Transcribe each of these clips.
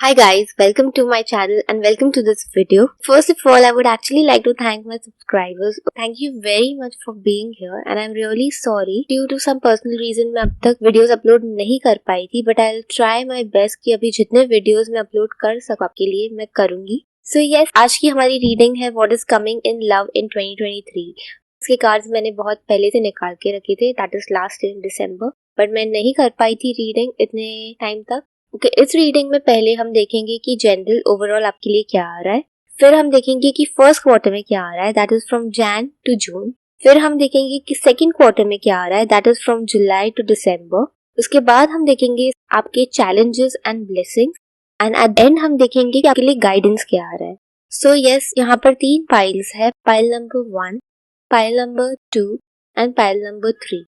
Hi guys, welcome to my channel and welcome to this video. First of all, I would actually like to thank my subscribers. Thank you very much for being here and I'm really sorry due to some personal reason मैं अब तक videos upload नहीं कर पाई थी, but I'll try my best कि अभी जितने videos मैं अपलोड कर सकूं आपके लिए मैं करूंगी. So yes, आज की हमारी रीडिंग है What is coming in love in 2023. इसके कार्ड्स मैंने बहुत पहले से निकाल के रखे थे, that is last in December, but मैं नहीं कर पाई थी रीडिंग इतने टाइम तक. ओके, इस रीडिंग में पहले हम देखेंगे कि जनरल ओवरऑल आपके लिए क्या आ रहा है. फिर हम देखेंगे कि फर्स्ट क्वार्टर में क्या आ रहा है, that is from Jan to June. फिर हम देखेंगे कि सेकंड क्वार्टर में क्या आ रहा है, that is from July to December. उसके बाद हम देखेंगे आपके challenges and blessings and at end हम देखेंगे कि आपके लिए गाइडेंस क्या आ रहा है. सो यस, यहाँ पर 3 पाइल्स है, pile number 1, pile number 2 and pile number 3.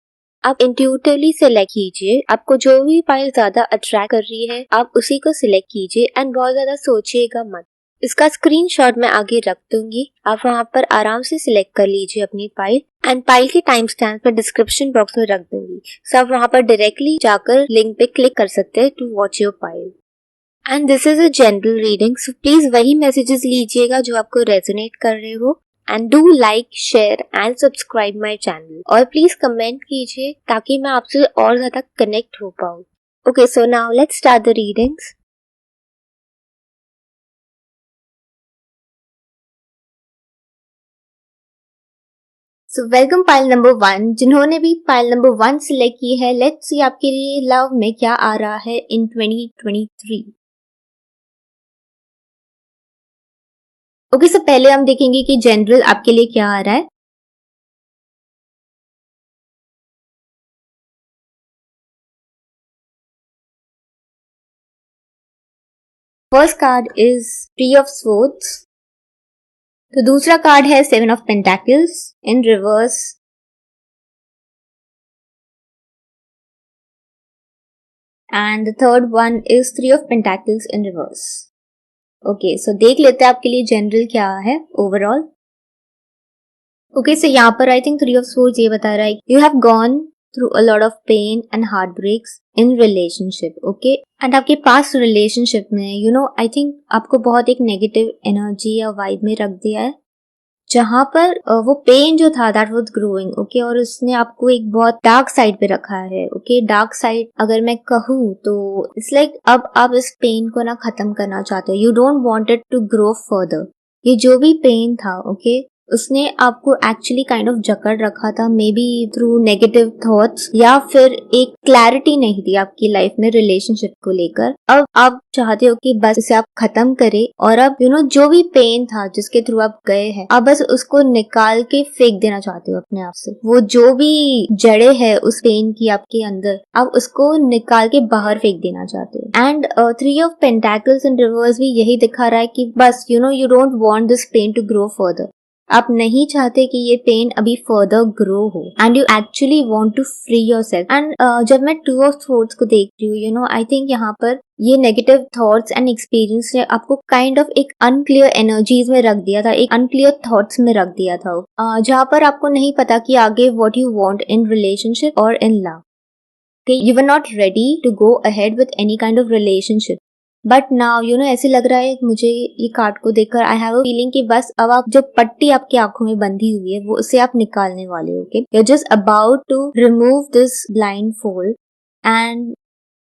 आप इंट्यूटिवली सिलेक्ट कीजिए, आपको जो भी पाइल ज्यादा अट्रैक्ट कर रही है आप उसी को सिलेक्ट कीजिए एंड बहुत ज्यादा सोचिएगा मत. इसका स्क्रीनशॉट मैं आगे रख दूंगी, आप वहां पर आराम से सिलेक्ट कर लीजिए अपनी पाइल एंड पाइल के टाइम स्टैम्प मैं डिस्क्रिप्शन बॉक्स में रख दूंगी. सो आप वहां पर डायरेक्टली जाकर लिंक पे क्लिक कर सकते हैं to watch your pile. And this is a general reading, so please वही मैसेजेस लीजिएगा जो आपको रेजोनेट कर रहे हो. And do like, share and subscribe my channel. और प्लीज कमेंट कीजिए ताकि मैं आपसे और ज्यादा कनेक्ट हो पाऊँ. Okay, so now let's start the readings. So welcome pile number 1. जिन्होंने भी pile number 1 सिलेक्ट की है, let's see आपके लिए लव में क्या आ रहा है in 2023. ओके, सो पहले हम देखेंगे कि जनरल आपके लिए क्या आ रहा है. First card is 3 of swords. तो दूसरा कार्ड है 7 of pentacles in reverse. And the third one is 3 of pentacles in reverse. Okay, so देख लेते हैं आपके लिए जनरल क्या है ओवरऑल. ओके, सो यहाँ पर आई थिंक 3 ऑफ स्वॉर्ड्स ये बता रहा है you have gone through a lot of pain and heart breaks in relationship. Okay, and आपके पास रिलेशनशिप में आई थिंक आपको बहुत एक नेगेटिव एनर्जी या वाइब में रख दिया है जहां पर वो पेन जो था दैट वाज ग्रोइंग. ओके, और उसने आपको एक बहुत डार्क साइड पे रखा है. ओके, डार्क साइड अगर मैं कहूँ तो इट्स लाइक अब आप इस पेन को ना खत्म करना चाहते हो. You don't want it to grow further. ये जो भी पेन था ओके, उसने आपको एक्चुअली काइंड ऑफ जकड़ रखा था, may be through negative thoughts या फिर एक क्लैरिटी नहीं थी आपकी लाइफ में रिलेशनशिप को लेकर. अब आप चाहते हो कि बस इसे आप खत्म करें और अब जो भी पेन था जिसके थ्रू आप गए हैं आप बस उसको निकाल के फेंक देना चाहते हो अपने आप से. वो जो भी जड़े है उस पेन की आपके अंदर आप उसको निकाल के बाहर फेंक देना चाहते हो. And 3 of pentacles in reverse भी यही दिखा रहा है कि बस you don't want this pain to grow further. आप नहीं चाहते कि ये पेन अभी फर्दर ग्रो हो and you actually want to free yourself. And जब मैं 2 ऑफ थॉट्स को देख रही हूँ आई थिंक यहाँ पर ये नेगेटिव थॉट्स एंड एक्सपीरियंस ने आपको काइंड ऑफ एक अनक्लियर एनर्जीज में रख दिया था, एक अनक्लियर थॉट्स में रख दिया था जहाँ पर आपको नहीं पता कि आगे what you want in relationship और in love. You were not ready to go ahead with any kind of relationship. But now ऐसे लग रहा है मुझे ये कार्ड को देखकर आई हैव अ फीलिंग कि बस अब आप जो पट्टी आपकी आंखों में बंधी हुई है वो उसे आप निकालने वाले हो. Okay, you are just about to remove this blind fold and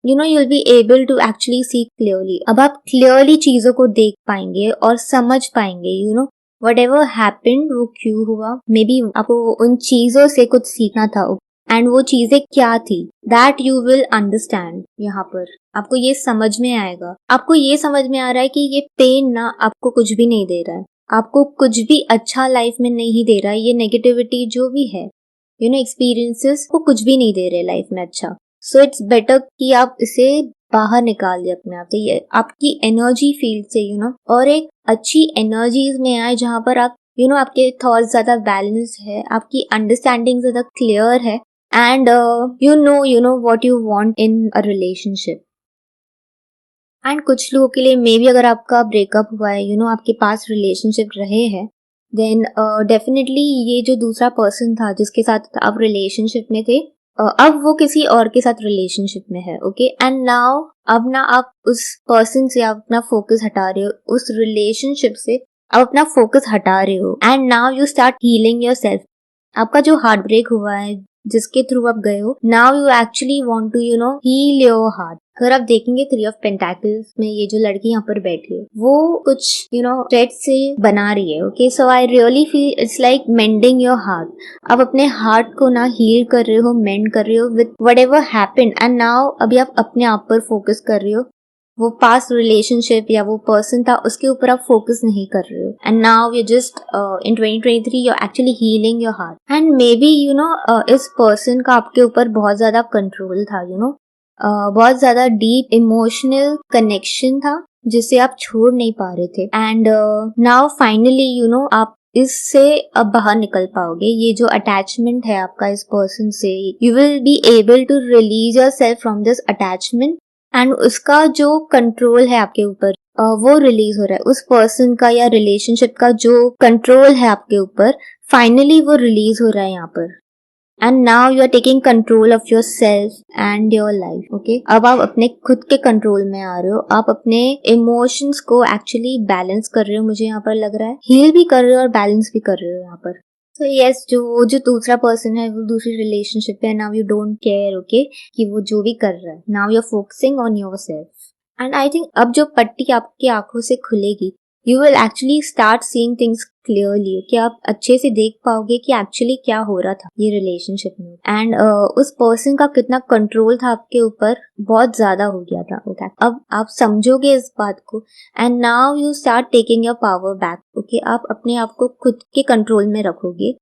you will be able to actually see clearly. अब आप क्लियरली चीजों को देख पाएंगे और समझ पाएंगे वट एवर हैपेंड वो क्यों हुआ. मे बी आपको उन चीजों से कुछ सीखना था एंड वो चीजें क्या थी दैट यू विल अंडरस्टैंड. यहाँ पर आपको ये समझ में आएगा, आपको ये समझ में आ रहा है कि ये पेन ना आपको कुछ भी नहीं दे रहा है, आपको कुछ भी अच्छा लाइफ में नहीं दे रहा है. ये नेगेटिविटी जो भी है एक्सपीरियंसेस को कुछ भी नहीं दे रहे लाइफ में अच्छा. सो इट्स बेटर कि आप इसे बाहर निकाल दे अपने आप से, आपकी एनर्जी फील्ड से और एक अच्छी एनर्जीज में आए जहाँ पर आप आपके थॉट्स ज्यादा बैलेंस है, आपकी अंडरस्टैंडिंग ज्यादा क्लियर है and you know what you want in a relationship. And कुछ लोगों के लिए मे बी अगर आपका ब्रेकअप हुआ है आपके पास रिलेशनशिप रहे हैं देन डेफिनेटली ये जो दूसरा पर्सन था जिसके साथ आप रिलेशनशिप में थे अब वो किसी और के साथ रिलेशनशिप में है, ओके, एंड नाउ अब ना आप उस पर्सन से आप अपना फोकस हटा रहे हो, उस रिलेशनशिप से आप अपना फोकस हटा रहे हो, and now you start healing yourself. आपका जो हार्ट ब्रेक हुआ है, जिसके थ्रू आप गए हो, now you actually want to heal your heart. अगर आप देखेंगे 3 ऑफ पेंटाकल्स में ये जो लड़की यहाँ पर बैठी है, वो कुछ थ्रेड से बना रही है, okay. So I really feel it's like mending your heart. आप अपने हार्ट को ना हील कर रहे हो, मेंड कर रहे हो with whatever happened, and now अभी आप अपने आप पर फोकस कर रहे हो। वो पास्ट रिलेशनशिप या वो पर्सन था उसके ऊपर आप फोकस नहीं कर रहे हो, and now you just in 2023 you actually healing your heart. And may be इस पर्सन का आपके ऊपर बहुत ज्यादा कंट्रोल था, बहुत ज्यादा डीप इमोशनल कनेक्शन था जिसे आप छोड़ नहीं पा रहे थे, एंड नाउ फाइनली आप इससे अब बाहर निकल पाओगे। ये जो अटैचमेंट है आपका इस पर्सन से, you will be able to release your self from this attachment, and उसका जो कंट्रोल है आपके ऊपर वो रिलीज हो रहा है। उस पर्सन का या रिलेशनशिप का जो कंट्रोल है आपके ऊपर, फाइनली वो रिलीज हो रहा है यहाँ पर, and now you are taking control of your self and your life, okay. अब आप अपने खुद के कंट्रोल में आ रहे हो, आप अपने इमोशंस को एक्चुअली बैलेंस कर रहे हो, मुझे यहाँ पर लग रहा है हील भी कर रहे हो और बैलेंस भी कर रहे हो यहाँ पर। तो यस, जो दूसरा पर्सन है वो दूसरी रिलेशनशिप है, now you don't care, okay, कि वो जो भी कर रहा है, now you are focusing on your self. And I think अब जो पट्टी आपकी आंखों से खुलेगी, you will actually start seeing things clearly, कि आप अच्छे से देख पाओगे कि एक्चुअली क्या हो रहा था ये रिलेशनशिप में, एंड उस पर्सन का कितना कंट्रोल था आपके ऊपर, बहुत ज्यादा हो गया था, ओके। अब आप समझोगे इस बात को, and now you start taking your power back, okay. आप अपने आप को खुद के कंट्रोल में रखोगे,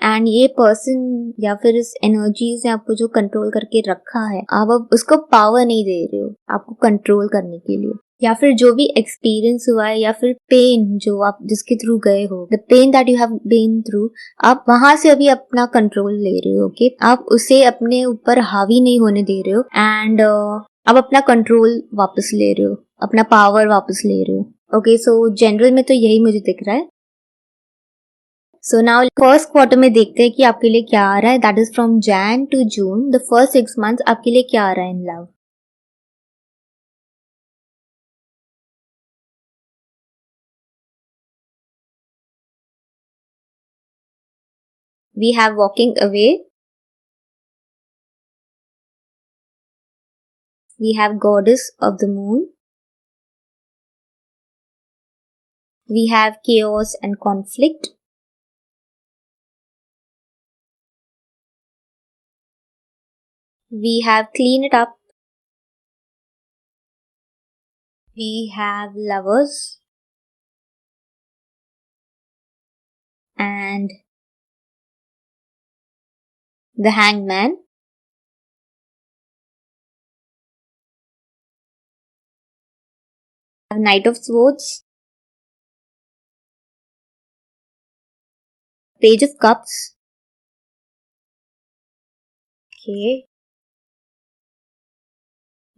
एंड ये पर्सन या फिर इस एनर्जीज ने आपको जो कंट्रोल करके रखा है, आप अब उसको पावर नहीं दे रहे हो आपको कंट्रोल करने के लिए, या फिर जो भी एक्सपीरियंस हुआ है या फिर पेन जो आप जिसके थ्रू गए हो, the pain that you have been through, आप वहां से अभी अपना कंट्रोल ले रहे हो, ओके। आप उसे अपने ऊपर हावी नहीं होने दे रहे हो, एंड आप अपना कंट्रोल वापस ले रहे हो, अपना पावर वापस ले रहे हो, ओके। सो जनरल में तो यही मुझे दिख रहा है। सो नाउ फर्स्ट क्वार्टर में देखते हैं कि आपके लिए क्या आ रहा है, that is from Jan to June, the first 6 months आपके लिए क्या आ रहा है in love. We have walking away. We have goddess of the moon. We have chaos and conflict. We have clean it up. We have lovers. And the hangman. We have knight of swords. Page of cups. Okay.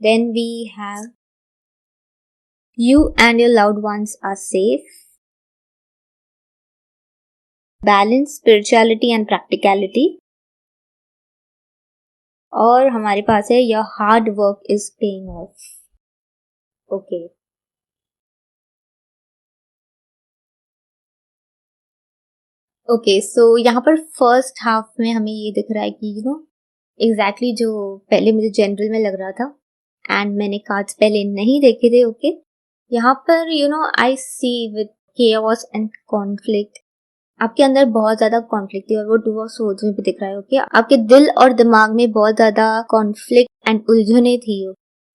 Then we have you and your loved ones are safe. Balance, spirituality and practicality. और हमारे पास है your hard work is paying off. Okay. Okay, so यहाँ पर first half में हमें ये दिख रहा है कि एग्जैक्टली जो पहले मुझे जनरल में लग रहा था, एंड मैंने कार्ड्स पहले नहीं देखे थे, ओके। यहाँ पर आई सी विद केओस एंड कॉन्फ्लिक्ट, आपके अंदर बहुत ज्यादा कॉन्फ्लिक्ट थी, और वो 2 ऑफ सोर्ड्स में भी दिख रहा है, ओके। आपके दिल और दिमाग में बहुत ज्यादा कॉन्फ्लिक्ट एंड उलझने थी,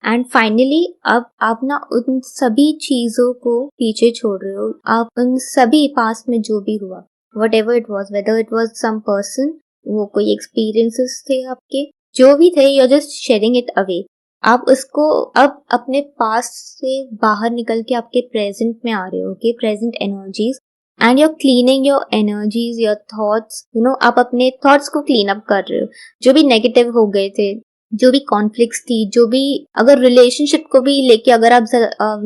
एंड फाइनली अब आप ना उन सभी चीजों को पीछे छोड़ रहे हो, आप उन सभी पास में जो भी हुआ, whatever it was, whether it was some person, वो कोई experiences थे आपके, जो भी थे, you're just shedding it away. आप उसको अब अपने पास्ट से बाहर निकल के आपके प्रेजेंट में आ रहे हो, okay, present energies, and you're cleaning your energies, your thoughts, आप अपने थॉट्स को क्लीन अप कर रहे हो, जो भी नेगेटिव हो गए थे, जो भी कॉन्फ्लिक्ट्स थी, जो भी अगर रिलेशनशिप को भी लेके अगर आप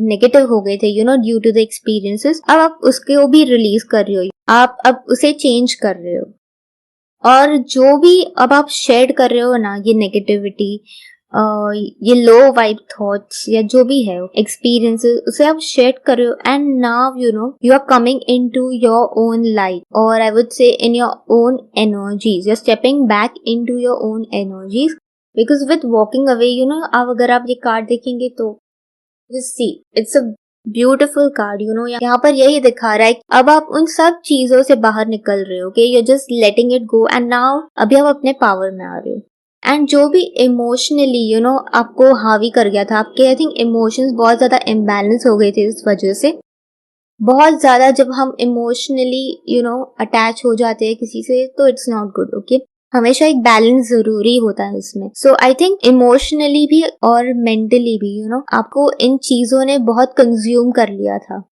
नेगेटिव हो गए थे ड्यू टू द एक्सपीरियंसेस, अब आप उसको भी रिलीज कर रहे हो, आप अब उसे चेंज कर रहे हो, और जो भी अब आप शेड कर रहे हो ना, ये नेगेटिविटी, ये लो वाइब थॉट्स या जो भी है एक्सपीरियंसेस, उसे आप शेयर कर रहे हो and now you are coming into your own life, और I would say in your own energies, you are stepping back into your own energies, because with walking away अब अगर आप ये कार्ड देखेंगे तो see it's a beautiful card, यहाँ पर यही दिखा रहा है अब आप उन सब चीजों से बाहर निकल रहे हो, okay, you just letting it go and now अभी आप अपने पावर में आ रहे हो। एंड जो भी इमोशनली आपको हावी कर गया था, आपके आई थिंक इमोशंस बहुत ज्यादा इम्बैलेंस हो गए थे इस वजह से। बहुत ज्यादा जब हम इमोशनली अटैच हो जाते हैं किसी से तो इट्स नॉट गुड, ओके। हमेशा एक बैलेंस जरूरी होता है इसमें। सो आई थिंक इमोशनली भी और मेंटली भी आपको इन चीजों ने बहुत कंज्यूम कर लिया था,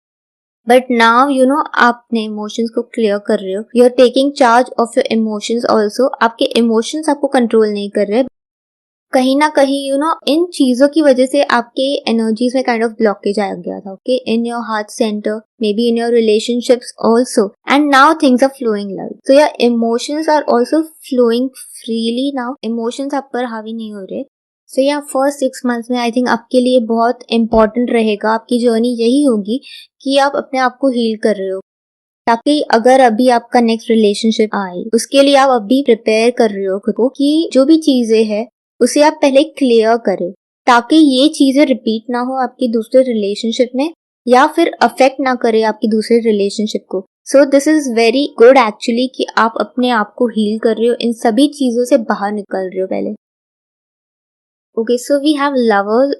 बट नाउ आपने इमोशंस को क्लियर कर रहे हो, you are taking charge of your emotions also. आपके इमोशंस आपको कंट्रोल नहीं कर रहे, कहीं ना कहीं इन चीजों की वजह से आपके एनर्जीज में काइंड ऑफ ब्लॉकेज आ गया था, okay, in your heart center, maybe in your relationships also, and now things are flowing like, so your emotions are also flowing freely now, emotions आप पर हावी नहीं हो रहे। सो या फर्स्ट 6 मंथ्स में आई थिंक आपके लिए बहुत इंपॉर्टेंट रहेगा, आपकी जर्नी यही होगी कि आप अपने आप को हील कर रहे हो, ताकि अगर अभी आपका नेक्स्ट रिलेशनशिप आए उसके लिए आप अभी प्रिपेयर कर रहे हो खुद को कि जो भी चीजें हैं उसे आप पहले क्लियर करें, ताकि ये चीजें रिपीट ना हो आपकी दूसरे रिलेशनशिप में या फिर अफेक्ट ना करे आपकी दूसरे रिलेशनशिप को। So this is very good actually कि आप अपने आप को हील कर रहे हो, इन सभी चीजों से बाहर निकल रहे हो पहले। Okay, so we have lovers.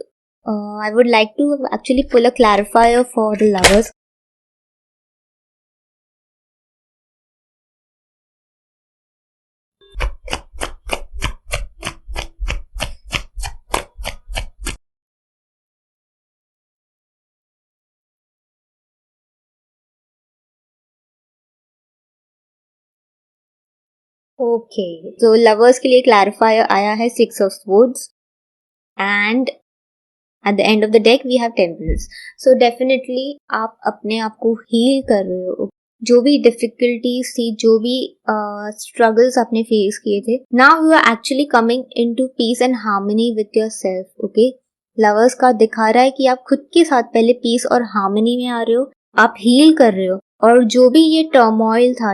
I would like to actually pull a clarifier for the lovers. Okay, तो लवर्स के लिए क्लैरिफायर आया है 6 of swords and at the end of the deck we have temples. So definitely आप अपने आप को heal कर रहे हो, जो भी डिफिकल्टीज थी, जो भी स्ट्रगल्स आपने फेस किए थे, now you are actually coming into peace and harmony with yourself, okay. Lovers का दिखा रहा है कि आप खुद के साथ पहले पीस और हार्मनी में आ रहे हो, आप हील कर रहे हो, और जो भी ये टर्मोइल था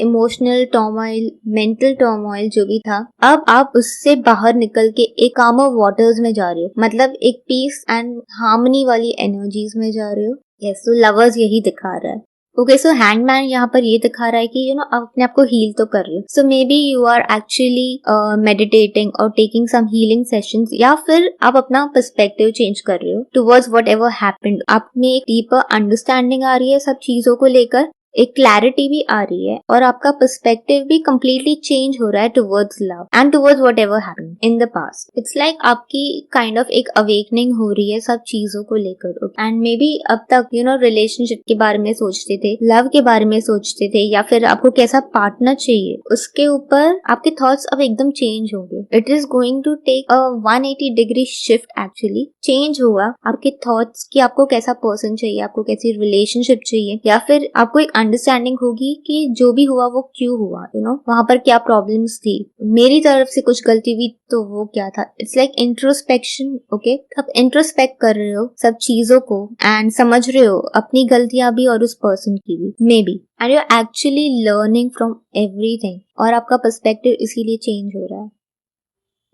इमोशनल टर्मोइल, मेंटल टर्मोइल जो भी था, अब आप उससे बाहर निकल के एक कामर वाटर्स में जा रहे हो, मतलब एक पीस एंड हार्मनी वाली एनर्जीज में जा रहे हो। यस, तो लवर्स यही दिखा रहा है। ओके, सो हैंगमैन यहाँ पर ये दिखा रहा है कि आप अपने आप को हील तो कर रहे हो, so may be you are actually meditating और टेकिंग सम हीलिंग सेशंस, या फिर आप अपना पर्सपेक्टिव चेंज कर रहे हो टुवर्ड्स व्हाट एवर हैपेंड। आप में एक डीपर अंडरस्टैंडिंग आ रही है सब चीजों को लेकर, एक क्लैरिटी भी आ रही है, और आपका पर्सपेक्टिव भी कम्प्लीटली चेंज हो रहा है towards love and towards whatever happened in the past. It's like आपकी काइंड ऑफ एक अवेकनिंग हो रही है सब चीजों को लेकर। एंड मे बी अब तक रिलेशनशिप के बारे में सोचते थे, लव के बारे में सोचते थे, या फिर आपको कैसा पार्टनर चाहिए, उसके ऊपर आपके थॉट्स अब एकदम चेंज होंगे। It is going to take a 180 degree shift, actually change होगा आपके थॉट्स कि आपको कैसा पर्सन चाहिए, आपको कैसी रिलेशनशिप चाहिए, या फिर आपको एक अंडरस्टैंडिंग होगी कि जो भी हुआ वो क्यों हुआ, वहां पर क्या प्रॉब्लम्स थी, मेरी तरफ से कुछ गलती हुई तो वो क्या था। It's like introspection, okay. आप इंट्रोस्पेक्ट कर रहे हो सब चीजों को एंड समझ रहे हो अपनी गलतियां भी और उस पर्सन की भी, maybe, and you are actually learning from everything, और आपका पर्सपेक्टिव इसीलिए चेंज हो रहा है।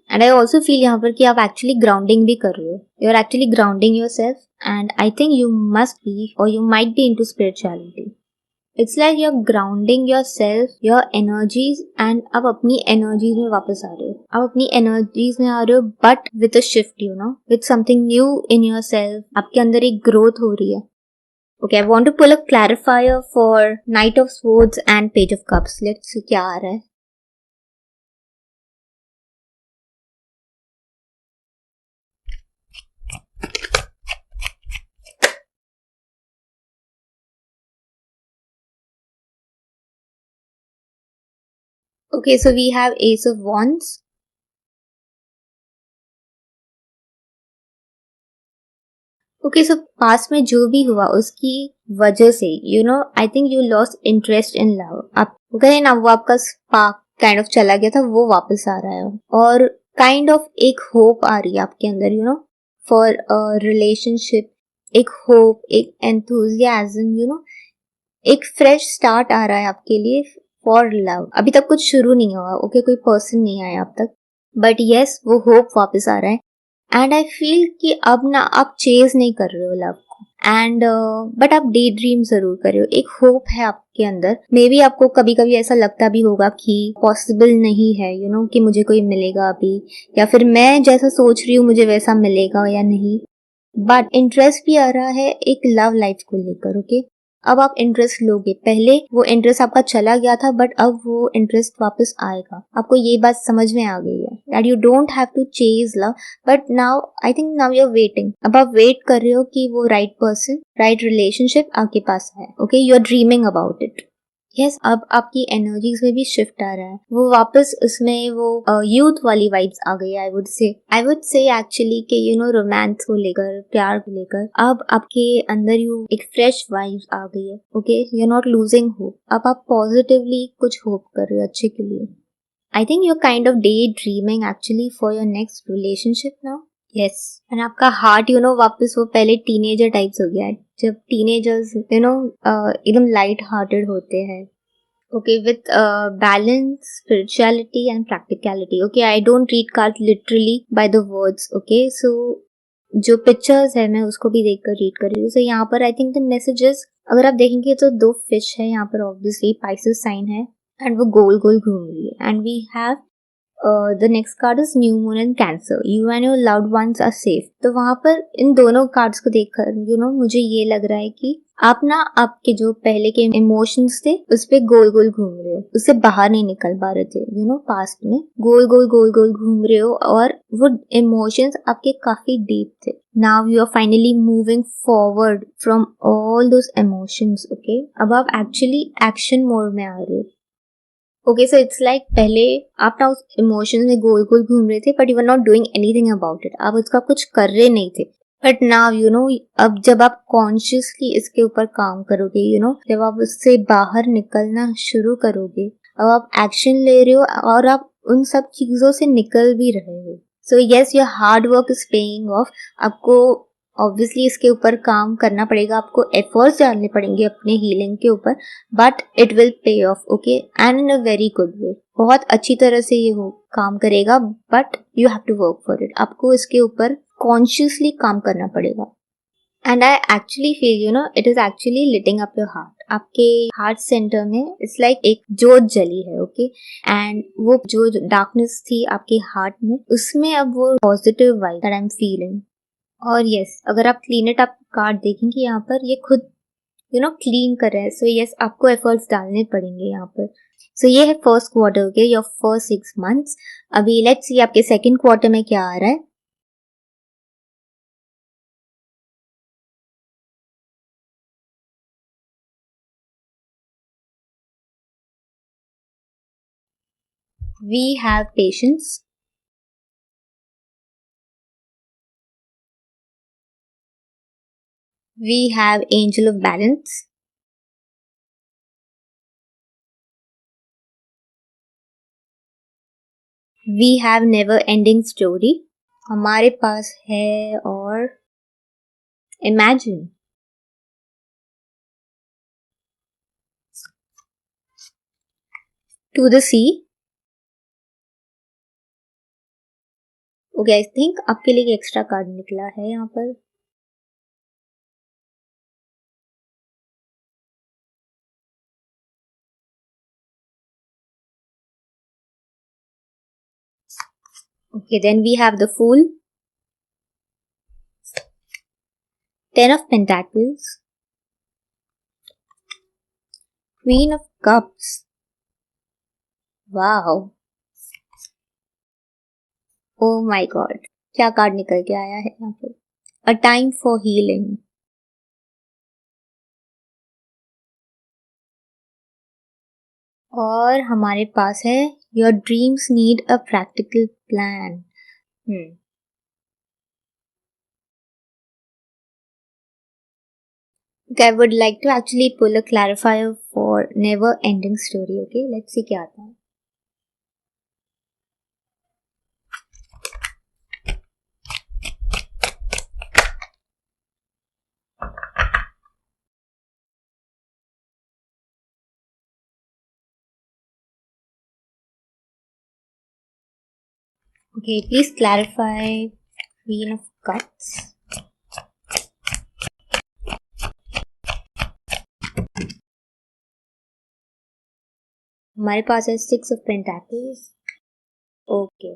एंड आई ऑल्सो फील यहाँ पर कि आप एक्चुअली ग्राउंडिंग भी कर रहे हो, you are actually grounding your self, and I think you must be और you might be into spirituality. It's like you're grounding yourself, your energies, and आप अपनी energies में वापस आ रहे हो, आप अपनी energies में आ रहे हो, but with a shift, with something new in yourself, आपके अंदर एक growth हो रही है। Okay, I want to pull a clarifier for Knight of Swords and Page of Cups. Let's see क्या आ रहा है। Okay, so we have Ace of Wands. Okay, so past में जो भी हुआ उसकी वजह से आई think you lost interest in love. आप गए ना, वो आपका स्पार्क काइंड ऑफ चला गया था वो वापस आ रहा है, और काइंड ऑफ एक होप आ रही है आपके अंदर, you know, for a relationship, एक होप, एक एंथुजियाज्म, यू नो, एक फ्रेश स्टार्ट आ रहा है आपके लिए फॉर लव। अभी तक कुछ शुरू नहीं हुआ, ओके, कोई पर्सन नहीं आया अब तक, बट यस वो होप वापस आ रहा है। एंड आई फील कि अब ना आप चेज नहीं कर रहे हो लव को, एंड बट आप डे ड्रीम जरूर कर रहे हो, एक होप है आपके अंदर। मे बी आपको कभी कभी ऐसा लगता भी होगा कि पॉसिबल नहीं है, यू नो, कि मुझे कोई मिलेगा अभी, या फिर मैं जैसा सोच रही हूँ मुझे वैसा मिलेगा या नहीं, बट इंटरेस्ट भी आ रहा है एक लव लाइफ को लेकर, ओके। अब आप इंटरेस्ट लोगे, पहले वो इंटरेस्ट आपका चला गया था, बट अब वो इंटरेस्ट वापस आएगा। आपको ये बात समझ में आ गई है that you don't have to chase love, but now I think now you are waiting. अब आप वेट कर रहे हो कि वो राइट पर्सन, राइट रिलेशनशिप आपके पास है, okay, you are dreaming about it. Yes, अब आपकी एनर्जीज में भी शिफ्ट आ रहा है, वो वापस उसमें वो यूथ वाली वाइब्स आ गई। आई वुड से एक्चुअली कि यू नो रोमांस को लेकर, प्यार को लेकर अब आपके अंदर यू एक फ्रेश वाइब्स आ गई है, okay, you are not losing hope. अब आप पॉजिटिवली कुछ होप कर रहे हो अच्छे के लिए। I think you are kind of day dreaming actually for your next relationship now. Yes, and आपका हार्ट यू नो वापस वो पहले टीनेजर टाइप्स हो गया है, जब टीनेजर्स यू नो एकदम लाइट हार्टेड होते हैं, okay, with balance, spirituality and practicality. Okay, I don't read cards literally by the words, okay, so जो पिक्चर्स है मैं उसको भी देखकर रीड कर रही हूँ। so यहाँ पर आई थिंक द मैसेजेस अगर आप देखेंगे तो दो फिश है यहाँ पर, ऑब्वियसली पाइसेस साइन है, एंड वो गोल गोल घूम रही है, and we have the next card is new moon and cancer, you and your loved ones are safe. तो वहां पर इन दोनों कार्ड्स को देखकर यू नो मुझे ये लग रहा है कि आप ना आपके जो पहले के इमोशंस थे उस पे गोल गोल घूम रहे हो, उससे बाहर नहीं निकल पा रहे थे, यू नो, पास्ट में गोल गोल घूम रहे हो, और वो इमोशंस आपके काफी डीप थे। Now you are finally moving forward from all those emotions, okay. अब आप एक्चुअली एक्शन मोड में आ रहे हो, ओके। सो इट्स लाइक पहले आप ना उस इमोशन में गोल गोल घूम रहे थे, but you are not doing anything about it, आप उसका कुछ कर रहे नहीं थे। बट नाउ यू नो, अब जब आप कॉन्शियसली इसके ऊपर काम करोगे, यू नो, जब आप उससे बाहर निकलना शुरू करोगे, अब आप एक्शन ले रहे हो और आप उन सब चीजों से निकल भी रहे हो। So yes, your hard work is paying off. आपको ऑब्वियसली इसके ऊपर काम करना पड़ेगा, आपको एफर्ट्स डालने पड़ेंगे अपने हीलिंग के ऊपर, but it will pay off, okay, and in a very good way. बहुत अच्छी तरह से ये हो काम करेगा, but you have to work for it. आपको इसके ऊपर कॉन्शियसली काम करना पड़ेगा। And I actually feel you know it is actually lighting up your heart. आपके हार्ट सेंटर में इट्स लाइक एक जोत जली है, ओके, एंड वो जो डार्कनेस थी आपके हार्ट में, उसमें अब वो positive vibe that I am feeling. और यस, अगर आप क्लीन इट अप कार्ड देखेंगे यहाँ पर, ये खुद यू नो क्लीन कर रहा है। सो यस, आपको एफर्ट्स डालने पड़ेंगे यहाँ पर। सो ये है first quarter, okay, your first 6 months। अभी लेट्स सी आपके सेकंड क्वार्टर में क्या आ रहा है। We have patience, we have angel of balance, we have never ending story, हमारे पास है, और imagine, to the sea. Okay, I think आपके लिए एक एक्स्ट्रा कार्ड निकला है यहाँ पर। Okay, then we have the fool, 10 of Pentacles, Queen of Cups, wow, oh my God, क्या कार्ड निकल के आया है यहाँ पर, अ टाइम फॉर हीलिंग। और हमारे पास है your dreams need a practical plan. Okay, I would like to actually pull a clarifier for never ending story, okay, let's see क्या आता है। Okay, please clarify Queen of Cups. हमारे पास है 6 of Pentacles. Okay.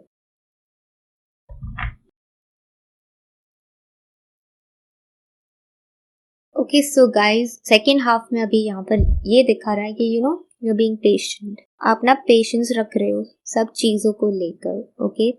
Okay, so guys, second half में अभी यहाँ पर ये दिखा रहा है कि you're being patient. आप ना patience रख रहे हो सब चीजों को लेकर. Okay.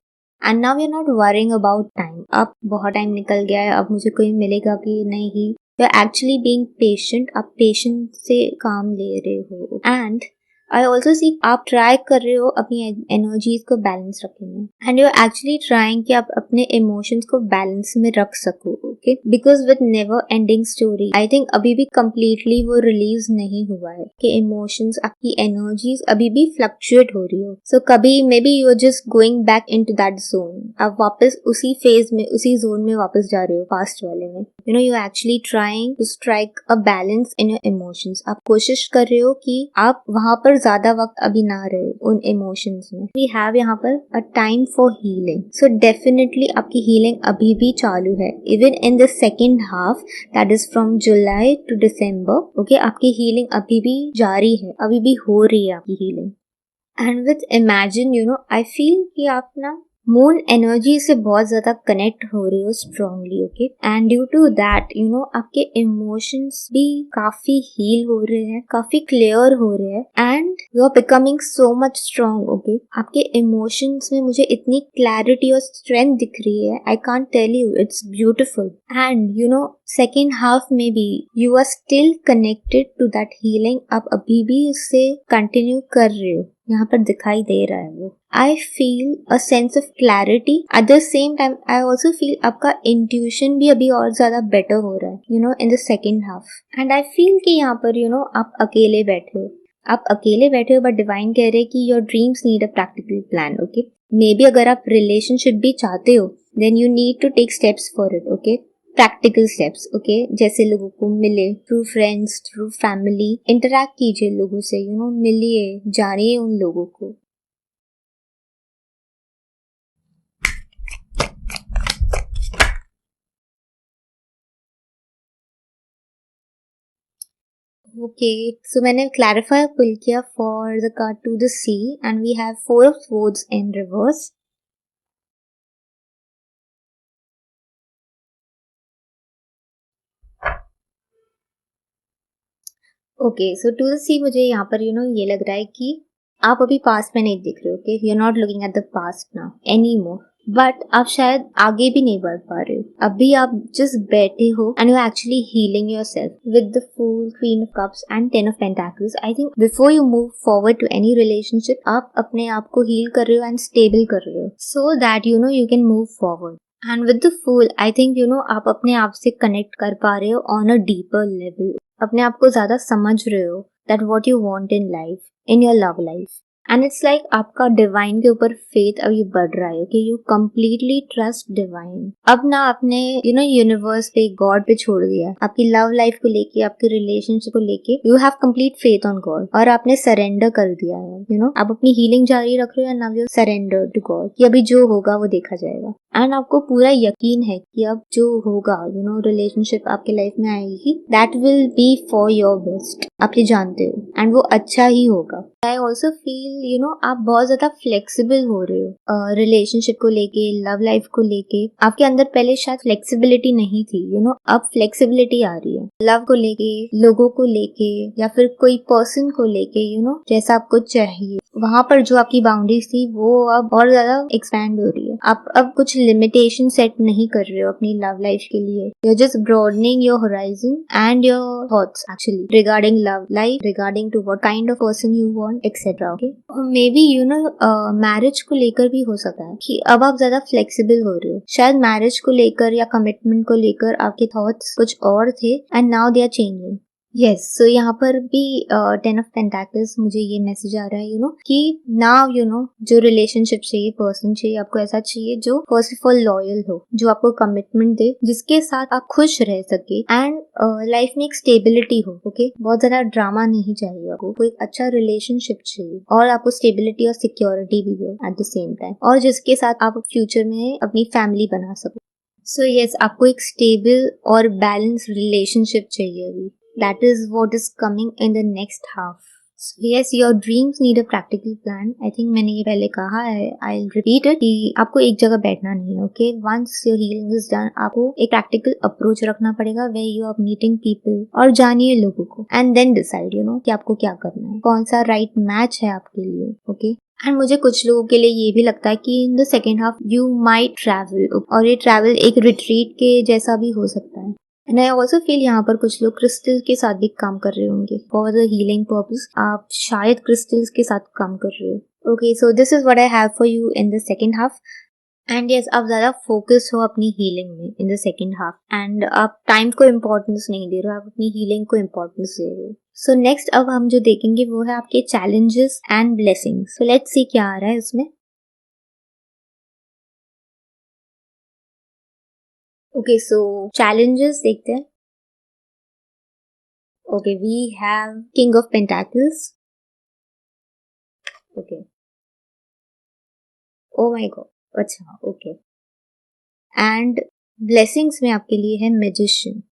And now you are not worrying about time. अब बहुत टाइम निकल गया है, अब मुझे कोई मिलेगा कि नहीं. You are actually being patient. आप पेशेंट से काम ले रहे हो. एंड आई ऑल्सो सी आप ट्राई कर रहे हो अपनी एनर्जीज को बैलेंस रखने में. And you are actually trying कि आप अपने इमोशंस को बैलेंस में रख सको. Okay, because with never ending story I think अभी भी कम्प्लीटली वो रिलीज नहीं हुआ है कि इमोशंस, आपकी एनर्जीज अभी भी फ्लक्चुएट हो रही हो. सो कभी may be you are just going back into that zone. आप वापस उसी फेज में, उसी जोन में वापस जा रहे हो पास्ट वाले में. You are actually trying to strike a balance in your emotions. आप कोशिश कर रहे हो कि आप वहां पर ज्यादा वक्त अभी ना रहे उन इमोशंस में. वी हैव यहाँ पर a time for healing. So definitely आपकी हीलिंग अभी भी चालू है. Even in the second half, that is from July to December. Okay, आपकी हीलिंग अभी भी जारी है, अभी भी हो रही है आपकी healing. And with imagine I feel कि आप ना मून एनर्जी से बहुत ज्यादा कनेक्ट हो रही हो strongly. Okay, and due to that आपके इमोशंस भी काफी हील हो रहे हैं, काफी क्लियर हो रहे हैं. And you are becoming so much strong. Okay, आपके इमोशंस में मुझे इतनी क्लैरिटी और स्ट्रेंथ दिख रही है. I can't tell you, it's beautiful. And second half में भी you are still connected to that healing. आप अभी भी उससे कंटिन्यू कर रहे हो, यहाँ पर दिखाई दे रहा है वो. आई feel a sense of clarity. Eight the same time I also feel आपका इंट्यूशन भी अभी और ज्यादा बेटर हो रहा है इन the second half. And I feel कि यहाँ पर आप अकेले बैठे हो. आप अकेले बैठे हो बट डिवाइन कह रहे हैं कि your dreams need a practical plan. Okay, maybe अगर आप रिलेशनशिप भी चाहते हो then you need to take steps for it. Okay, practical steps. Okay, जैसे लोगों को मिले through friends, through family. Interact कीजिए लोगों से, मिलिए, जानिए उन लोगों को. ओके, सो मैंने क्लैरिफाई पुल किया for the card to the sea and we have 4 of swords in reverse. Okay, so to the sea मुझे यहाँ पर ये लग रहा है कि आप अभी पास्ट में नहीं दिख रहे हो. Okay, you are not looking at the past now any more. But आप शायद आगे भी नहीं बढ़ पा रहे हो. अभी आप जस्ट बैठे हो and you actually healing yourself with the fool, queen of cups and 10 of Pentacles. I think before you move forward to any relationship आप अपने आप को हील कर रहे हो एंड स्टेबल कर रहे हो so that you can move forward. And with the fool I think आप अपने आप से कनेक्ट कर पा रहे हो ऑन अ डीपर लेवल. अपने आप को ज्यादा समझ रहे हो that what you want in life, in your love life. And it's like आपका डिवाइन के ऊपर फेथ अभी बढ़ रहा है कि यू कम्प्लीटली ट्रस्ट डिवाइन. अब ना आपने यूनिवर्स पे, गॉड पे छोड़ दिया. आपकी लव लाइफ को लेके, आपके रिलेशनशिप को लेके you have complete faith on God और आपने सरेंडर कर दिया है. आप अपनी हीलिंग जारी रख रहे हो and now you surrender to God कि अभी जो होगा वो देखा जाएगा. एंड आपको पूरा यकीन है कि अब जो होगा रिलेशनशिप आपके लाइफ में आएगी that will be for your best. आप ये जानते हो एंड वो अच्छा ही होगा. आई ऑल्सो फील आप बहुत ज्यादा फ्लेक्सिबल हो रहे हो रिलेशनशिप को लेके, लव लाइफ को लेके. आपके अंदर पहले शायद फ्लेक्सिबिलिटी नहीं थी. अब फ्लेक्सिबिलिटी आ रही है लव को लेके, लोगों को लेके या फिर कोई पर्सन को लेके. जैसा आपको चाहिए वहां पर जो आपकी बाउंड्रीज थी वो अब और ज्यादा एक्सपैंड हो रही है. आप अब कुछ लिमिटेशन सेट नहीं कर रहे हो अपनी लव लाइफ के लिए. You are just broadening your horizon and your thoughts actually regarding love life, regarding to what kind of person you want etcetera. Okay, maybe marriage को लेकर भी हो सकता है कि अब आप ज्यादा फ्लेक्सिबल हो रहे हो. शायद मैरिज को लेकर या कमिटमेंट को लेकर आपके थॉट्स कुछ और थे and now they are changing. Yes, so यहाँ पर भी 10 of Pentacles मुझे ये मैसेज आ रहा है कि नाउ जो रिलेशनशिप चाहिए, पर्सन चाहिए आपको, ऐसा चाहिए जो फर्स्ट ऑफ ऑल लॉयल हो, जो आपको कमिटमेंट दे, जिसके साथ आप खुश रह सके एंड लाइफ में एक स्टेबिलिटी हो। ओके, बहुत ज्यादा ड्रामा नहीं चाहिए आपको, कोई अच्छा रिलेशनशिप चाहिए और आपको स्टेबिलिटी और सिक्योरिटी भी दे एट द सेम टाइम, और जिसके साथ आप फ्यूचर में अपनी फैमिली बना सको। सो यस, आपको एक स्टेबल और बैलेंस रिलेशनशिप चाहिए अभी। That is what is coming in the next half. So yes, your dreams need a practical plan. I think मैंने ये पहले कहा है, I'll repeat it, कि आपको एक जगह बैठना नहीं है। Okay, once your healing is done, आपको एक practical approach रखना पड़ेगा where you are meeting people, और जानिए लोगों को and then decide कि आपको क्या करना है, कौन सा right match है आपके लिए। Okay, एंड मुझे कुछ लोगों के लिए ये भी लगता है कि इन the second half you might travel, और ये ट्रैवल एक रिट्रीट के जैसा भी हो सकता है। एंड आई ऑल्सो फील यहाँ पर कुछ लोग क्रिस्टल के साथ भी काम कर रहे होंगे फॉर द हीलिंग पर्पस। आप शायद क्रिस्टल्स के साथ काम कर रहे हो। Okay, so this is what I have for you in the second half. And yes, आप ज्यादा फोकस हो अपनी हीलिंग में इन द सेकेंड हाफ, एंड आप टाइम को इम्पोर्टेंस नहीं दे रहे हो, आप अपनी हीलिंग को इम्पोर्टेंस दे रहे हो। सो नेक्स्ट अब हम जो देखेंगे वो है आपके challenges and blessings. So let's see क्या आ रहा है उसमें। ओके, सो चैलेंजेस देखते हैं। Okay, we have king of pentacles. Okay, oh my God, अच्छा, ओके। एंड ब्लेसिंग्स में आपके लिए है मैजिशियन।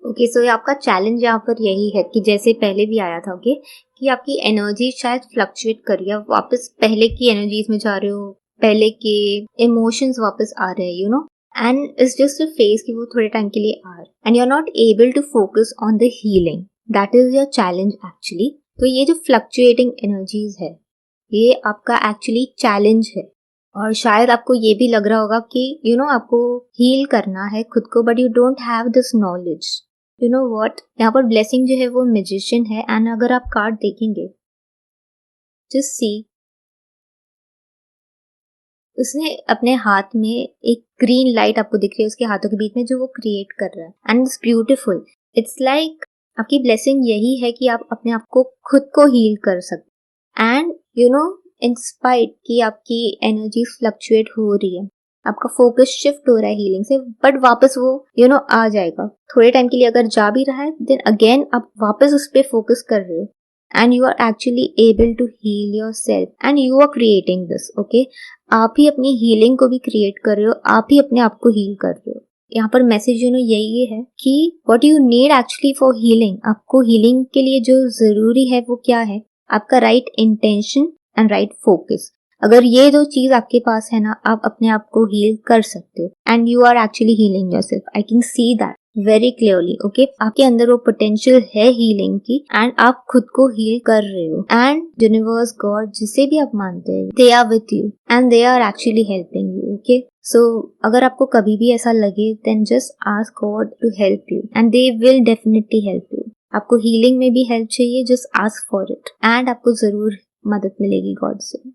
ओके, सो आपका चैलेंज यहाँ पर यही है कि जैसे पहले भी आया था, ओके, कि आपकी एनर्जी शायद फ्लक्चुएट कर रही है, वापस पहले की एनर्जीज में जा रहे हो, पहले के इमोशंस वापस आ रहे हैं and it's just a phase कि वो थोड़े टाइम के लिए आ रहे, and you are not able to focus on the healing. That is your challenge actually. तो ये जो फ्लक्चुएटिंग एनर्जीज है, ये आपका एक्चुअली चैलेंज है। और शायद आपको ये भी लग रहा होगा कि आपको हील करना है खुद को, but you don't have this knowledge. You know what, यहाँ पर ब्लेसिंग जो है वो मैजिशियन है, एंड अगर आप कार्ड देखेंगे, जस्ट सी, उसने अपने हाथ में एक ग्रीन लाइट आपको दिख रही है उसके हाथों के बीच में, जो वो क्रिएट कर रहा है, and it's beautiful. It's like आपकी ब्लेसिंग यही है कि आप अपने आप को खुद को हील कर सकते, एंड इंस्पाइट कि आपकी एनर्जी फ्लक्चुएट हो रही है, आपका फोकस शिफ्ट हो रहा है हीलिंग से, बट वापस वो आ जाएगा थोड़े टाइम के लिए। अगर जा भी रहा है, देन अगेन आप वापस उस पर फोकस कर रहे हो, and you are actually able to heal your self, and you are creating this. Okay, आप ही अपनी हीलिंग को भी क्रिएट कर रहे हो, आप ही अपने आप को हील कर रहे हो। यहाँ पर मैसेज यही है कि what you need actually for healing, आपको हीलिंग के लिए जो जरूरी है वो क्या है, आपका right intention and right focus. अगर ये दो चीज आपके पास है ना, आप अपने आप को हील कर सकते हो, and you are actually healing yourself. I can see that very clearly. Okay, आपके अंदर वो पोटेंशियल है हीलिंग की, एंड आप खुद को हील कर रहे हो, एंड यूनिवर्स, गॉड, जिसे भी आप मानते हैं, they are with you and they are actually helping you. Okay, so अगर आपको कभी भी ऐसा लगे, then just ask God to help you, and they will definitely help you. आपको हीलिंग में भी हेल्प चाहिए, just ask for it, and आपको जरूर मदद मिलेगी गॉड से।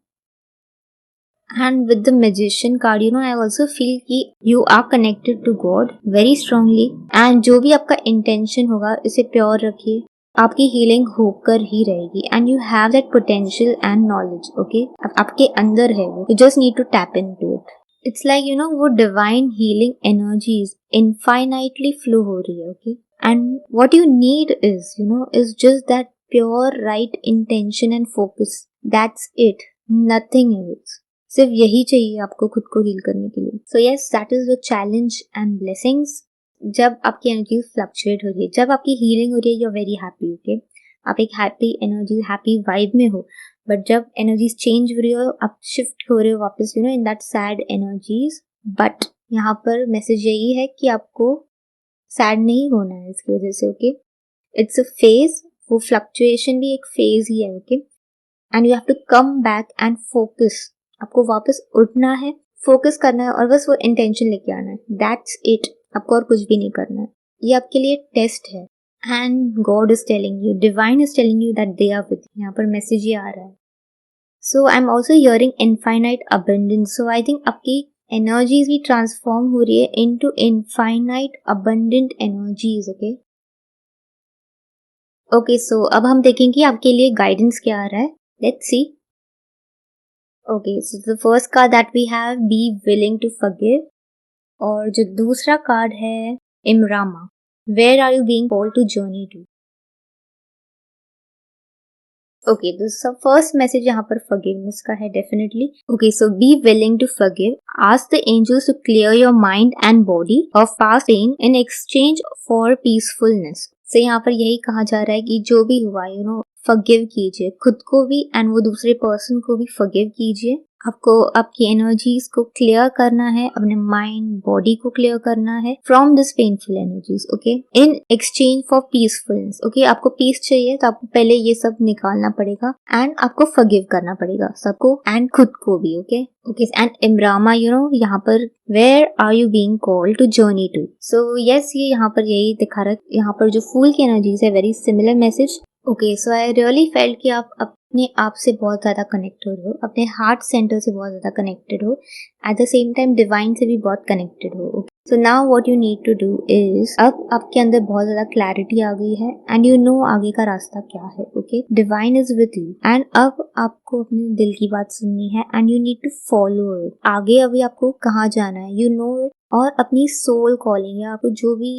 And with the magician card, I also feel कि you are connected to God very strongly, and जो भी आपका intention होगा, इसे प्योर रखिए, आपकी हीलिंग होकर ही रहेगी, and you have that potential and knowledge. Okay, आपके अंदर है वो, you just need to tap into it. It's like वो divine healing energies infinitely flow हो रही है। Okay, and what you need is just that pure right intention and focus. That's it, nothing else. सिर्फ यही चाहिए आपको खुद को हील करने के लिए। So yes, that is the challenge and blessings. जब आपकी एनर्जी फ्लक्चुएट हो रही है, जब आपकी हीलिंग हो रही है, you are very happy. Okay, आप एक हैप्पी एनर्जी, हैप्पी वाइब में हो, बट जब एनर्जीज चेंज हो रही हो, आप शिफ्ट हो रहे हो वापस in that sad energies. But यहाँ पर मैसेज यही है कि आपको सैड नहीं होना है इसकी वजह से। ओके, इट्स अ फेज, वो फ्लक्चुएशन भी एक फेज ही है। Okay, and you have to come back and focus. आपको वापस उठना है, फोकस करना है, और बस वो इंटेंशन लेके आना है। दैट्स इट, आपको और कुछ भी नहीं करना है। ये आपके लिए टेस्ट है, and God is telling you, divine is telling you that they are with you. यहाँ पर मैसेज ये आ रहा है। So I am also hearing infinite abundance. So I think आपकी एनर्जीज भी ट्रांसफॉर्म हो रही है into infinite abundant energies. Okay okay, so अब हम देखेंगे आपके लिए गाइडेंस क्या आ रहा है. Let's see. Okay, so the first card that we have, be willing to forgive. और जो दूसरा कार्ड है, इमरामा, where are you being called to journey to. Okay, तो फर्स्ट मैसेज यहाँ पर फॉरगिवनेस का है definitely. Okay, so be willing to forgive. Ask the angels to clear your mind and body of past pain in exchange for peacefulness. से यहाँ पर यही कहा जा रहा है कि जो भी हुआ फॉरगिव कीजिए, खुद को भी एंड वो दूसरे पर्सन को भी फॉरगिव कीजिए. आपको आपकी एनर्जीज को क्लियर करना है, अपने माइंड बॉडी को क्लियर करना है from this painful energies. Okay, in exchange for peacefulness. Okay, आपको पीस चाहिए तो आपको पहले ये सब निकालना पड़ेगा एंड आपको फॉरगिव करना पड़ेगा सबको एंड खुद को भी. ओके ओके, एंड इमरामा यहाँ पर where are you being called to journey to. So yes, ये यहाँ पर यही दिखा रहा है. यहाँ पर जो फूल की एनर्जीज है, very similar message. Okay, so I really felt कि आप अपने आप से बहुत ज़्यादा कनेक्टेड हो, अपने हार्ट सेंटर से बहुत ज़्यादा कनेक्टेड हो, at the same time divine से भी बहुत कनेक्टेड हो. So now what you need to do is, अब आपके अंदर बहुत ज़्यादा क्लैरिटी आ गई है एंड यू नो आगे का रास्ता क्या है. Okay, divine is with you and अब आपको अपने दिल की बात सुननी है and you need to follow it. आगे अभी आपको कहाँ जाना है, यू नो इट. और अपनी सोल कॉलिंग, या आपको जो भी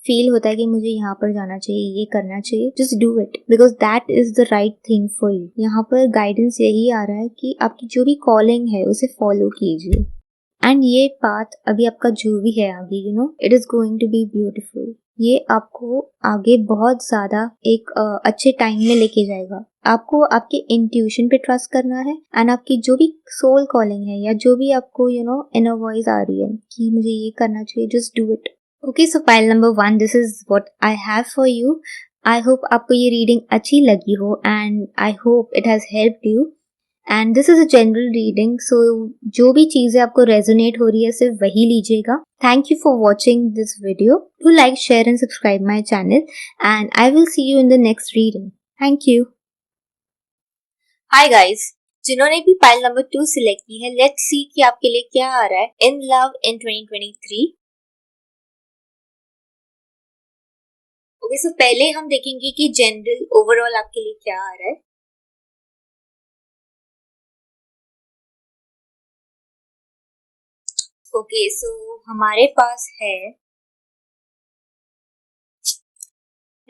फील होता है कि मुझे यहाँ पर जाना चाहिए, ये करना चाहिए, just do it because that is the right thing for you. यहाँ पर गाइडेंस यही आ रहा है कि आपकी जो भी कॉलिंग है उसे फॉलो कीजिए एंड ये पाथ अभी आपका जो भी है आगे, it is going to be beautiful. ये आपको आगे बहुत ज्यादा एक अच्छे टाइम में लेके जाएगा. आपको आपके इंट्यूशन पे ट्रस्ट करना है एंड आपकी जो भी सोल कॉलिंग है या जो भी आपको इनर वॉइस आ रही है कि मुझे ये करना चाहिए, just do it. Okay, so file number 1, this is what I have for you. I hope आपको ये रीडिंग अच्छी लगी हो and I hope it has helped you. And this is a general reading, so जो भी चीजें आपको resonate हो रही है सिर्फ वही लीजिएगा. Thank you for watching this video. Do like, share and subscribe my channel and I will see you in the next reading. Thank you. Hi guys, जिन्होंने भी फाइल नंबर 2 सिलेक्ट की है, लेट्स सी कि आपके लिए क्या आ रहा है in love in 2023. Okay, so पहले हम देखेंगे कि जनरल ओवरऑल आपके लिए क्या आ रहा है. ओके, सो हमारे पास है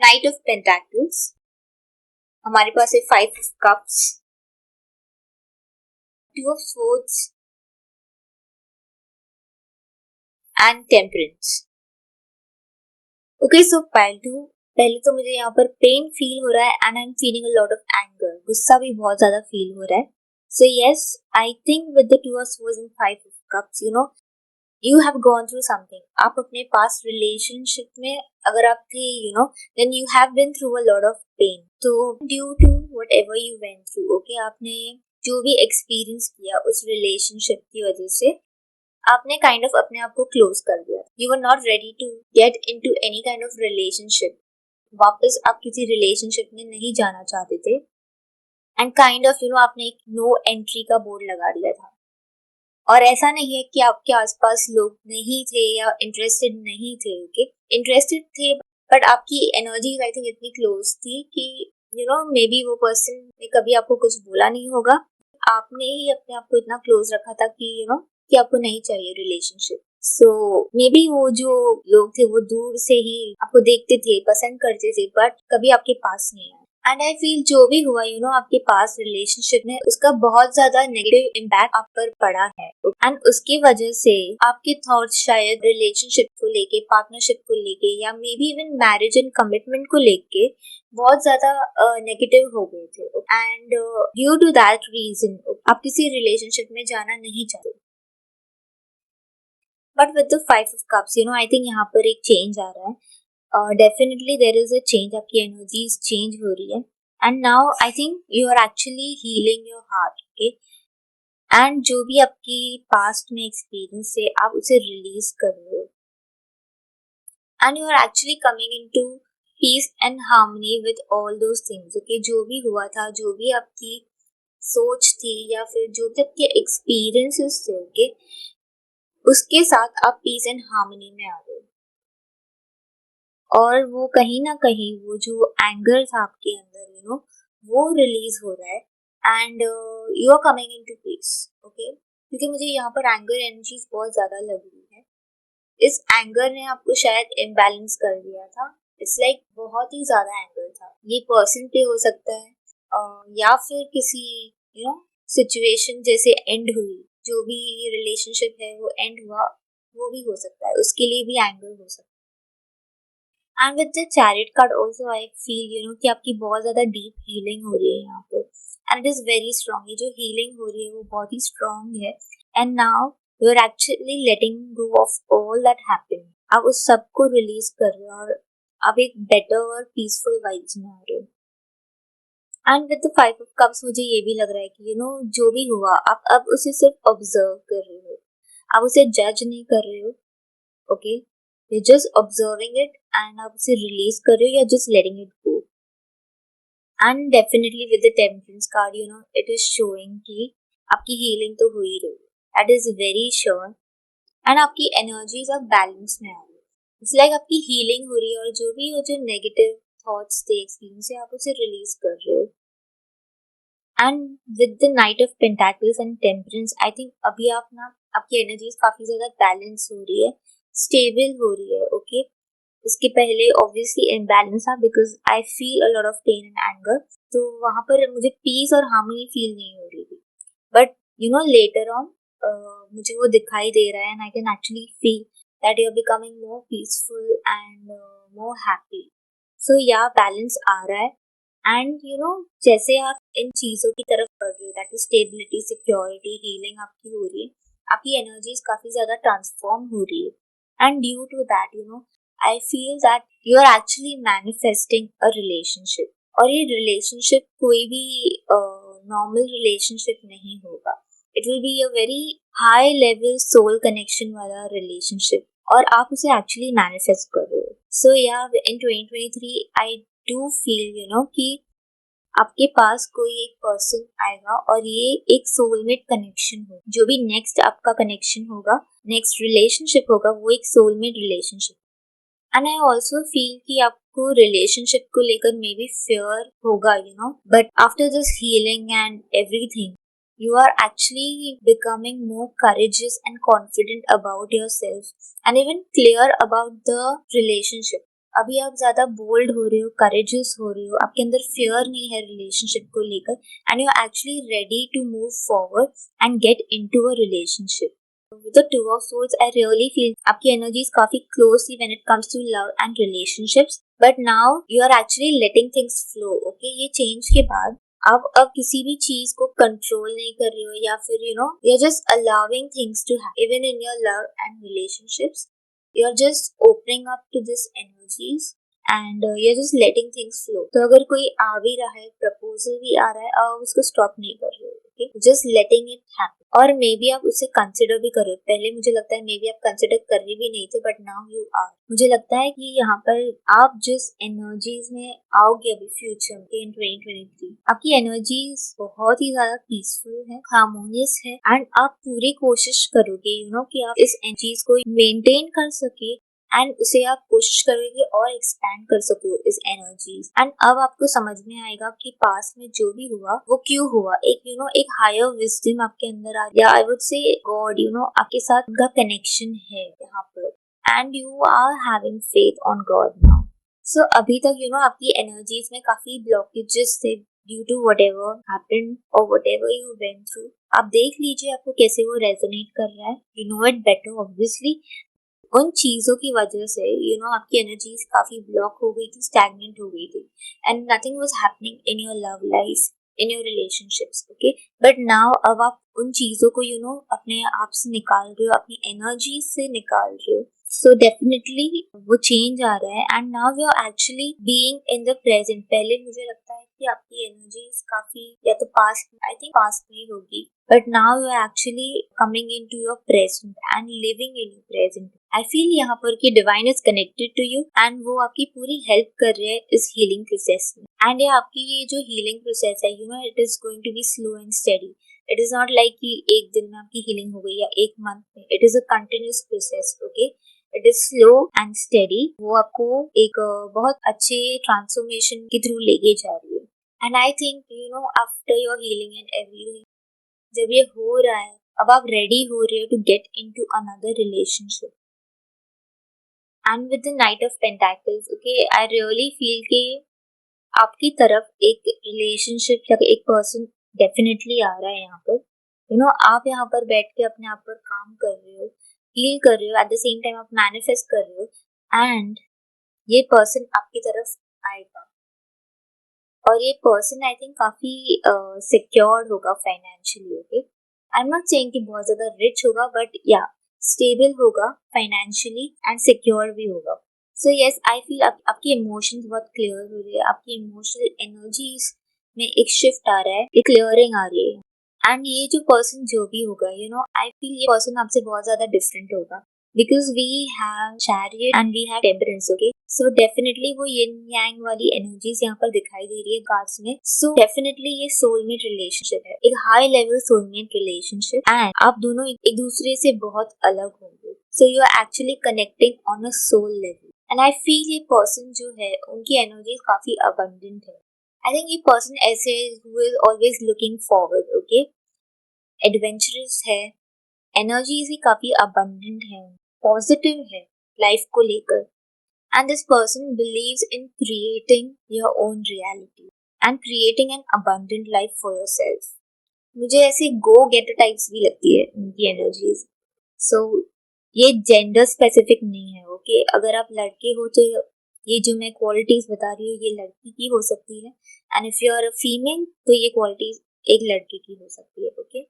नाइट ऑफ पेंटाकल्स, हमारे पास है 5 of cups, 2 of swords and temperance. Okay, so पहले तो मुझे यहाँ पर पेन फील हो रहा है and I am feeling a lot of anger. गुस्सा भी बहुत ज्यादा फील हो रहा है. So yes, I think with the 2 of swords and 5 of cups, you have gone through something. आप अपने पास्ट रिलेशनशिप में अगर आप थे, then you have been through a lot of pain. तो due to whatever you went through, okay, आपने जो भी एक्सपीरियंस किया उस रिलेशनशिप की वजह से आपने काइंड ऑफ अपने आप को क्लोज कर दिया. You were not ready to get into any kind of relationship. वापस आप किसी रिलेशनशिप में नहीं जाना चाहते थे एंड काइंड ऑफ आपने एक नो एंट्री का बोर्ड लगा दिया था. और ऐसा नहीं है कि आपके आसपास लोग नहीं थे या इंटरेस्टेड नहीं थे. ओके, इंटरेस्टेड थे बट आपकी एनर्जी आई थिंक इतनी क्लोज थी कि मे बी वो पर्सन ने कभी आपको कुछ बोला नहीं होगा. आपने ही अपने आप को इतना क्लोज रखा था कि कि आपको नहीं चाहिए रिलेशनशिप. सो मे बी वो जो लोग थे वो दूर से ही आपको देखते थे, पसंद करते थे, बट कभी आपके पास नहीं आए. एंड आई फील जो भी हुआ आपके पास रिलेशनशिप में उसका बहुत ज्यादा नेगेटिव इम्पैक्ट आप पर पड़ा है एंड उसकी वजह से आपके थॉट्स शायद रिलेशनशिप को लेके, पार्टनरशिप को लेके या maybe even marriage and commitment को लेके बहुत ज्यादा नेगेटिव हो गए थे. And due to that reason आप किसी रिलेशनशिप में जाना नहीं चाहते. But with the 5 of cups I think यहाँ पर एक चेंज आ रहा है. Definitely there is a change. आपकी एनर्जीज चेंज हो रही है and now I think you are actually healing your heart. Okay, and जो भी आपकी पास्ट में एक्सपीरियंस है आप उसे रिलीज कर रहे हो and you are actually coming into peace and harmony with all those things. Okay, जो भी हुआ था, जो भी आपकी सोच थी या फिर जो भी आपके एक्सपीरियंसेस थे, ओके, उसके साथ आप पीस एंड हार्मनी में आ रहे हो, और वो कहीं ना कहीं वो जो एंगर था आपके अंदर वो रिलीज हो रहा है, and you are coming into peace. Okay, क्योंकि मुझे यहाँ पर एंगर एनर्जीज बहुत ज्यादा लग रही है। इस एंगर ने आपको शायद इम्बैलेंस कर दिया था। इट्स लाइक बहुत ही ज्यादा एंगर था। ये पर्सन पे हो सकता है, या फिर किसी सिचुएशन जैसे एंड हुई, जो भी रिलेशनशिप है वो एंड हुआ, वो भी हो सकता है, उसके लिए भी एंगर हो सकता है। And with the chariot card also I feel कि आपकी बहुत ज्यादा डीप हीलिंग हो रही है यहाँ पे, and it is very strong. ये जो हीलिंग हो रही है वो बहुत ही स्ट्रॉन्ग है, and now you are actually letting go of all that happened. आप उस सब को रिलीज कर रहे हो, और आप एक बेटर और पीसफुल वाइब्स में आ रहे हो। And with the 5 of Cups मुझे ये भी लग रहा है कि जो भी हुआ आप अब उसे सिर्फ ऑब्जर्व कर रहे हो, आप उसे जज नहीं कर रहे हो। Okay, you're just observing it, and आप उसे रिलीज कर रहे हो, या just letting it go. And definitely with the Temperance card, it is showing कि आपकी healing तो हो ही रही है, that is very sure, and आपकी energies अब balance में आ रही है। It's like आपकी healing हो रही है, और जो भी वो जो negative thoughts थे experience से आप उसे release कर रहे हो। And with the Knight of Pentacles and Temperance, I think अभी आपकी energies काफी ज्यादा balance हो रही है, stable हो रही है। ओके, इसके पहले ऑब्वियसली इम्बैलेंस था, because I feel a lot of pain and anger, तो वहां पर मुझे पीस और हार्मनी फील नहीं हो रही थी। बट लेटर ऑन मुझे वो दिखाई दे रहा है, and I can actually feel that you are becoming more peaceful and more happy. So yeah balance आ रहा है, एंड जैसे आप इन चीजों की तरफ बढ़ रहे हो, that is stability, security, healing आपकी हो रही है, आपकी एनर्जीज काफी ज्यादा ट्रांसफॉर्म हो रही है, and due to that I feel that you are actually manifesting a relationship, और ये relationship कोई भी normal relationship नहीं होगा। It will be a very high level soul connection वाला relationship, और आप उसे actually manifest कर रहे हो। So yeah, in 2023 I do feel कि आपके पास कोई एक पर्सन आएगा, और ये एक सोलमेट कनेक्शन हो। जो भी नेक्स्ट आपका कनेक्शन होगा, नेक्स्ट रिलेशनशिप होगा, वो एक soulmate relationship. And I also feel कि आपको रिलेशनशिप को लेकर मे बी फेयर होगा, but after this healing and everything, you are actually becoming more courageous and confident about yourself, and even clear about the relationship. अभी आप ज्यादा bold हो रहे हो, करेजियस हो रहे हो, आपके अंदर फियर नहीं है रिलेशनशिप को लेकर, and you are actually ready to move forward and get into a relationship. With the Two of Swords, I really feel आपकी energies काफी closely when it comes to love and relationships, but now you are actually letting things flow. Okay, ये change के बाद आप अब किसी भी चीज को कंट्रोल नहीं कर रहे हो, या फिर you're just allowing things to happen even in your love and relationships. You're just opening up to this energies, and you're just letting things flow. तो अगर कोई आ भी रहा है, प्रपोजल भी आ रहा है, आप उसको स्टॉप नहीं कर रहे हो। जस्ट लेटिंग इट हैपन, और मे बी आप उसे कंसिडर भी करो। पहले मुझे लगता है मे बी आप कंसिडर कर रहे भी नहीं थे, बट नाउ यू आर। मुझे लगता है कि यहाँ पर आप जिस एनर्जीज में आओगे अभी फ्यूचर इन 2023, आपकी एनर्जीज बहुत ही ज्यादा पीसफुल है, हार्मोनियस है, एंड आप पूरी कोशिश करोगे कि आप इस एनर्जीज को मेंटेन कर सके, एंड उसे आप कोशिश करोगे और एक्सपैंड कर सको इस एनर्जीज। एंड अब आपको समझ में आएगा कि पास्ट में जो भी हुआ वो क्यों हुआ। एक एक हायर विजडम आपके अंदर आ गया, आई वुड से गॉड आपके साथ उनका कनेक्शन है यहाँ पर, and you are having faith on God now. So अभी तक आपकी एनर्जीज में काफी ब्लॉकेजेस थे due to whatever happened or whatever you went through। आप देख लीजिए आपको कैसे वो रेजोनेट कर रहा है, you know it better obviously. उन चीजों की वजह से आपकी एनर्जीज काफी ब्लॉक हो गई थी, स्टैग्नेंट हो गई थी, and nothing was happening in your love life, in your relationships. Okay, but now अब आप उन चीजों को अपने आप से निकाल रहे हो, अपनी एनर्जी से निकाल रहे हो। सो डेफिनेटली वो चेंज आ रहा है, and now you are actually being in the present. पहले मुझे लगता है कि आपकी एनर्जीज काफी या तो पास्ट, आई थिंक पास्ट में होगी, but now you are actually coming into your present and living in your present. I feel यहाँ पर कि divine is connected to you, and वो आपकी पूरी help कर रहे हैं इस healing process में। and ये आपकी ये जो healing process है it is going to be slow and steady. It is not like कि एक दिन में आपकी हीलिंग हो गई या एक मंथ में. It is a continuous process. Okay, it is slow and steady. वो आपको एक बहुत अच्छे ट्रांसफॉर्मेशन के थ्रू लेके जा रही है. And I think after your healing and everything, जब ये हो रहा है, अब आप रेडी हो रहे हो to get into another relationship. And with the knight of pentacles, okay, I really feel कि आपकी तरफ एक रिलेशनशिप या एक पर्सन डेफिनेटली आ रहा है यहाँ पर. आप यहाँ पर बैठ के अपने आप पर काम कर रहे हो, हील कर रहे हो, एट द सेम टाइम आप मैनिफेस्ट कर रहे हो, एंड ये पर्सन आपकी तरफ आएगा. और ये पर्सन आई थिंक काफी सिक्योर्ड होगा financially. Okay, I am not saying कि बहुत ज्यादा रिच होगा, बट या स्टेबल होगा फाइनेंशियली एंड सिक्योर भी होगा. सो यस, आई फील आपकी इमोशंस बहुत क्लियर हो रही है. आपकी इमोशनल एनर्जीज में एक शिफ्ट आ रहा है, एक क्लियरिंग आ रही है. एंड ये जो पर्सन जो भी होगा, आई फील ये पर्सन आपसे बहुत ज्यादा डिफरेंट होगा. Because we have chariot and we have temperance, okay? So definitely वो yin yang वाली energies यहाँ पर दिखाई दे रही है कार्ड्स में. So definitely ये soulmate relationship है, एक high level soulmate relationship, and आप दोनों एक दूसरे से बहुत अलग होंगे. So you are actually connecting on a soul level. And I feel ये person जो है उनकी energies काफी abundant है. I think ये person ऐसे who is always looking forward, okay? Adventurous है, एनर्जीज भी काफी अबंडेंट है, पॉजिटिव है लाइफ को लेकर. And this person believes in creating your own reality and creating an abundant life for yourself. मुझे ऐसे गो गेटर टाइप्स भी लगती है उनकी एनर्जीज. सो ये जेंडर स्पेसिफिक नहीं है. ओके, अगर आप लड़के हो तो ये जो मैं क्वालिटीज बता रही हूँ ये लड़की की हो सकती है, and if you are a female तो ये क्वालिटीज एक लड़के की हो सकती है. ओके,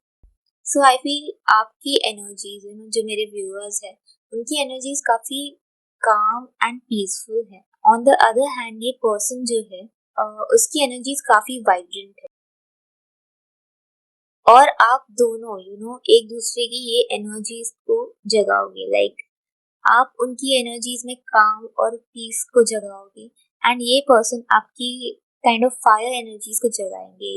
सो आई फील आपकी एनर्जीज, जो मेरे व्यूअर्स हैं उनकी एनर्जीज काफी काम एंड पीसफुल है. ऑन द अदर हैंड ये पर्सन जो है उसकी एनर्जीज काफी वाइब्रेंट है. और आप दोनों एक दूसरे की ये एनर्जीज को जगाओगे. लाइक आप उनकी एनर्जीज में काम और पीस को जगाओगे, एंड ये पर्सन आपकी काइंड ऑफ फायर एनर्जीज को जगाएंगे.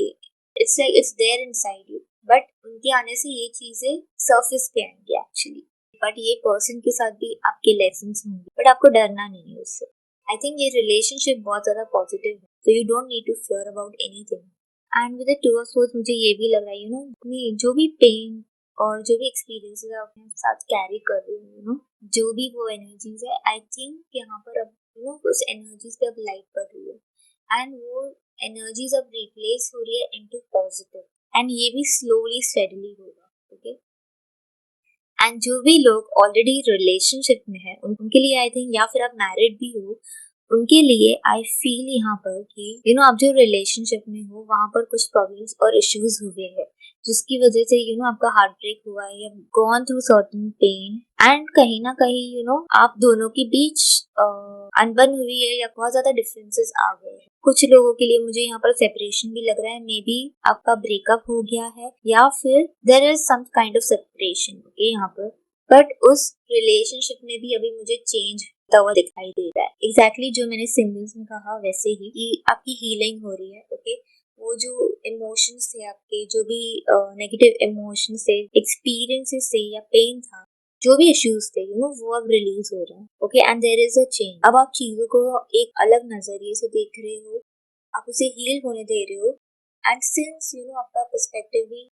It's like it's there inside you, but उनके आने से ये चीजें सरफेस पे आएंगी एक्चुअली. बट ये पर्सन के साथ भी आपके लेसन्स होंगे, बट आपको डरना नहीं है उससे. आई थिंक ये रिलेशनशिप बहुत ज्यादा पॉजिटिव है, so you don't need to fear about anything. And with the two of swords मुझे ये भी लग रहा है अपनी जो भी पेन और जो भी एक्सपीरियंसेस आप अपने साथ कैरी कर रहे हो, जो भी वो एनर्जीज है, आई थिंक यहाँ पर अब उस एनर्जीज पे अब लाइट पड़ रही है, एंड वो एनर्जीज अब रिप्लेस हो रही है इनटू पॉजिटिव, एंड ये भी स्लोली स्टेडली होगा. ओके, एंड जो भी लोग ऑलरेडी रिलेशनशिप में है उनके लिए आई थिंक, या फिर आप मैरिड भी हो उनके लिए आई फील यहाँ पर कि आप जो रिलेशनशिप में हो वहां पर कुछ प्रॉब्लम्स और इश्यूज हुए हैं जिसकी वजह से आपका हार्ट ब्रेक हुआ है, gone through certain pain, and कहीं ना कहीं आप दोनों के बीच अनबन हुई है या बहुत ज्यादा डिफरेंसेस आ गए हैं. कुछ लोगों के लिए मुझे यहाँ पर सेपरेशन भी लग रहा है. मे बी आपका ब्रेकअप हो गया है या फिर there is some kind of separation. Okay, यहाँ पर बट उस रिलेशनशिप में भी अभी मुझे चेंज हुआ दिखाई दे रहा है. एग्जैक्टली जो मैंने सिंबल्स में कहा वैसे ही कि आपकी हीलिंग हो रही है. ओके, वो जो इमोशंस थे आपके, जो भी नेगेटिव इमोशंस थे, एक्सपीरियंसेस थे या पेन था, जो भी इश्यूज थे वो अब रिलीज हो रहे हैं. Okay, and there is a change. अब आप चीजों को एक अलग नजरिए से देख रहे हो, आप उसे हील होने दे रहे हो, एंड सिंस आपका पर्सपेक्टिव भी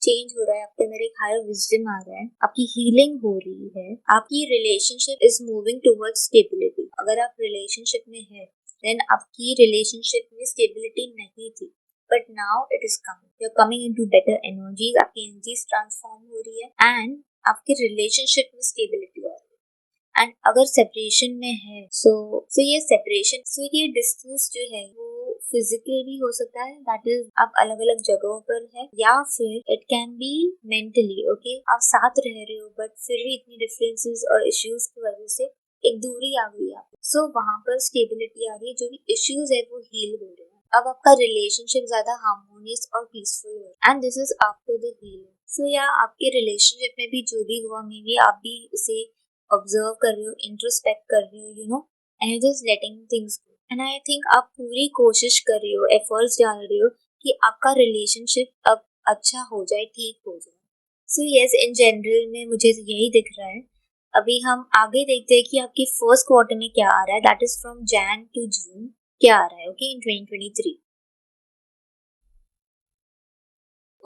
चेंज हो रहा है, आपके अंदर एक हायर विजडम आ रहा है, आपकी हीलिंग हो रही है, आपकी relationship is moving towards stability. अगर आप रिलेशनशिप में है देन आपकी रिलेशनशिप में स्टेबिलिटी नहीं थी, but now it is coming, you are coming into better energies. आपकी एनर्जीज ट्रांसफॉर्म हो रही है एंड आपके रिलेशनशिप में स्टेबिलिटी आ रही है. एंड अगर सेपरेशन में है सो ये सेपरेशन, ये डिस्टेंस जो है वो फिजिकल भी हो सकता है, दैट इज आप अलग अलग जगहों पर है, या फिर it can be mentally. Okay, आप साथ रह रहे हो बट फिर भी इतनी डिफरेंसेस और इश्यूज की वजह से एक दूरी आ गई है. सो वहां पर स्टेबिलिटी आ रही है, जो भी इश्यूज है वो हील हो रहे हैं. अब आपका रिलेशनशिप ज्यादा हार्मोनियस और पीसफुल है, and this is after the healing. So yeah आपके रिलेशनशिप में भी जो भी हुआ, मे बी आप भी इसे ऑब्जर्व कर रहे हो, इंट्रोस्पेक्ट कर रहे हो, and you just letting things go. And I think आप पूरी कोशिश कर रहे हो, एफर्ट्स डाल रहे हो कि आपका रिलेशनशिप अब अच्छा हो जाए, ठीक हो जाए। सो यस, इन जनरल में मुझे यही दिख रहा है। अभी हम आगे देखते हैं कि आपकी फर्स्ट क्वार्टर में क्या आ रहा है, that is from Jan to June क्या आ रहा है, okay, in 2023।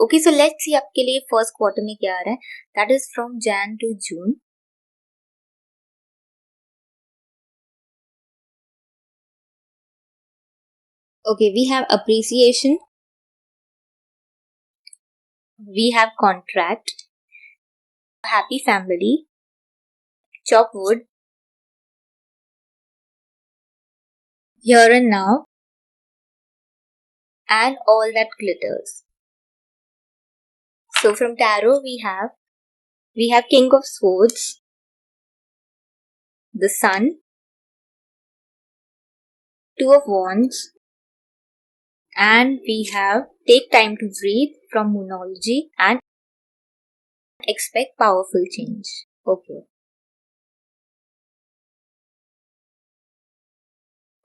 Okay, so let's see आपके लिए फर्स्ट क्वार्टर में क्या आ रहा है, that is from Jan to June. Okay, we have appreciation, we have contract, happy family, chop wood, here and now, and all that glitters. So from tarot we have King of Swords, the Sun, Two of Wands, and we have Take Time to Breathe from Moonology and Expect Powerful Change. Okay.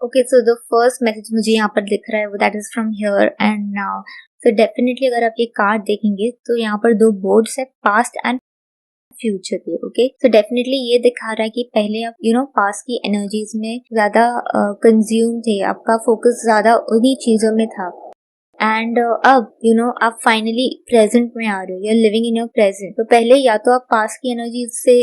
Okay, so the first message मुझे यहाँ पर दिख रहा है वो that is from here and now. So definitely अगर आप ये कार्ड देखेंगे तो यहाँ पर दो बोर्ड्स है, पास्ट एंड फ्यूचर के। ओके, सो डेफिनेटली ये दिखा रहा है कि पहले आप पास्ट की एनर्जीज में ज्यादा कंज्यूम थे, आपका फोकस ज्यादा उन्हीं चीजों में था। एंड अब आप फाइनली प्रेजेंट में आ रहे हो, you're living in your present. तो पहले या तो आप पास्ट की एनर्जीज से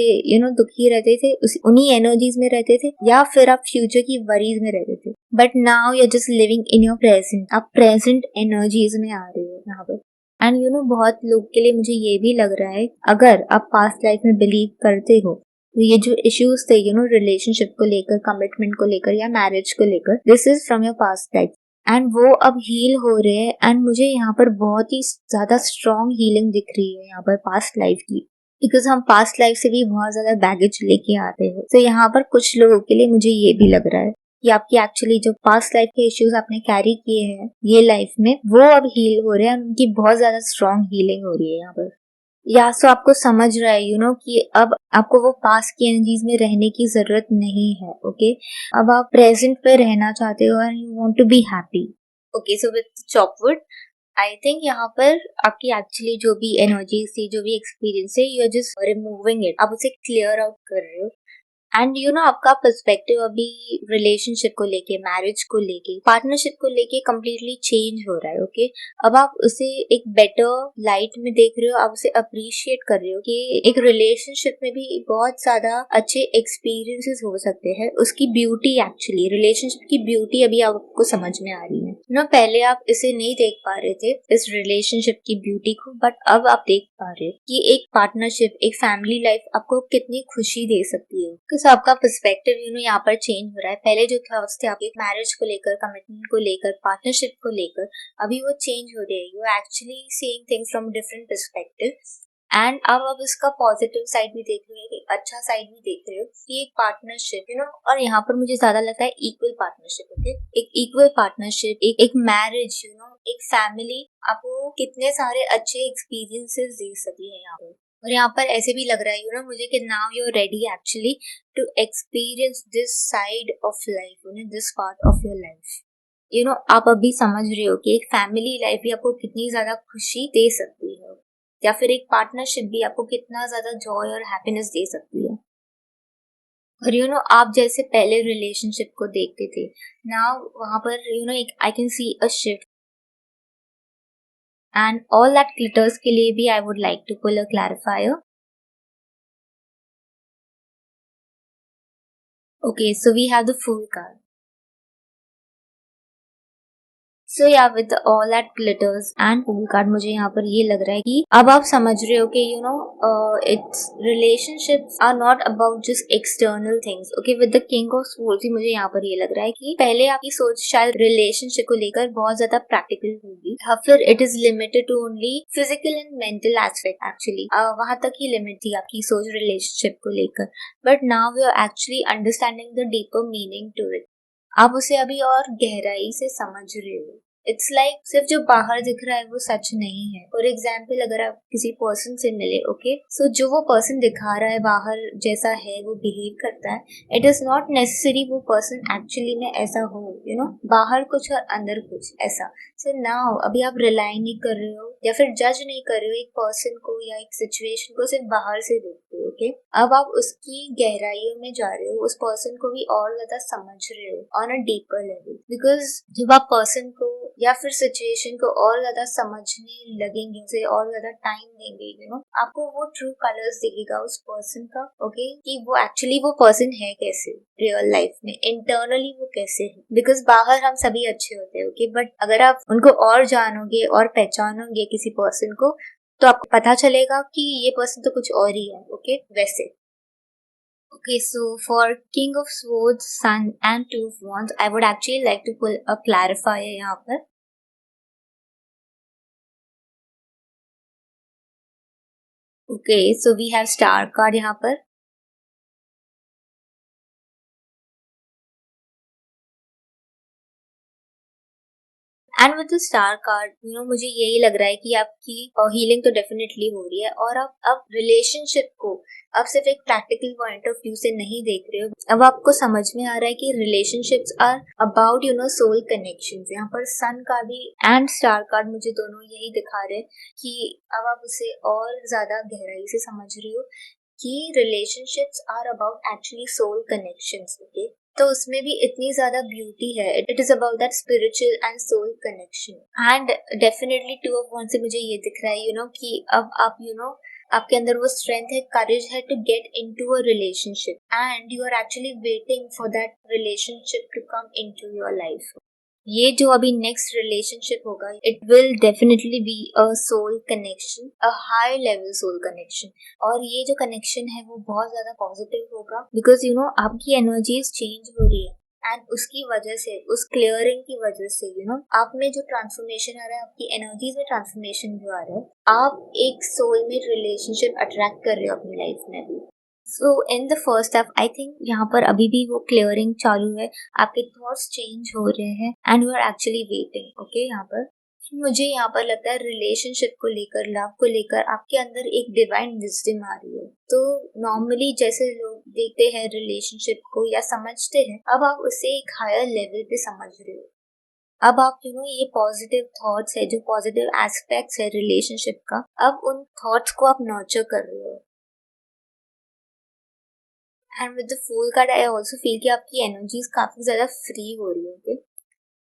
दुखी रहते थे, उन्हीं एनर्जीज में रहते थे, या फिर आप फ्यूचर की वरीज में रहते थे। But now you're just living in your present, आप प्रेजेंट एनर्जीज में आ रहे हो यहाँ पर। एंड बहुत लोग के लिए मुझे ये भी लग रहा है, अगर आप पास्ट लाइफ में बिलीव करते हो तो ये जो इश्यूज थे रिलेशनशिप को लेकर, कमिटमेंट को लेकर या मैरिज को लेकर, this is from your past life and वो अब हील हो रहे हैं। एंड मुझे यहाँ पर बहुत ही ज्यादा स्ट्रॉन्ग हीलिंग दिख रही है यहाँ पर पास्ट लाइफ की, बिकॉज हम पास्ट लाइफ से भी बहुत ज्यादा बैगेज लेके आते हैं। तो यहाँ पर कुछ लोगों के लिए मुझे ये भी लग रहा है कि आपकी एक्चुअली जो पास्ट लाइफ के इश्यूज आपने कैरी किए हैं ये लाइफ में, वो अब हील हो रहे हैं, उनकी बहुत ज्यादा स्ट्रॉन्ग हीलिंग हो रही है यहाँ पर। या सो आपको समझ रहा है कि अब आपको वो पास्ट की एनर्जीज में रहने की जरूरत नहीं है। ओके, अब आप प्रेजेंट पे रहना चाहते हो and you want to be happy. Okay, so with chop wood I think यहाँ पर आपकी एक्चुअली जो भी एनर्जीज थी, जो भी एक्सपीरियंस है, you are just removing it, आप उसे क्लियर आउट कर रहे हो। एंड आपका पर्सपेक्टिव अभी रिलेशनशिप को लेके, मैरिज को लेके, पार्टनरशिप को लेके कम्प्लीटली चेंज हो रहा है। ओके, अब आप उसे एक बेटर लाइट में देख रहे हो, आप उसे अप्रिशिएट कर रहे हो कि एक रिलेशनशिप में भी बहुत ज्यादा अच्छे एक्सपीरियंसेस हो सकते हैं, उसकी ब्यूटी, एक्चुअली रिलेशनशिप की ब्यूटी अभी आपको समझ में आ रही है पहले आप इसे नहीं देख पा रहे थे, इस रिलेशनशिप की ब्यूटी को, बट अब आप देख पा रहे हो कि एक पार्टनरशिप, एक फैमिली लाइफ आपको कितनी खुशी दे सकती है। तो आपका पर्सपेक्टिव यहाँ पर चेंज हो रहा है। पहले जो थॉट्स थे आपके मैरिज को लेकर, कमिटमेंट को लेकर, पार्टनरशिप को लेकर, अभी वो चेंज हो रहे हैं। You actually seeing things from different perspective and अब आप इसका पॉजिटिव साइड भी देख रहे हो, अच्छा साइड भी देख रहे हो कि एक पार्टनरशिप और यहाँ पर मुझे ज्यादा लगता है इक्वल पार्टनरशिप। ओके, एक इक्वल पार्टनरशिप, एक मैरिज, एक फैमिली आपको कितने सारे अच्छे एक्सपीरियंसेस दे सकती है यहाँ पर। और यहाँ पर ऐसे भी लग रहा है मुझे कि now you are ready actually to experience this side of life, this part of your life. आप अभी समझ रहे हो कि एक फैमिली लाइफ भी आपको कितनी ज्यादा खुशी दे सकती है, या फिर एक पार्टनरशिप भी आपको कितना ज्यादा जॉय और हैप्पीनेस दे सकती है। और आप जैसे पहले रिलेशनशिप को देखते थे, नाउ वहां पर एक I can see a shift and all that glitters के लिए भी I would like to pull a clarifier. Okay, so we have the fool card. So yeah with all that glitters and fool card, मुझे यहाँ पर ये लग रहा है कि अब आप समझ रहे हो कि it's relationships are not about just external things. Okay, with the king of swords मुझे यहाँ पर ये लग रहा है कि पहले आपकी सोच शायद रिलेशनशिप को लेकर बहुत ज्यादा प्रैक्टिकल होगी, या फिर it is limited to only physical and mental aspect. Actually वहां तक ही लिमिट थी आपकी सोच रिलेशनशिप को लेकर, but now you are actually understanding the deeper meaning to it. आप उसे अभी और गहराई से समझ रहे हो। इट्स लाइक सिर्फ जो बाहर दिख रहा है वो सच नहीं है. फॉर एग्जाम्पल अगर आप किसी पर्सन से मिले, ओके, सो जो वो पर्सन दिखा रहा है बाहर जैसा है वो बिहेव करता है, इट इज नॉट नेसेसरी वो पर्सन एक्चुअली में ऐसा हो, यू नो, बाहर कुछ और अंदर कुछ ऐसा. सो नाउ अभी आप रिलाई नहीं कर रहे हो या फिर जज नहीं कर रहे हो एक पर्सन को या एक सिचुएशन को सिर्फ बाहर से देखते हो, ओके. अब आप उसकी गहराइयों में जा रहे हो, उस पर्सन को भी और ज्यादा समझ रहे हो on a deeper level. Because जब आप पर्सन को या फिर सिचुएशन को और ज्यादा समझने लगेंगे, उसे और ज्यादा टाइम देंगे, यू नो, आपको वो ट्रू कलर्स दिखेगा उस पर्सन का, ओके, कि वो एक्चुअली वो पर्सन है कैसे रियल लाइफ में, इंटरनली वो कैसे है. बिकॉज बाहर हम सभी अच्छे होते हैं, ओके, बट अगर आप उनको और जानोगे और पहचानोगे किसी पर्सन को, तो आपको पता चलेगा कि ये पर्सन तो कुछ और ही है, ओके, वैसे. Okay, so for King of Swords, Sun and Two of Wands, I would actually like to pull a clarifier यहाँ पर. Okay, so we have Star card यहाँ पर. And with the star card, you no, मुझे यही लग रहा है कि आपकी हीलिंग तो डेफिनेटली हो रही है, और आप अब रिलेशनशिप को अब सिर्फ एक प्रैक्टिकल पॉइंट ऑफ व्यू से नहीं देख रहे हो. अब आपको समझ में आ रहा है कि relationships are about, you know, soul connections. यहाँ पर सन का भी एंड स्टार कार्ड मुझे दोनों यही दिखा रहे हैं कि अब आप उसे और ज्यादा गहराई से समझ रहे हो कि relationships are about actually soul connections, okay. तो उसमें भी इतनी ज्यादा ब्यूटी है. It is about that spiritual and soul connection. And definitely two of वन से मुझे ये दिख रहा है, यू नो, कि अब आप, यू नो, आपके अंदर वो स्ट्रेंथ है, करेज है to get into a relationship, and you are actually waiting for that relationship to come into your life. ये जो अभी नेक्स्ट रिलेशनशिप होगा, it will definitely be a soul connection, a high level soul connection. और ये जो connection है वो बहुत ज्यादा पॉजिटिव होगा, बिकॉज यू नो आपकी एनर्जीज चेंज हो रही है, एंड उसकी वजह से, उस क्लियरिंग की वजह से, यू नो, आप में जो ट्रांसफॉर्मेशन आ रहा है, आपकी एनर्जीज में ट्रांसफॉर्मेशन जो आ रहा है, आप एक सोलमेट रिलेशनशिप अट्रैक्ट कर रहे हो अपनी लाइफ में भी. So in the first half I think यहाँ पर अभी भी वो क्लियरिंग चालू है, आपके थॉट्स चेंज हो रहे हैं, and you are actually waiting, okay. यहाँ पर मुझे यहाँ पर लगता है रिलेशनशिप को लेकर, लव को लेकर आपके अंदर एक डिवाइन विजडम आ रही है. तो नॉर्मली जैसे लोग देखते हैं रिलेशनशिप को या समझते हैं, अब आप उसे एक हायर लेवल पे समझ रहे हो. अब आप, यू नो, ये पॉजिटिव थॉट्स है, जो पॉजिटिव एस्पेक्ट्स है रिलेशनशिप का, अब उन थॉट्स को आप नर्चर कर रहे हो. And with the fool card I also feel कि आपकी एनर्जीज काफी ज्यादा फ्री हो रही है.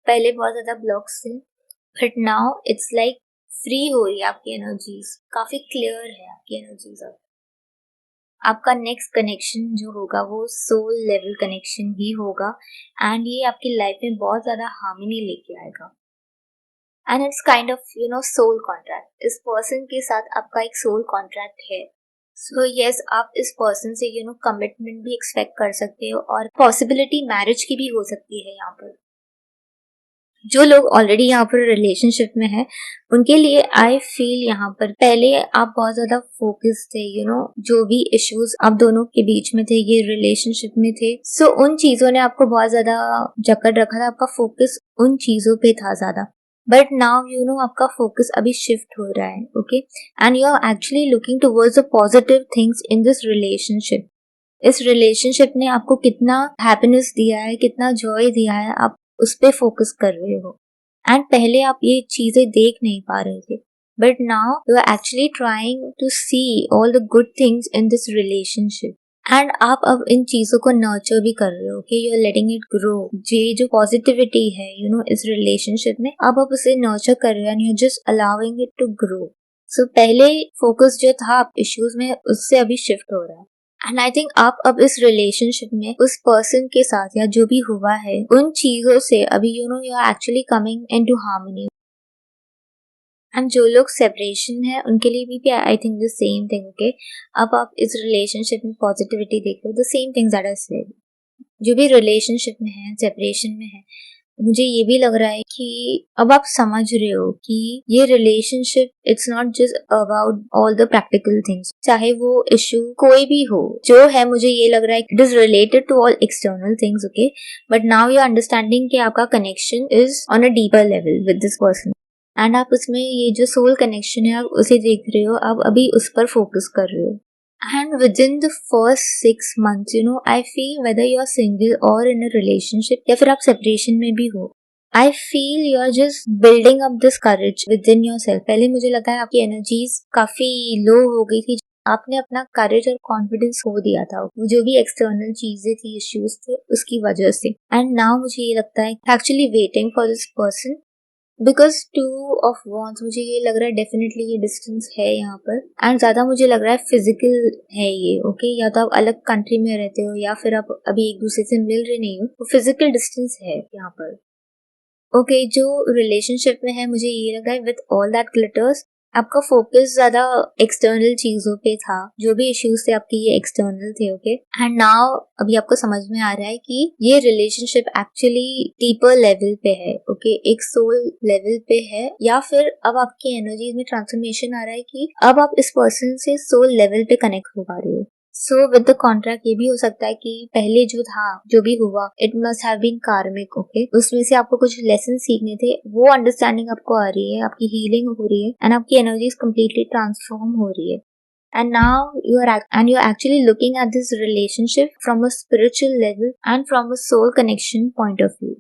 पहले बहुत ज्यादा ब्लॉक्स थे, but now it's like free हो रही है आपकी एनर्जीज, काफी क्लियर है आपकी एनर्जीज. अब आपका नेक्स्ट कनेक्शन जो होगा वो सोल लेवल कनेक्शन ही होगा, एंड ये आपकी लाइफ में बहुत ज्यादा हार्मनी लेके आएगा. And it's kind of, you know, soul contract. इस पर्सन के साथ आपका एक सोल कॉन्ट्रैक्ट है. सो यस, आप इस पर्सन से, यू नो, कमिटमेंट भी एक्सपेक्ट कर सकते हो, और पॉसिबिलिटी मैरिज की भी हो सकती है. यहाँ पर जो लोग ऑलरेडी यहाँ पर रिलेशनशिप में है, उनके लिए आई फील यहाँ पर पहले आप बहुत ज्यादा फोकस थे, यू नो, जो भी इश्यूज आप दोनों के बीच में थे, ये रिलेशनशिप में थे, सो उन चीजों ने आपको बहुत ज्यादा जकड़ रखा था. आपका फोकस उन चीजों पे था ज्यादा. बट नाउ, यू नो, आपका फोकस अभी शिफ्ट हो रहा है, okay, and you are actually looking towards the positive things in this relationship. इस रिलेशनशिप ने आपको कितना हैप्पीनेस दिया है, कितना जॉय दिया है, आप उस पे फोकस कर रहे हो. एंड पहले आप ये चीजें देख नहीं पा रहे थे, but now you are actually trying to see all the good things in this relationship. And आप अब इन चीजों को नर्चर भी कर रहे हो कि you are letting it grow. ये जो पॉजिटिविटी है, यू नो, इस रिलेशनशिप में, अब आप उसे नर्चर कर रहे हो, and you just allowing it to grow. So पहले फोकस जो था आप इश्यूज में, उससे अभी शिफ्ट हो रहा है. एंड आई थिंक आप अब इस रिलेशनशिप में उस पर्सन के साथ या जो भी हुआ है उन चीजों से अभी, you know, you are actually coming into harmony. And जो लोग सेपरेशन है उनके लिए भी I think the same thing, okay. अब आप इस रिलेशनशिप में पॉजिटिविटी देख लो, the same things that I said. जो भी रिलेशनशिप में है, सेपरेशन में है, मुझे ये भी लग रहा है कि अब आप समझ रहे हो कि ये relationship it's not just about all the practical things, चाहे वो इश्यू कोई भी हो जो है, मुझे ये लग रहा है it is related to all external things, okay, but now you understanding कि आपका connection is on a deeper level with this person and आप उसमें ये जो सोल कनेक्शन है आप उसे देख रहे हो, आप अभी उस पर फोकस कर रहे हो. And within the first 6 months, I feel whether you are single or in a relationship या फिर आप separation में भी हो, I feel you are just building up this courage within yourself. पहले मुझे लगा है आपकी energies काफी low हो गई थी, आपने अपना करेज और कॉन्फिडेंस खो दिया था वो जो भी एक्सटर्नल चीजें थी, इश्यूज थे, उसकी वजह से. एंड नाउ मुझे ये लगता है actually waiting for this person because 2 of Wands, मुझे ये लग रहा है डेफिनेटली ये डिस्टेंस है यहाँ पर एंड ज्यादा मुझे लग रहा है फिजिकल है ये, ओके, या तो आप अलग कंट्री में रहते हो या फिर आप अभी एक दूसरे से मिल रहे नहीं हो, तो फिजिकल डिस्टेंस है यहाँ पर. ओके, जो रिलेशनशिप में है मुझे ये लगा है विथ ऑल दैट ग्लिटर्स आपका फोकस ज्यादा एक्सटर्नल चीजों पे था, जो भी इश्यूज थे आपके ये एक्सटर्नल थे, ओके, एंड नाउ अभी आपको समझ में आ रहा है कि ये रिलेशनशिप एक्चुअली डीपर लेवल पे है, ओके, एक सोल लेवल पे है, या फिर अब आपकी एनर्जी में ट्रांसफॉर्मेशन आ रहा है कि अब आप इस पर्सन से सोल लेवल पे कनेक्ट हो पा रहे हो. सो विद द कॉन्ट्रैक्ट ये भी हो सकता है कि पहले जो था, जो भी हुआ, इट मस्ट हैव बीन कार्मिक, ओके, उसमें से आपको कुछ लेसन सीखने थे, वो अंडरस्टैंडिंग आपको आ रही है, आपकी हीलिंग हो रही है एंड आपकी एनर्जीज कम्प्लीटली ट्रांसफॉर्म हो रही है. And now you're actually looking at this relationship from a spiritual level and from a soul connection point of view.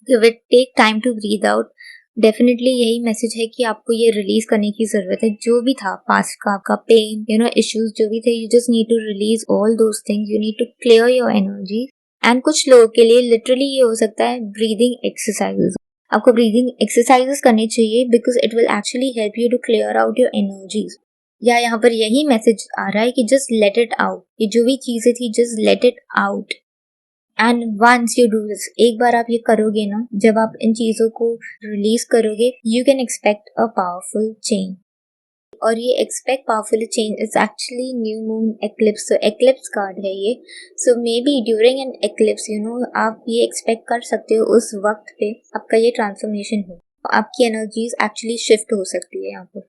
Give it take time to breathe out. Definitely यही message है कि आपको ये release करने की जरूरत है, जो भी था पास्ट का आपका पेन, इश्यूज जो भी थे, you just need to release all those things, you need to clear your energy. And कुछ लोगों के लिए लिटरली ये हो सकता है ब्रीदिंग एक्सरसाइजेस, आपको ब्रीदिंग एक्सरसाइजेस करनी चाहिए because it will actually help you to clear out your energies. या यहाँ पर यही मैसेज आ रहा है कि जस्ट लेट इट आउट, ये जो भी चीजें थी just let it out. And once you do this, एक बार आप ये करोगे ना, जब आप इन चीजों को रिलीज करोगे, you can expect a powerful change. और ये expect powerful change is actually new moon eclipse, तो एक्लिप्स कार्ड है ये. So may be during an eclipse आप ये एक्सपेक्ट कर सकते हो उस वक्त पे आपका ये ट्रांसफॉर्मेशन हो, आपकी एनर्जीज एक्चुअली शिफ्ट हो सकती है यहाँ पर.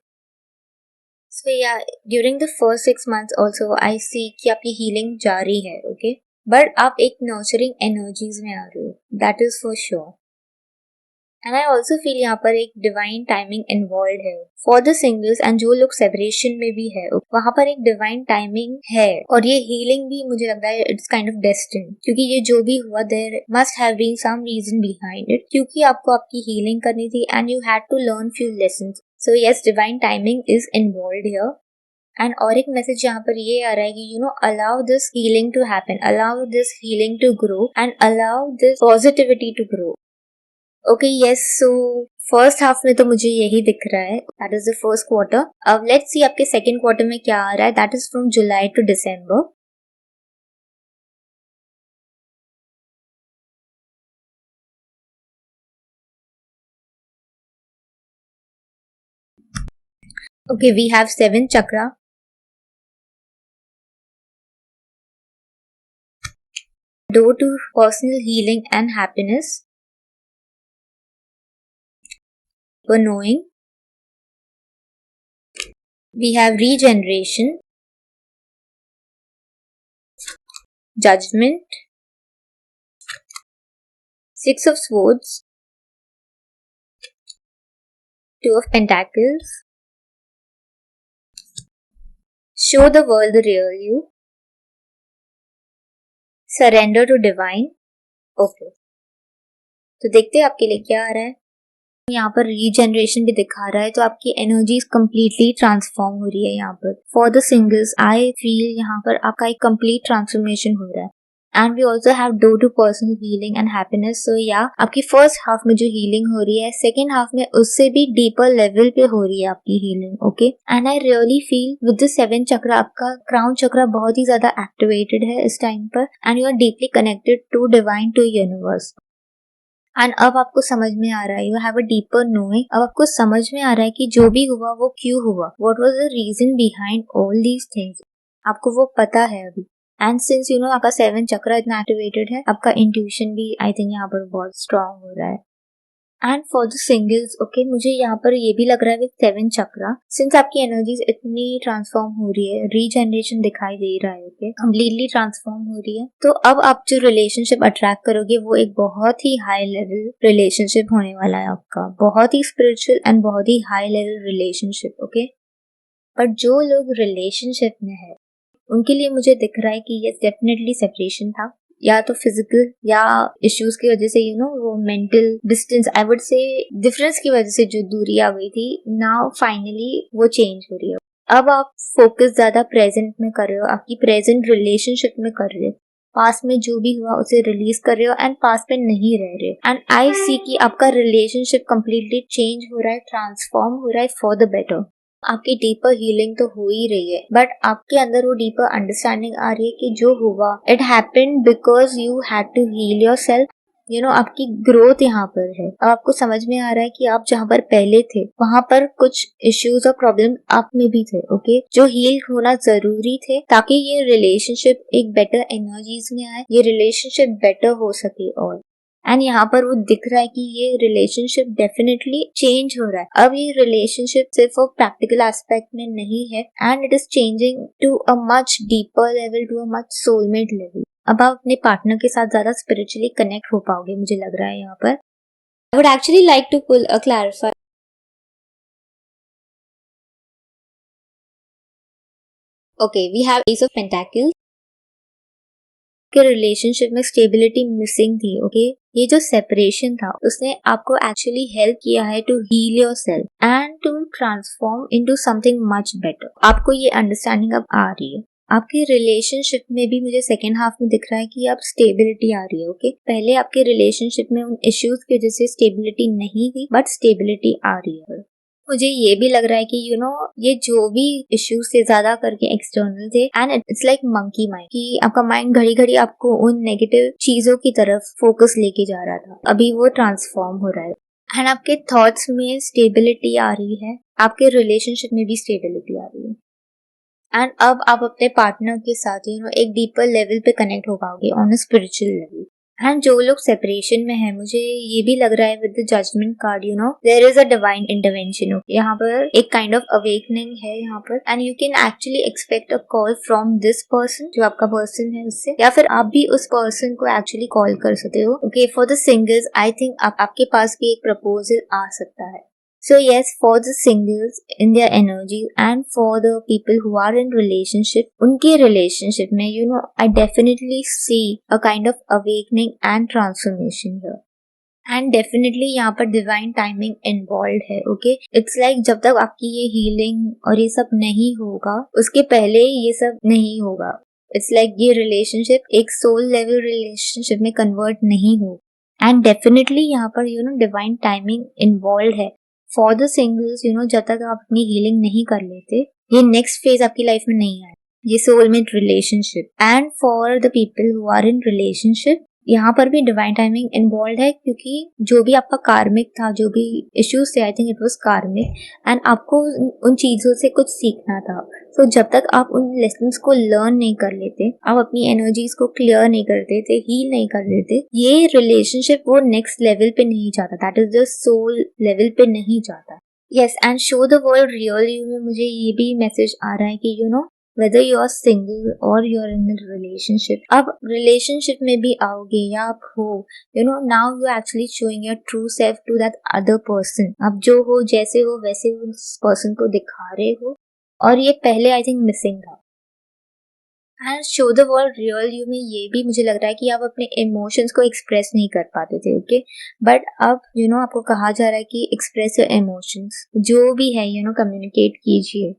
So yeah during the first 6 months also I see कि आपकी हीलिंग जारी है, ओके, बट आप एक नर्चरिंग एनर्जीज में आ रहे हो, that is for sure. And I also feel यहाँ पर एक डिवाइन टाइमिंग इन्वॉल्व है फॉर द सिंगल्स, एंड जो लोग सेपरेशन में भी है वहां पर एक डिवाइन टाइमिंग है. और ये हीलिंग भी मुझे लगता है इट्स काइंड ऑफ डेस्टिन्ड, क्योंकि ये जो भी हुआ there must have been some reason behind it, क्योंकि आपको आपकी हीलिंग करनी थी and you had to learn few lessons. So yes, divine timing is involve here. And और एक मैसेज यहाँ पर ये आ रहा है कि allow this healing to happen, allow this healing to grow and allow this positivity to grow. Okay, yes, so first half में तो मुझे यही दिख रहा है, that is the first quarter. अब लेट्स सी आपके सेकंड क्वार्टर में क्या आ रहा है, that is from July to December. Okay, we have 7th chakra. Door to personal healing and happiness. For knowing. We have regeneration, judgment, 6 of swords, 2 of pentacles, show the world the real you, surrender to divine. Okay, तो देखते हैं आपके लिए क्या आ रहा है. यहाँ पर रीजनरेशन भी दिखा रहा है, तो आपकी एनर्जीज कम्प्लीटली ट्रांसफॉर्म हो रही है. यहाँ पर for the singles I feel यहाँ पर आपका एक कम्प्लीट ट्रांसफॉर्मेशन हो रहा है. And we also have door to personal healing and happiness. So yeah आपकी फर्स्ट हाफ में जो हीलिंग हो रही है, सेकेंड हाफ में उससे भी डीपर लेवल पे हो रही है आपकी healing, okay. And I really feel with the 7th चक्र आपका क्राउन चक्र बहुत ही ज्यादा एक्टिवेटेड है इस टाइम पर, and you are deeply connected to divine, to universe. And अब आपको समझ में आ रहा है, you have a deeper knowing, अब आपको समझ में आ रहा है कि जो भी हुआ वो क्यों हुआ, what was the reason behind all these things, आपको वो पता है अभी. एंड सिंस यू नो आपका 7 चक्रा इतना एक्टिवेटेड है, आपका इंट्यूशन भी आई थिंक यहाँ पर बहुत स्ट्रांग हो रहा है. And for the singles, okay, मुझे यहाँ पर ये भी लग रहा है विद 7 चक्रा, सिंस आपकी एनर्जीज इतनी ट्रांसफॉर्म हो रही है, रीजनरेशन दिखाई दे रहा है, ओके, कंप्लीटली ट्रांसफॉर्म हो रही है, तो अब आप जो रिलेशनशिप अट्रैक्ट करोगे वो एक बहुत ही हाई लेवल रिलेशनशिप होने वाला है आपका, बहुत ही स्पिरिचुअल एंड बहुत ही high level relationship, okay. But जो लोग रिलेशनशिप में है उनके लिए मुझे दिख रहा है कि ये डेफिनेटली सेपरेशन था, या तो फिजिकल या इश्यूज की वजह से, यू नो, वो मेंटल डिस्टेंस, आई वुड से डिफरेंस की वजह से जो दूरी आ गई थी, नाउ फाइनली वो चेंज हो रही है. अब आप फोकस ज्यादा प्रेजेंट में कर रहे हो, आपकी प्रेजेंट रिलेशनशिप में कर रहे हो, पास में जो भी हुआ उसे रिलीज कर रहे हो एंड पास में नहीं रह रहे. एंड आई सी कि आपका रिलेशनशिप कम्प्लीटली चेंज हो रहा है, ट्रांसफॉर्म हो रहा है फॉर द बेटर. आपकी डीपर हीलिंग तो हो ही रही है, बट आपके अंदर वो डीपर अंडरस्टैंडिंग आ रही है कि जो हुआ it happened because you had to heal yourself. You know, आपकी ग्रोथ यहाँ पर है. अब आपको समझ में आ रहा है कि आप जहाँ पर पहले थे वहां पर कुछ इश्यूज और प्रॉब्लम आप में भी थे, ओके, जो हील होना जरूरी थे ताकि ये रिलेशनशिप एक बेटर एनर्जीज में आए, ये रिलेशनशिप बेटर हो सके. और एंड यहाँ पर वो दिख रहा है कि ये रिलेशनशिप डेफिनेटली चेंज हो रहा है. अब ये रिलेशनशिप सिर्फ प्रैक्टिकल एस्पेक्ट में नहीं है and it is changing to a much deeper level, to a much soulmate level. अब आप अपने पार्टनर के साथ ज्यादा स्पिरिचुअली कनेक्ट हो पाओगे, मुझे लग रहा है यहाँ पर. I would actually like to pull a clarify. Okay, we have ace of pentacles. के रिलेशनशिप में स्टेबिलिटी मिसिंग थी, ओके. ये जो सेपरेशन था उसने आपको एक्चुअली हेल्प किया है to heal yourself and to transform into something much better. आपको ये अंडरस्टैंडिंग अब आ रही है. आपके रिलेशनशिप में भी मुझे सेकेंड हाफ में दिख रहा है कि अब स्टेबिलिटी आ रही है, ओके. पहले आपके रिलेशनशिप में उन इश्यूज की वजह से स्टेबिलिटी नहीं थी, बट स्टेबिलिटी आ रही है. मुझे ये भी लग रहा है कि यू नो ये जो भी इश्यूज थे ज्यादा करके एक्सटर्नल थे and it's like monkey mind, कि आपका माइंड घड़ी घड़ी आपको उन नेगेटिव चीजों की तरफ फोकस लेके जा रहा था. अभी वो ट्रांसफॉर्म हो रहा है एंड आपके थॉट्स में स्टेबिलिटी आ रही है, आपके रिलेशनशिप में भी स्टेबिलिटी आ रही है. एंड अब आप अपने पार्टनर के साथ यू नो एक डीपर लेवल पे कनेक्ट हो पाओगे on a spiritual level. And जो लोग सेपरेशन में है, मुझे ये भी लग रहा है with the judgement card, you know, there is a divine intervention. यहाँ पर एक काइंड ऑफ अवेकनिंग है यहाँ पर and you can actually expect a call from this person, जो आपका पर्सन है उससे, या फिर आप भी उस पर्सन को एक्चुअली कॉल कर सकते हो. Okay, for the singles I think आपके पास भी एक प्रपोजल आ सकता है. So yes, for the singles in their energy and for the people who are in relationship, उनके relationship में, you know, I definitely see a kind of awakening and transformation here. And definitely यहाँ पर divine timing involve है, okay. It's like जब तक आपकी ये healing और ये सब नहीं होगा उसके पहले ये सब नहीं होगा. इट्स लाइक ये रिलेशनशिप एक सोल लेवल रिलेशनशिप में कन्वर्ट नहीं होगा. एंड डेफिनेटली यहाँ पर you know divine timing involve है for the singles. You know, जब तक आप अपनी हीलिंग नहीं कर लेते ये नेक्स्ट फेज आपकी लाइफ में नहीं आए, ये soulmate relationship. And for the people who are in relationship, यहाँ पर भी डिवाइन टाइमिंग इन्वॉल्व है, क्योंकि जो भी आपका कार्मिक था, जो भी इश्यूज थे, आई थिंक इट वाज कार्मिक एंड आपको उन चीजों से कुछ सीखना था. तो जब तक आप उन लेसन्स को लर्न नहीं कर लेते, आप अपनी एनर्जीज को क्लियर नहीं कर देते, हील नहीं कर देते, ये रिलेशनशिप वो नेक्स्ट लेवल पे नहीं जाता, that is the soul level पे नहीं जाता. Yes, and show the world real you में मुझे ये भी मैसेज आ रहा है कि you know whether you are single or you're in a relationship, अब relationship में भी आओगे या आप हो, you know, now you're actually showing your true self to that other person. अब जो हो, जैसे हो वैसे उस person को दिखा रहे हो, और ये पहले आई थिंक मिसिंग था. And show the world real you में ये भी मुझे लग रहा है कि आप अपने इमोशंस को एक्सप्रेस नहीं कर पाते थे, ओके. बट अब यू नो आपको कहा जा रहा है कि एक्सप्रेस योर इमोशंस, जो भी है यू नो कम्युनिकेट कीजिए.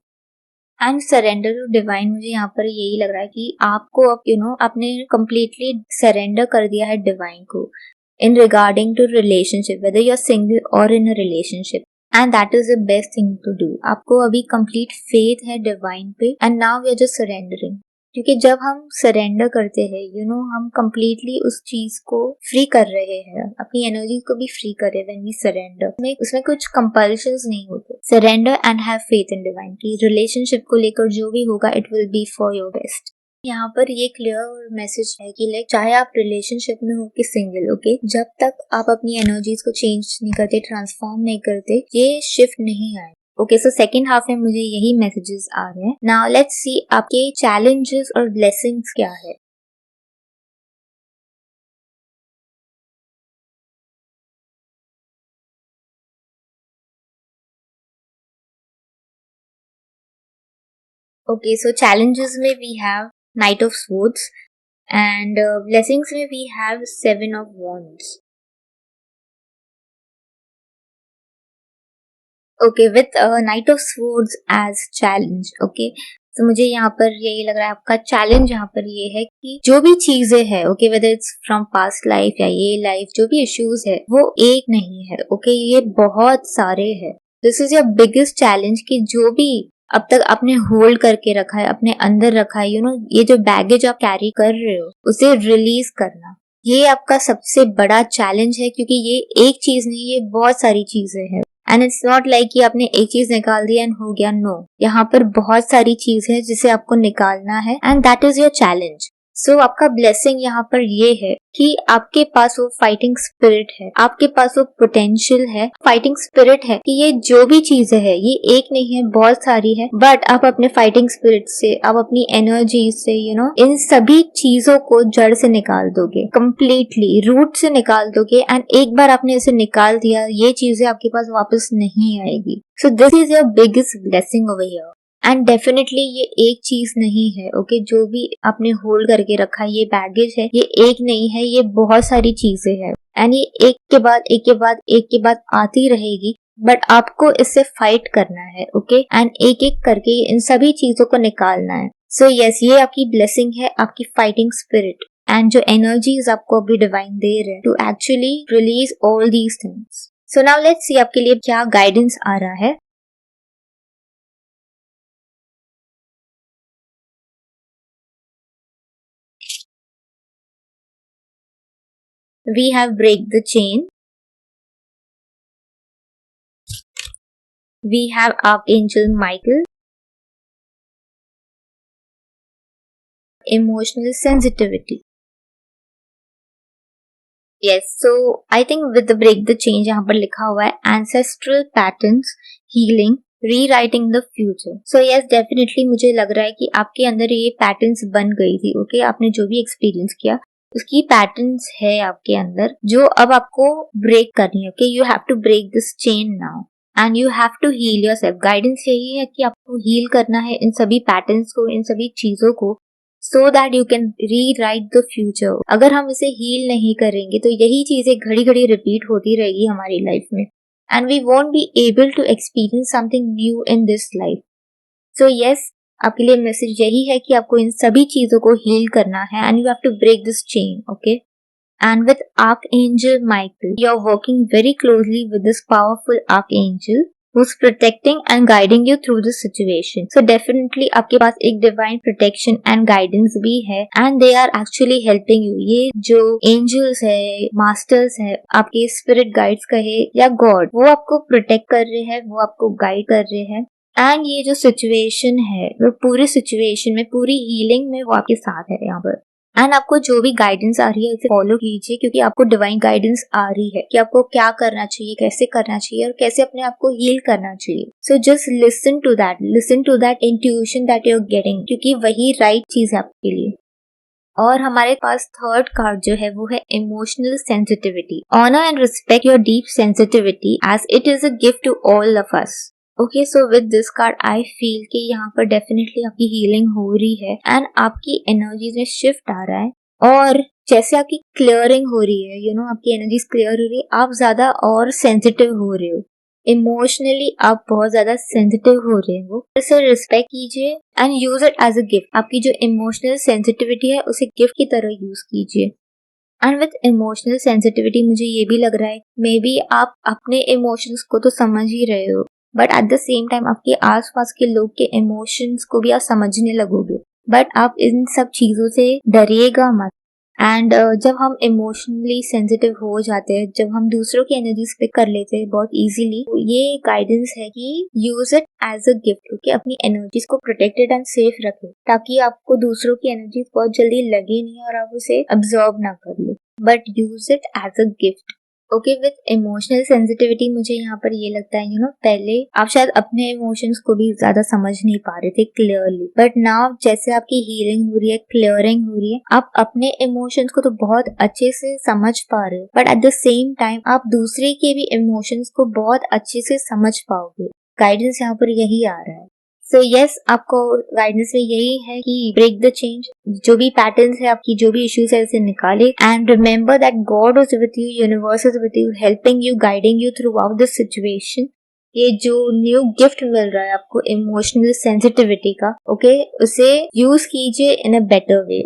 एंड सरेंडर टू डिवाइन, मुझे यहाँ पर यही लग रहा है कि आपको अब यू नो आपने कम्प्लीटली सरेंडर कर दिया है डिवाइन को in regarding to relationship, whether you are single और in a relationship. And that is the best thing to do. आपको अभी कंप्लीट फेथ है डिवाइन पे and now we are just surrendering. क्योंकि जब हम सरेंडर करते हैं यू नो हम कंप्लीटली उस चीज को फ्री कर रहे हैं, अपनी एनर्जी को भी फ्री कर रहे हैं. व्हेन वी सरेंडर, उसमें कुछ कंपल्शंस नहीं होते. Surrender and have faith in divine की रिलेशनशिप को लेकर जो भी होगा it will be for your best. यहाँ पर ये क्लियर मैसेज है कि लाइक चाहे आप रिलेशनशिप में हो कि सिंगल, ओके, जब तक आप अपनी एनर्जीज को चेंज नहीं करते, ट्रांसफॉर्म नहीं करते, ये शिफ्ट नहीं आए। ओके, सो सेकेंड हाफ में मुझे यही मैसेजेस आ रहे हैं। नाउ लेट्स सी आपके चैलेंजेस और ब्लेसिंग्स क्या है। ओके, सो चैलेंजेस में we have knight of swords and blessings में we have seven of wands. Okay, with knight of swords as challenge. Okay, तो मुझे यहाँ पर यही लग रहा है आपका चैलेंज यहाँ पर ये है कि जो भी चीजें है, okay, whether it's from past life या ये लाइफ, जो भी इश्यूज है वो एक नहीं है। ओके, ये बहुत सारे है। This is your biggest challenge कि जो भी अब तक आपने होल्ड करके रखा है, अपने अंदर रखा है, यू नो, ये जो बैगेज आप कैरी कर रहे हो उसे रिलीज करना, ये आपका सबसे बड़ा चैलेंज है। क्योंकि ये एक चीज नहीं, ये बहुत सारी चीजें हैं। एंड इट्स नॉट लाइक कि आपने एक चीज निकाल दिया एंड हो गया, नो, यहाँ पर बहुत सारी चीज है जिसे आपको निकालना है and that is your challenge. So आपका ब्लेसिंग यहाँ पर ये है कि आपके पास वो फाइटिंग स्पिरिट है, आपके पास वो पोटेंशियल है, फाइटिंग स्पिरिट है कि ये जो भी चीजें है ये एक नहीं है, बहुत सारी है, बट आप अपने फाइटिंग स्पिरिट से, आप अपनी एनर्जी से, यू नो, इन सभी चीजों को जड़ से निकाल दोगे, कंप्लीटली रूट से निकाल दोगे। एंड एक बार आपने इसे निकाल दिया, ये चीजें आपके पास वापस नहीं आएगी। So this is your biggest blessing over here. And definitely ये एक चीज नहीं है, ओके, जो भी आपने होल्ड करके रखा है, ये बैगेज है, ये एक नहीं है, ये बहुत सारी चीजें हैं एंड ये एक के बाद एक के बाद एक के बाद आती रहेगी, बट आपको इससे फाइट करना है। ओके, एंड एक एक करके इन सभी चीजों को निकालना है। सो यस, ये आपकी ब्लेसिंग है, आपकी फाइटिंग स्पिरिट एंड जो एनर्जीज आपको अभी डिवाइन दे रहे हैं to actually release all these things. So now let's see आपके लिए क्या गाइडेंस आ रहा है। We have break the chain. We have Archangel Michael. Emotional sensitivity. Yes, so I think with the break the change यहाँ पर लिखा हुआ है ancestral patterns, healing, rewriting the future. So yes, definitely मुझे लग रहा है कि आपके अंदर ये पैटर्न्स बन गई थी। ओके, आपने जो भी एक्सपीरियंस किया उसकी पैटर्न्स है आपके अंदर जो अब आपको ब्रेक करनी है। Okay, you have to break this chain now and you have to heal yourself. Guidance यही है कि आपको हील करना है इन सभी पैटर्न्स को, इन सभी चीजों को, so that you can rewrite the future. अगर हम इसे हील नहीं करेंगे तो यही चीजें घड़ी घड़ी रिपीट होती रहेगी हमारी लाइफ में and we won't be able to experience something new in this life. So yes, आपके लिए मैसेज यही है कि आपको इन सभी चीजों को हील करना है and you have to break this chain. Okay, and with Archangel Michael, you're working very closely with this powerful Archangel who's protecting and guiding you through this situation. So definitely आपके पास एक divine protection and guidance भी है and they are actually helping you. ये जो angels है, masters है, आपके spirit guides कहे या God, वो आपको protect कर रहे हैं, वो आपको guide कर रहे हैं एंड ये जो सिचुएशन है वो पूरी सिचुएशन में, पूरी हीलिंग में वो आपके साथ है यहाँ पर। एंड आपको जो भी गाइडेंस आ रही है उसे फॉलो कीजिए क्योंकि आपको डिवाइन गाइडेंस आ रही है कि आपको क्या करना चाहिए, कैसे करना चाहिए और कैसे अपने आप को हील करना चाहिए। So just listen to that intuition that you are getting, क्योंकि वही राइट चीज है आपके लिए। और हमारे पास थर्ड कार्ड जो है वो है emotional sensitivity. Honour and respect your deep sensitivity as it is a gift to all of us. Okay, so with this card I feel कि यहाँ पर डेफिनेटली आपकी हीलिंग हो रही है एंड आपकी एनर्जीज में शिफ्ट आ रहा है और जैसे आपकी क्लियरिंग हो रही है, यू नो, आपकी एनर्जीज क्लियर हो रही है, आप ज्यादा और सेंसिटिव हो रहे हो, इमोशनली आप बहुत ज्यादा सेंसिटिव हो रहे हो। इसे रिस्पेक्ट कीजिए and use it as a gift. आपकी जो इमोशनल सेंसिटिविटी है उसे गिफ्ट की तरह यूज कीजिए। एंड विथ इमोशनल सेंसिटिविटी मुझे ये भी लग रहा है मे बी आप अपने इमोशंस को तो समझ ही रहे हो but at the same time आपके आसपास के लोग के इमोशंस को भी आप समझने लगोगे, बट आप इन सब चीजों से डरिएगा मत। एंड जब हम इमोशनली सेंसिटिव हो जाते हैं, जब हम दूसरों की एनर्जीज पिक कर लेते हैं बहुत इजीली, तो ये गाइडेंस है कि use it as a gift. Okay, अपनी एनर्जीज को प्रोटेक्टेड एंड सेफ रखें ताकि आपको दूसरों की एनर्जीज बहुत जल्दी लगे नहीं और आप उसे अब्सॉर्ब ना कर लो, but use it as a gift. Okay, with emotional sensitivity मुझे यहाँ पर ये लगता है पहले आप शायद अपने इमोशंस को भी ज्यादा समझ नहीं पा रहे थे क्लियरली, बट नाउ जैसे आपकी हीलिंग हो रही है, क्लियरिंग हो रही है, आप अपने इमोशंस को तो बहुत अच्छे से समझ पा रहे हो, but at the same time आप दूसरे के भी इमोशंस को बहुत अच्छे से समझ पाओगे। गाइडेंस यहाँ पर यही आ रहा है। सो यस, आपको गाइडेंस में यही है कि ब्रेक द चेंज, जो भी पैटर्न्स है आपकी, जो भी इश्यूज है उसे निकाले, and remember that God is with you, universe is with you, helping you, guiding you through out this situation. ये जो न्यू गिफ्ट मिल रहा है आपको इमोशनल सेंसिटिविटी का, ओके, उसे यूज कीजिए इन अ बेटर वे।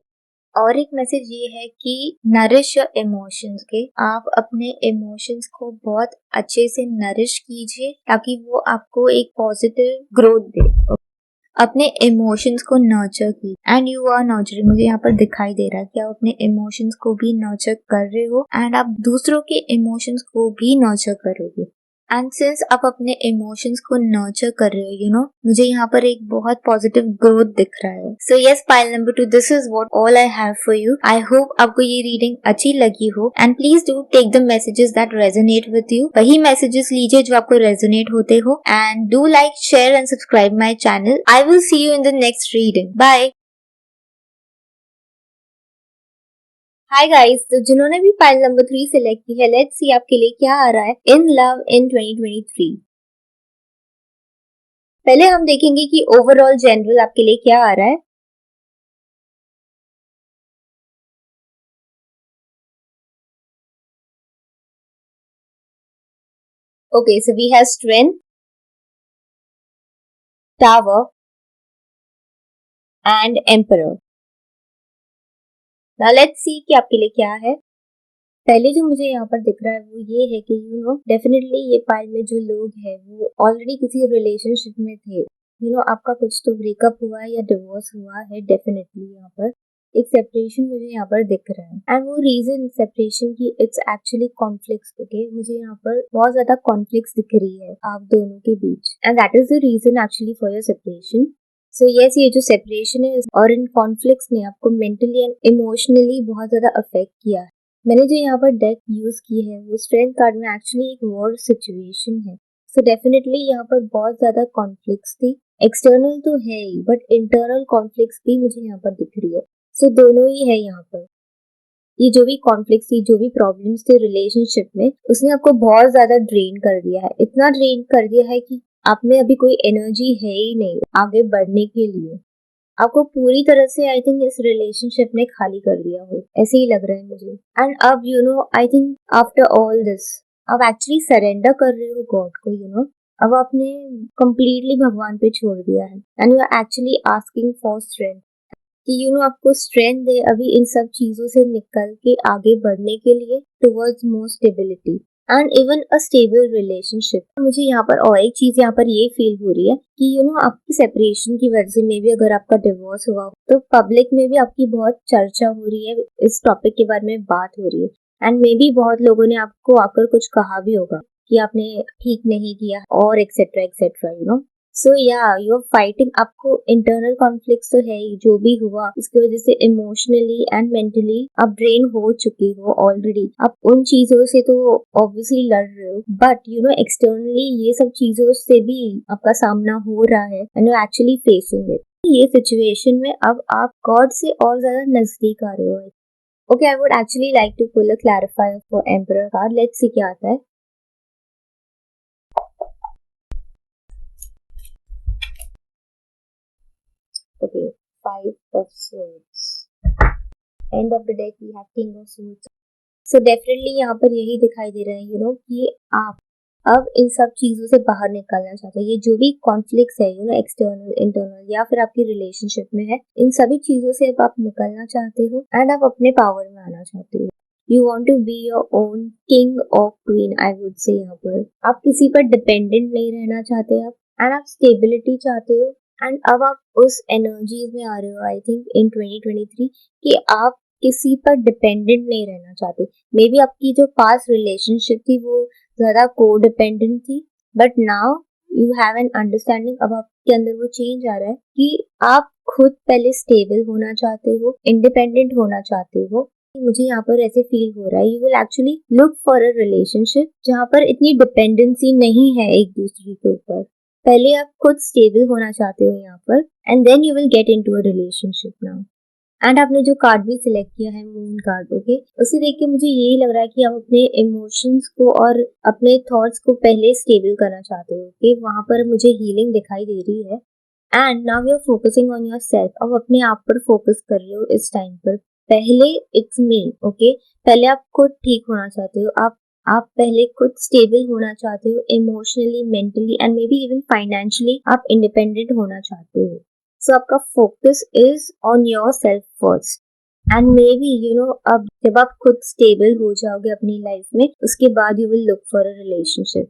और एक मैसेज ये है कि नरिश योर इमोशंस के, आप अपने इमोशंस को बहुत अच्छे से नरिश कीजिए ताकि वो आपको एक पॉजिटिव ग्रोथ दे। अपने इमोशंस को नर्चर की, एंड यू आर नर्चरिंग। मुझे यहाँ पर दिखाई दे रहा है कि आप अपने इमोशंस को भी नर्चर कर रहे हो एंड आप दूसरों के इमोशंस को भी नर्चर करोगे। एंड सिंस आप अपने इमोशंस को नर्चर कर रहे हो, मुझे यहाँ पर एक बहुत पॉजिटिव ग्रोथ दिख रहा है। So yes, pile number 2, this is what all I have for you. I hope आपको ये रीडिंग अच्छी लगी हो, and please do take the messages that resonate with you. वही मैसेजेस लीजिए जो आपको रेजोनेट होते हो, and do like, share and subscribe my channel. I will see you in the next reading. Bye. Hi guys, तो जिन्होंने भी file number 3 select की है, लेट्स सी आपके लिए क्या आ रहा है इन लव इन 2023। पहले हम देखेंगे कि ओवरऑल जनरल आपके लिए क्या आ रहा है। Okay, so we have strength, tower and emperor. Now let's see कि आपके लिए क्या है। पहले जो मुझे यहाँ पर दिख रहा है वो ये है कि डेफिनेटली ये पाइल में जो लोग हैं वो ऑलरेडी किसी रिलेशनशिप में थे। आपका कुछ तो ब्रेकअप हुआ है या डिवोर्स हुआ है। डेफिनेटली यहाँ पर एक सेपरेशन मुझे यहाँ पर दिख रहा है, एंड वो रीजन सेपरेशन की इट्स एक्चुअली कॉन्फ्लिक्ट्स। ओके, मुझे यहाँ पर बहुत ज्यादा कॉन्फ्लिक्ट्स दिख रही है आप दोनों के बीच, and that is the reason actually for your separation. So yes, ये जो सेपरेशन है और इन कॉन्फ्लिक्ट्स ने आपको मेंटली एंड इमोशनली बहुत ज्यादा अफेक्ट किया है। मैंने जो यहाँ पर डेक यूज की है वो स्ट्रेंथ कार्ड में एक्चुअली एक वॉर सिचुएशन है। सो डेफिनेटली यहाँ पर बहुत ज्यादा कॉन्फ्लिक्ट्स थी। एक्सटर्नल तो है ही, बट इंटरनल कॉन्फ्लिक्ट्स भी मुझे यहाँ पर दिख रही है। सो दोनों ही है यहाँ पर। ये जो भी कॉन्फ्लिक्ट थी, जो भी प्रॉब्लम्स थे रिलेशनशिप में, उसने आपको बहुत ज्यादा ड्रेन कर दिया है। इतना ड्रेन कर दिया है कि आप में अभी कोई एनर्जी है ही नहीं आगे बढ़ने के लिए। आपको पूरी तरह से आई थिंक इस रिलेशनशिप ने खाली कर दिया हो, ऐसे ही लग रहा है मुझे। एंड अब I think after all this आप एक्चुअली सरेंडर कर रहे हो गॉड को। अब आपने कंप्लीटली भगवान पे छोड़ दिया है, and you are actually asking for strength कि आपको स्ट्रेंथ दे अभी इन सब चीजों से निकल के आगे बढ़ने के लिए towards more stability and even a stable relationship. मुझे यहाँ पर और एक चीज यहाँ पर ये फील हो रही है कि आपकी सेपरेशन की वजह से मे भी अगर आपका डिवोर्स हुआ तो पब्लिक में भी आपकी बहुत चर्चा हो रही है, इस टॉपिक के बारे में बात हो रही है, एंड मे बी बहुत लोगों ने आपको आकर कुछ कहा भी होगा कि आपने ठीक नहीं किया और etcetera etcetera. So yeah you are fighting. आपको इंटरनल कॉन्फ्लिक्ट तो है ही, जो भी हुआ इसकी वजह से इमोशनली एंड मेंटली आप ड्रेन हो चुके हो ऑलरेडी। आप उन चीजों से तो ऑब्वियसली लड़ रहे हो, बट एक्सटर्नली ये सब चीजों से भी आपका सामना हो रहा है and you actually facing it. ये सिचुएशन में अब आप गॉड से और ज्यादा नजदीक आ रहे हो। Okay, I would actually like to pull a clarifier for emperor card. Let's see क्या आता है। Okay, Five of Swords. End of the deck we have King of Swords. So definitely यहाँ पर यही दिखाई दे रहा है कि आप अब इन सब चीजों से बाहर निकलना चाहते हो। ये जो भी कॉन्फ्लिक्ट्स है एक्सटर्नल इंटरनल या फिर आपकी रिलेशनशिप में है, इन सभी चीजों से अब आप निकलना चाहते हो एंड आप अपने पावर में आना चाहते हो। You want to be your own king और क्वीन, आई वुड से। यहाँ पर आप किसी पर डिपेंडेंट नहीं रहना चाहते आप, एंड आप स्टेबिलिटी चाहते हो, एंड अब आप उस एनर्जीज में आ रहे हो आई थिंक इन 2023 कि आप किसी पर डिपेंडेंट नहीं रहना चाहते। मे बी आपकी जो पास्ट रिलेशनशिप थी वो ज्यादा को डिपेंडेंट थी, but now you have an understanding, अब आपके अंदर वो चेंज आ रहा है कि आप खुद पहले स्टेबल होना चाहते हो, इंडिपेंडेंट होना चाहते हो। मुझे यहाँ पर ऐसे फील हो रहा है you will actually look for a relationship जहाँ पर इतनी डिपेंडेंसी नहीं है एक दूसरे के ऊपर। पहले आप खुद स्टेबल होना चाहते हो यहाँ पर, and then you will get into a relationship now. And आपने जो कार्ड भी सिलेक्ट किया है मून कार्ड, ओके, उसे देख के मुझे यही लग रहा है कि आप अपने इमोशंस को और अपने थॉट्स को पहले स्टेबल करना चाहते हो। कि वहां पर मुझे हीलिंग दिखाई दे रही है, and now you are focusing on your self. अब अपने आप पर फोकस कर रहे हो इस टाइम पर। पहले इट्स मी, ओके, पहले आप खुद ठीक होना चाहते हो। आप पहले खुद स्टेबल होना चाहते हो, emotionally, mentally and may be even financially आप इंडिपेंडेंट होना चाहते हो। सो आपका focus is on your self first, and may be अब जब आप खुद स्टेबल हो जाओगे अपनी लाइफ में, उसके बाद you will look for a relationship.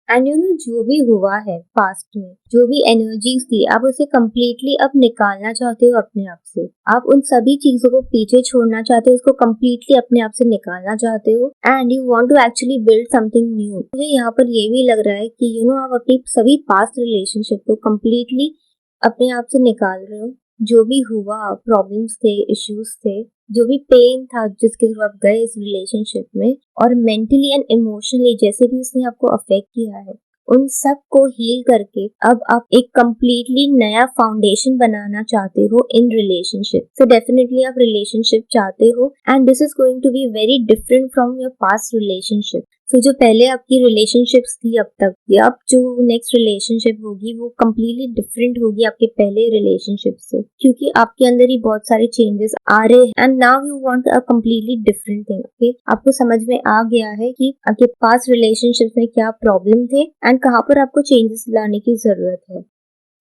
And जो भी हुआ है पास्ट में, जो भी एनर्जीज थी, आप उसे कम्प्लीटली अब निकालना चाहते हो अपने आप से। आप उन सभी चीजों को पीछे छोड़ना चाहते हो, उसको कम्प्लीटली अपने आप से निकालना चाहते हो, and you want to actually build something new. मुझे यहाँ पर ये भी लग रहा है कि आप अपनी सभी पास्ट रिलेशनशिप को कम्प्लीटली अपने आप से निकाल रहे हो। जो भी हुआ, प्रॉब्लम्स थे, इश्यूज थे, जो भी पेन था जिसके थ्रू आप गए इस रिलेशनशिप में, और मेंटली एंड इमोशनली जैसे भी उसने आपको अफेक्ट किया है, उन सब को हील करके अब आप एक कंप्लीटली नया फाउंडेशन बनाना चाहते हो इन रिलेशनशिप। सो डेफिनेटली आप रिलेशनशिप चाहते हो, and this is going to be very different from your past relationship. तो जो पहले आपकी रिलेशनशिप्स थी अब तक, या अब जो नेक्स्ट रिलेशनशिप होगी वो कम्प्लीटली डिफरेंट होगी आपके पहले रिलेशनशिप से, क्योंकि आपके अंदर ही बहुत सारे चेंजेस आ रहे हैं, and now you want a completely different thing. Okay, आपको समझ में आ गया है कि आपके पास रिलेशनशिप में क्या प्रॉब्लम थे एंड कहाँ पर आपको चेंजेस लाने की जरूरत है।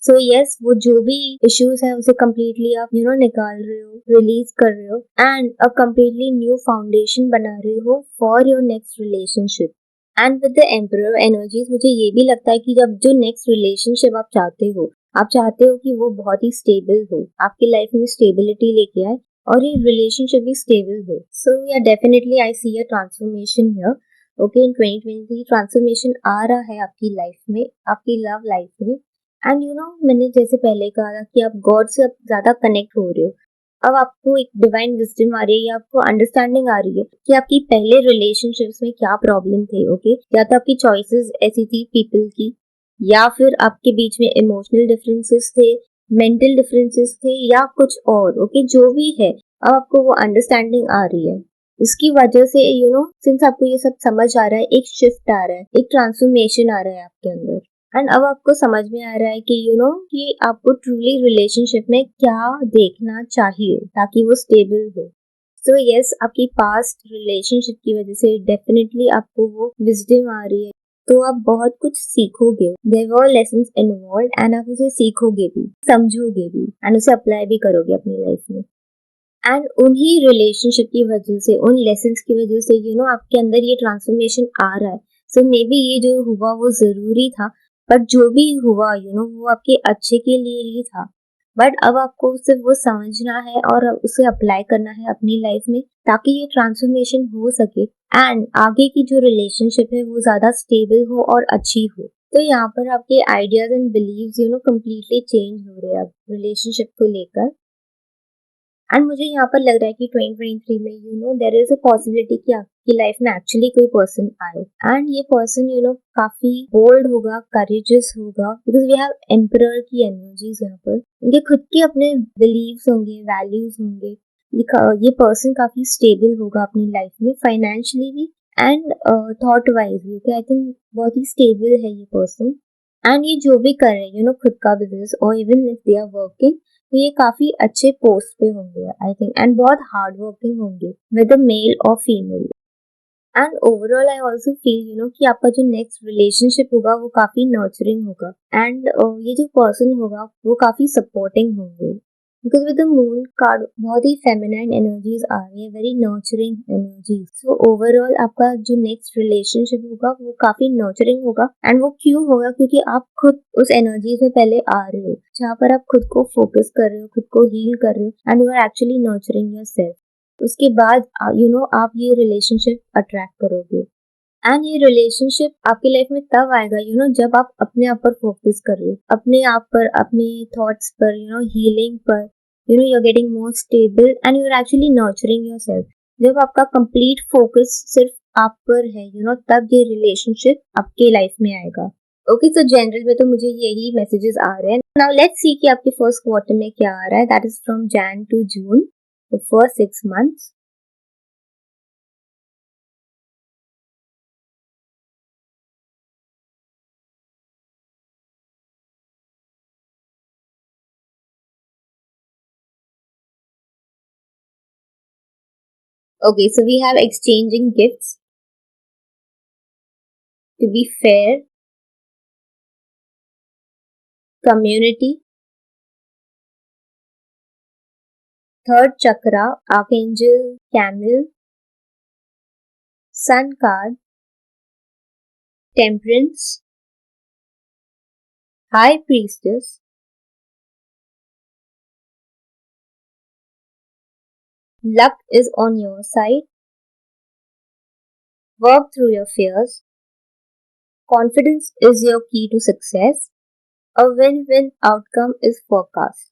सो यस, वो जो भी इश्यूज है उसे कम्प्लीटली आप निकाल रहे हो, रिलीज कर रहे हो, and a completely new foundation बना रहे हो for your next relationship. And with the emperor energies मुझे ये भी लगता है कि जब जो नेक्स्ट रिलेशनशिप आप चाहते हो कि वो बहुत ही स्टेबल हो, आपकी लाइफ में स्टेबिलिटी लेके आए, और ये रिलेशनशिप भी स्टेबल हो। So yeah definitely I see a transformation here. Okay, in 2023 transformation आ रहा है आपकी लाइफ में, आपकी लव लाइफ में। एंड मैंने जैसे पहले कहा था कि आप गॉड से अब ज्यादा कनेक्ट हो रहे हो। अब आपको एक डिवाइन विजडम आ रही है, या आपको अंडरस्टैंडिंग आ रही है कि आपकी पहले रिलेशनशिप्स में क्या प्रॉब्लम थे। ओके, या तो आपकी चॉइसेस ऐसी थी पीपल की, या फिर आपके बीच में इमोशनल डिफरेंसेस थे, मेंटल डिफरेंसेस थे, या कुछ और। ओके, जो भी है, अब आपको वो अंडरस्टैंडिंग आ रही है। इसकी वजह से सिंस आपको ये सब समझ आ रहा है, एक शिफ्ट आ रहा है, एक ट्रांसफॉर्मेशन आ रहा है आपके अंदर। एंड अब आपको समझ में आ रहा है कि कि आपको ट्रूली रिलेशनशिप में क्या देखना चाहिए ताकि वो स्टेबल हो। सो यस, आपकी पास्ट रिलेशनशिप की वजह से डेफिनेटली आपको वो विजडम आ रही है, तो आप बहुत कुछ सीखोगे। There were lessons involved, and आप उसे सीखोगे भी, समझोगे भी, एंड उसे अप्लाई भी करोगे अपनी लाइफ में। एंड उन्हीं रिलेशनशिप की वजह से, उन लेसन्स की वजह से आपके अंदर ये ट्रांसफॉर्मेशन आ रहा है। सो मे बी ये जो हुआ वो जरूरी था, बट जो भी हुआ वो आपके अच्छे के लिए ही था। बट अब आपको सिर्फ वो समझना है और उसे अप्लाई करना है अपनी लाइफ में, ताकि ये ट्रांसफॉर्मेशन हो सके, एंड आगे की जो रिलेशनशिप है वो ज्यादा स्टेबल हो और अच्छी हो। तो यहाँ पर आपके ideas and believes completely change हो रहे हैं अब रिलेशनशिप को लेकर। एंड मुझे यहाँ पर लग रहा है कि 2023 में देयर इज अ पॉसिबिलिटी कि आपकी लाइफ में एक्चुअली कोई पर्सन आए, एंड ये पर्सन काफी बोल्ड होगा, करेजियस होगा, बिकॉज वी हैव एम्परर की एनर्जीज यहाँ पर। उनके खुद के अपने बिलीव्स होंगे, वैल्यूज होंगे। ये पर्सन काफी स्टेबल होगा अपनी लाइफ में, फाइनेंशियली भी एंड थॉट वाइज भी। आई थिंक बहुत ही स्टेबल है ये पर्सन। एंड ये जो भी कर रहे हैं खुद का बिजनेस, और even if they are working, तो ये काफी अच्छे पोस्ट पे होंगे आई थिंक, एंड बहुत हार्ड वर्किंग होंगे, विद मेल और female. And overall I also feel कि आपका जो नेक्स्ट रिलेशनशिप होगा वो काफी नर्चरिंग होगा, एंड ये जो पर्सन होगा वो काफी सपोर्टिंग होंगे, because with the moon card बहुत ही फेमिनाइन एनर्जीज आ रही है, very nurturing energies. So overall आपका जो नेक्स्ट रिलेशनशिप होगा वो काफी नर्चरिंग होगा, एंड वो क्यों होगा, क्योंकि आप खुद उस एनर्जी से पहले आ रहे हो, जहाँ पर आप खुद को फोकस कर रहे हो, खुद को हील कर रहे हो, and you are actually nurturing yourself. उसके बाद आप ये रिलेशनशिप अट्रैक्ट करोगे। एंड ये रिलेशनशिप आपकी लाइफ में तब आएगा जब आप अपने आप पर फोकस कर रहे हो, अपने आप पर, अपने थॉट्स पर, हीलिंग पर, you are getting more stable and you are actually nurturing yourself. जब आपका कंप्लीट फोकस सिर्फ आप पर है तब ये रिलेशनशिप आपके लाइफ में आएगा। ओके, तो जनरल में तो मुझे यही मैसेजेस आ रहे हैं। नाउ लेट्स सी कि आपके फर्स्ट क्वार्टर में क्या आ रहा है। That is from Jan to June, the first 6 months. Okay, so we have exchanging gifts, to be fair, community, third chakra, archangel Camel, sun card, temperance, high priestess, luck is on your side, work through your fears, confidence is your key to success, a win-win outcome is forecast.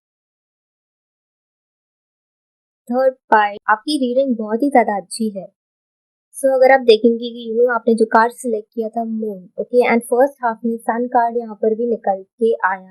Third part, आपकी reading बहुत ही ज्यादा अच्छी है। सो अगर आप देखेंगे कि आपने जो कार्ड सिलेक्ट किया था moon, okay, and first half में सन कार्ड यहाँ पर भी निकल के आया।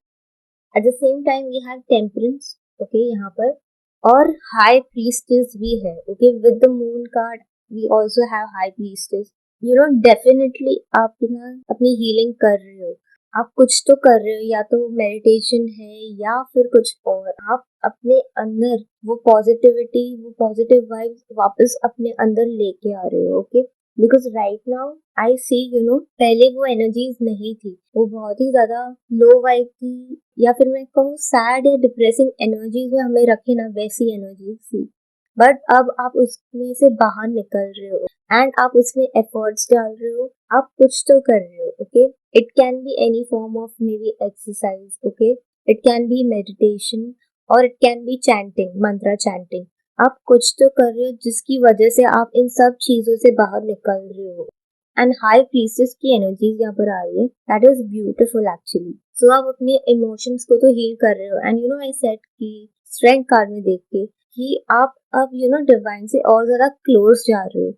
At the same time we have temperance, okay, यहाँ पर, और हाई प्रीस्टेस भी है। Okay, with the moon card we also have high priestess. Definitely आप ना अपनी हीलिंग कर रहे हो, आप कुछ तो कर रहे हो, या तो मेडिटेशन है या फिर कुछ और। आप अपने अंदर वो पॉजिटिविटी, वो पॉजिटिव वाइब्स वापस अपने अंदर लेके आ रहे हो। Okay, because right now I see पहले वो एनर्जीज नहीं थी, वो बहुत ही ज्यादा लो वाइब थी, या फिर मैं कहूँ सैड या डिप्रेसिंग एनर्जीज में हमें रखे ना, वैसी एनर्जीज थी। बट अब आप उसमें से बाहर निकल रहे हो एंड आप उसमें एफर्ट्स डाल रहे हो, आप कुछ तो कर रहे हो। Okay, it can be any form of maybe exercise, okay, it can be meditation, और it can be chanting, mantra chanting. आप कुछ तो कर रहे हो जिसकी वजह से आप इन सब चीजों से बाहर निकल रहे हो। एंड हाई पीसेस की एनर्जीज यहाँ पर आ रही है, दैट इज ब्यूटिफुल एक्चुअली। सो आप अपने इमोशंस को तो हील कर रहे हो, एंड आई सेड कि स्ट्रेंथ कार्ड में देख के कि आप अब डिवाइन से और ज्यादा क्लोज जा रहे हो।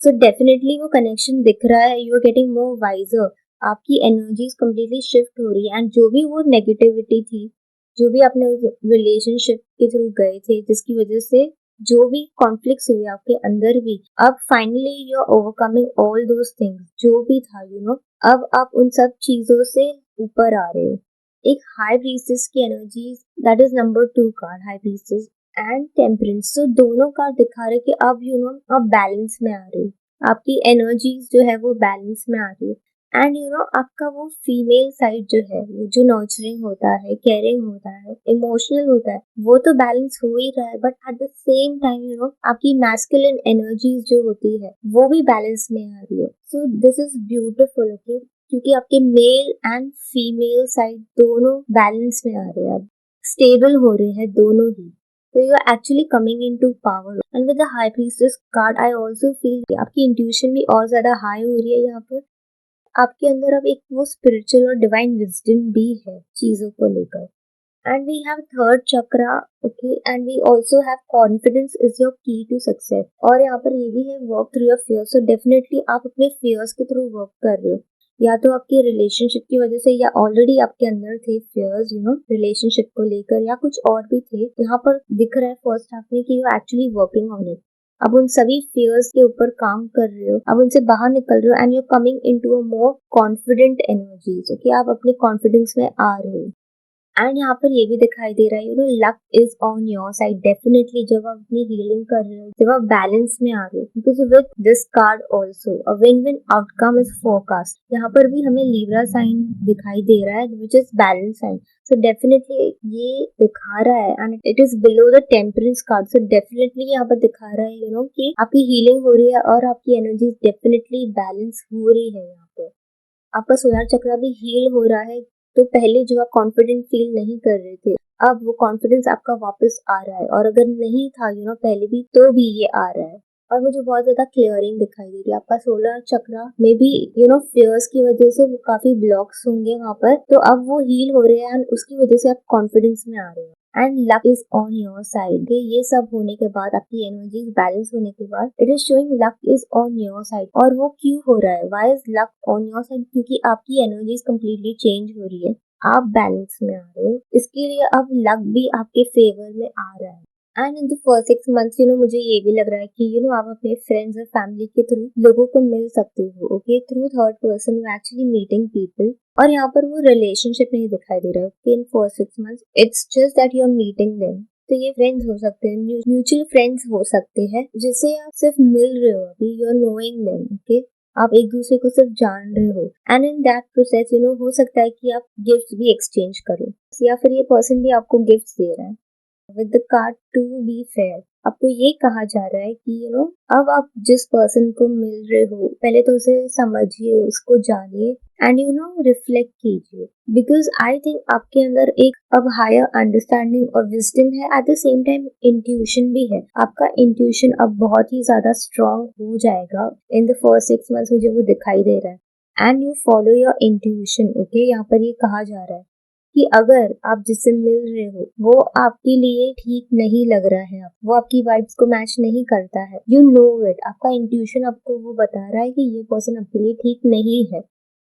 सो डेफिनेटली वो कनेक्शन दिख रहा है, you are getting more wiser, आपकी एनर्जीज कम्प्लीटली शिफ्ट हो रही है। एंड जो भी वो नेगेटिविटी थी, जो भी आपने उस रिलेशनशिप के थ्रू गए थे, जिसकी वजह से जो भी कॉन्फ्लिक्ट्स हुए आपके अंदर भी, अब finally you are overcoming all those things. जो भी था अब आप उन सब चीजों से ऊपर आ रहे हो। एक हाई प्रीस्टेस की energy, that is number 2 card, high priestess and temperance. तो दोनों कार्ड दिखा रहे कि अब आप बैलेंस में आ रहे हो, आपकी एनर्जीज जो है वो बैलेंस में आ रही है। एंड आपका वो फीमेल साइड जो है, वो जो नर्चरिंग होता है, केयरिंग होता है, इमोशनल होता है, वो तो बैलेंस हो ही रहा है। But at the same time आपकी मैस्कुलिन एनर्जीज जो होती है वो भी बैलेंस में आ रही है। So this is beautiful, okay, क्योंकि आपके मेल एंड फीमेल साइड दोनों बैलेंस में आ रहे हैं, अब स्टेबल हो रहे हैं दोनों ही। So you are actually coming into power. And with the High Priestess card, I also feel कि आपकी इंट्यूशन भी और ज्यादा हाई हो रही है यहाँ पर। आपके अंदर अब एक वो स्पिरिचुअल और डिवाइन विजडम भी है चीजों को लेकर। And we have third chakra, okay, and we also have confidence is your key to success. और यहाँ पर ये भी है work through your fears. So definitely आप अपने फियर्स के थ्रू वर्क कर रहे हो, या तो आपकी रिलेशनशिप की वजह से, या ऑलरेडी आपके अंदर थे फियर्स रिलेशनशिप को लेकर, या कुछ और भी थे। यहाँ पर दिख रहा है फर्स्ट हाफ में कि you actually working on it. अब उन सभी फियर्स के ऊपर काम कर रहे हो, अब उनसे बाहर निकल रहे हो, and you coming into a more confident energies. Okay, आप अपने कॉन्फिडेंस में आ रहे हो। एंड यहाँ पर ये भी दिखाई दे रहा है luck is on your side. Definitely जब आप अपनी हीलिंग कर रहे हो, जब आप बैलेंस में आ रहे हो, because with this card also a win win outcome is forecast. यहाँ पर भी हमें लीब्रा साइन दिखाई दे रहा है, which is balance sign. So definitely ये दिखा रहा है, and it is below the temperance card. So definitely यहाँ पर दिखा रहा है कि आपकी हीलिंग हो रही है और आपकी एनर्जी डेफिनेटली बैलेंस हो रही है। यहाँ पर आपका सोलर चक्र भी हील हो रहा है। तो पहले जो आप कॉन्फिडेंट फील नहीं कर रहे थे, अब वो कॉन्फिडेंस आपका वापस आ रहा है, और अगर नहीं था पहले भी, तो भी ये आ रहा है। और मुझे बहुत ज्यादा क्लियरिंग दिखाई दे रही है। आपका सोलर चक्रा में भी फियर्स की वजह से वो काफी ब्लॉक्स होंगे वहां पर, तो अब वो हील हो रहे हैं, एंड उसकी वजह से आप कॉन्फिडेंस में आ रहे हो, and luck is on your side. ये सब होने के बाद, आपकी एनर्जी बैलेंस होने के बाद, it is showing luck is on your side. और वो क्यों हो रहा है? Why is luck on your side? क्योंकि आपकी एनर्जी कंप्लीटली चेंज हो रही है, आप बैलेंस में आ रहे हो, इसके लिए अब लक भी आपके फेवर में आ रहा है। And in the first 6 months मुझे ये भी लग रहा है कि आप अपने फ्रेंड्स और फैमिली के थ्रू लोगों को मिल सकते हो, okay, through third person you actually meeting people. और यहाँ पर वो रिलेशनशिप नहीं दिखाई दे रहा है in first 6 months, it's just that you are meeting them. तो ये फ्रेंड्स हो सकते हैं, म्यूचुअल फ्रेंड्स हो सकते हैं, जिससे आप सिर्फ मिल रहे हो, अभी you are knowing them, okay, आप एक दूसरे को सिर्फ जान रहे हो। एंड इन दैट प्रोसेस हो सकता है कि आप गिफ्ट भी एक्सचेंज करो, या फिर ये पर्सन भी आपको गिफ्ट दे रहा है। With the card to be fair, आपको ये कहा जा रहा है कि अब आप जिस पर्सन को मिल रहे हो, पहले तो उसे समझिए, उसको जानिए, एंड रिफ्लेक्ट कीजिए, बिकॉज आई थिंक आपके अंदर एक अब हायर अंडरस्टैंडिंग और विजडम है, eight the same time intuition भी है। आपका इंट्यूशन अब बहुत ही ज्यादा स्ट्रांग हो जाएगा इन द फर्स्ट 6 मंथ्स, मुझे वो दिखाई दे रहा है। And you follow your intuition, okay, यहाँ पर ये कहा जा रहा है कि अगर आप जिससे मिल रहे हो वो आपके लिए ठीक नहीं लग रहा है, वो आपकी वाइब्स को मैच नहीं करता है, यू नो इट, आपका इंट्यूशन आपको वो बता रहा है कि ये पर्सन आपके लिए ठीक नहीं है,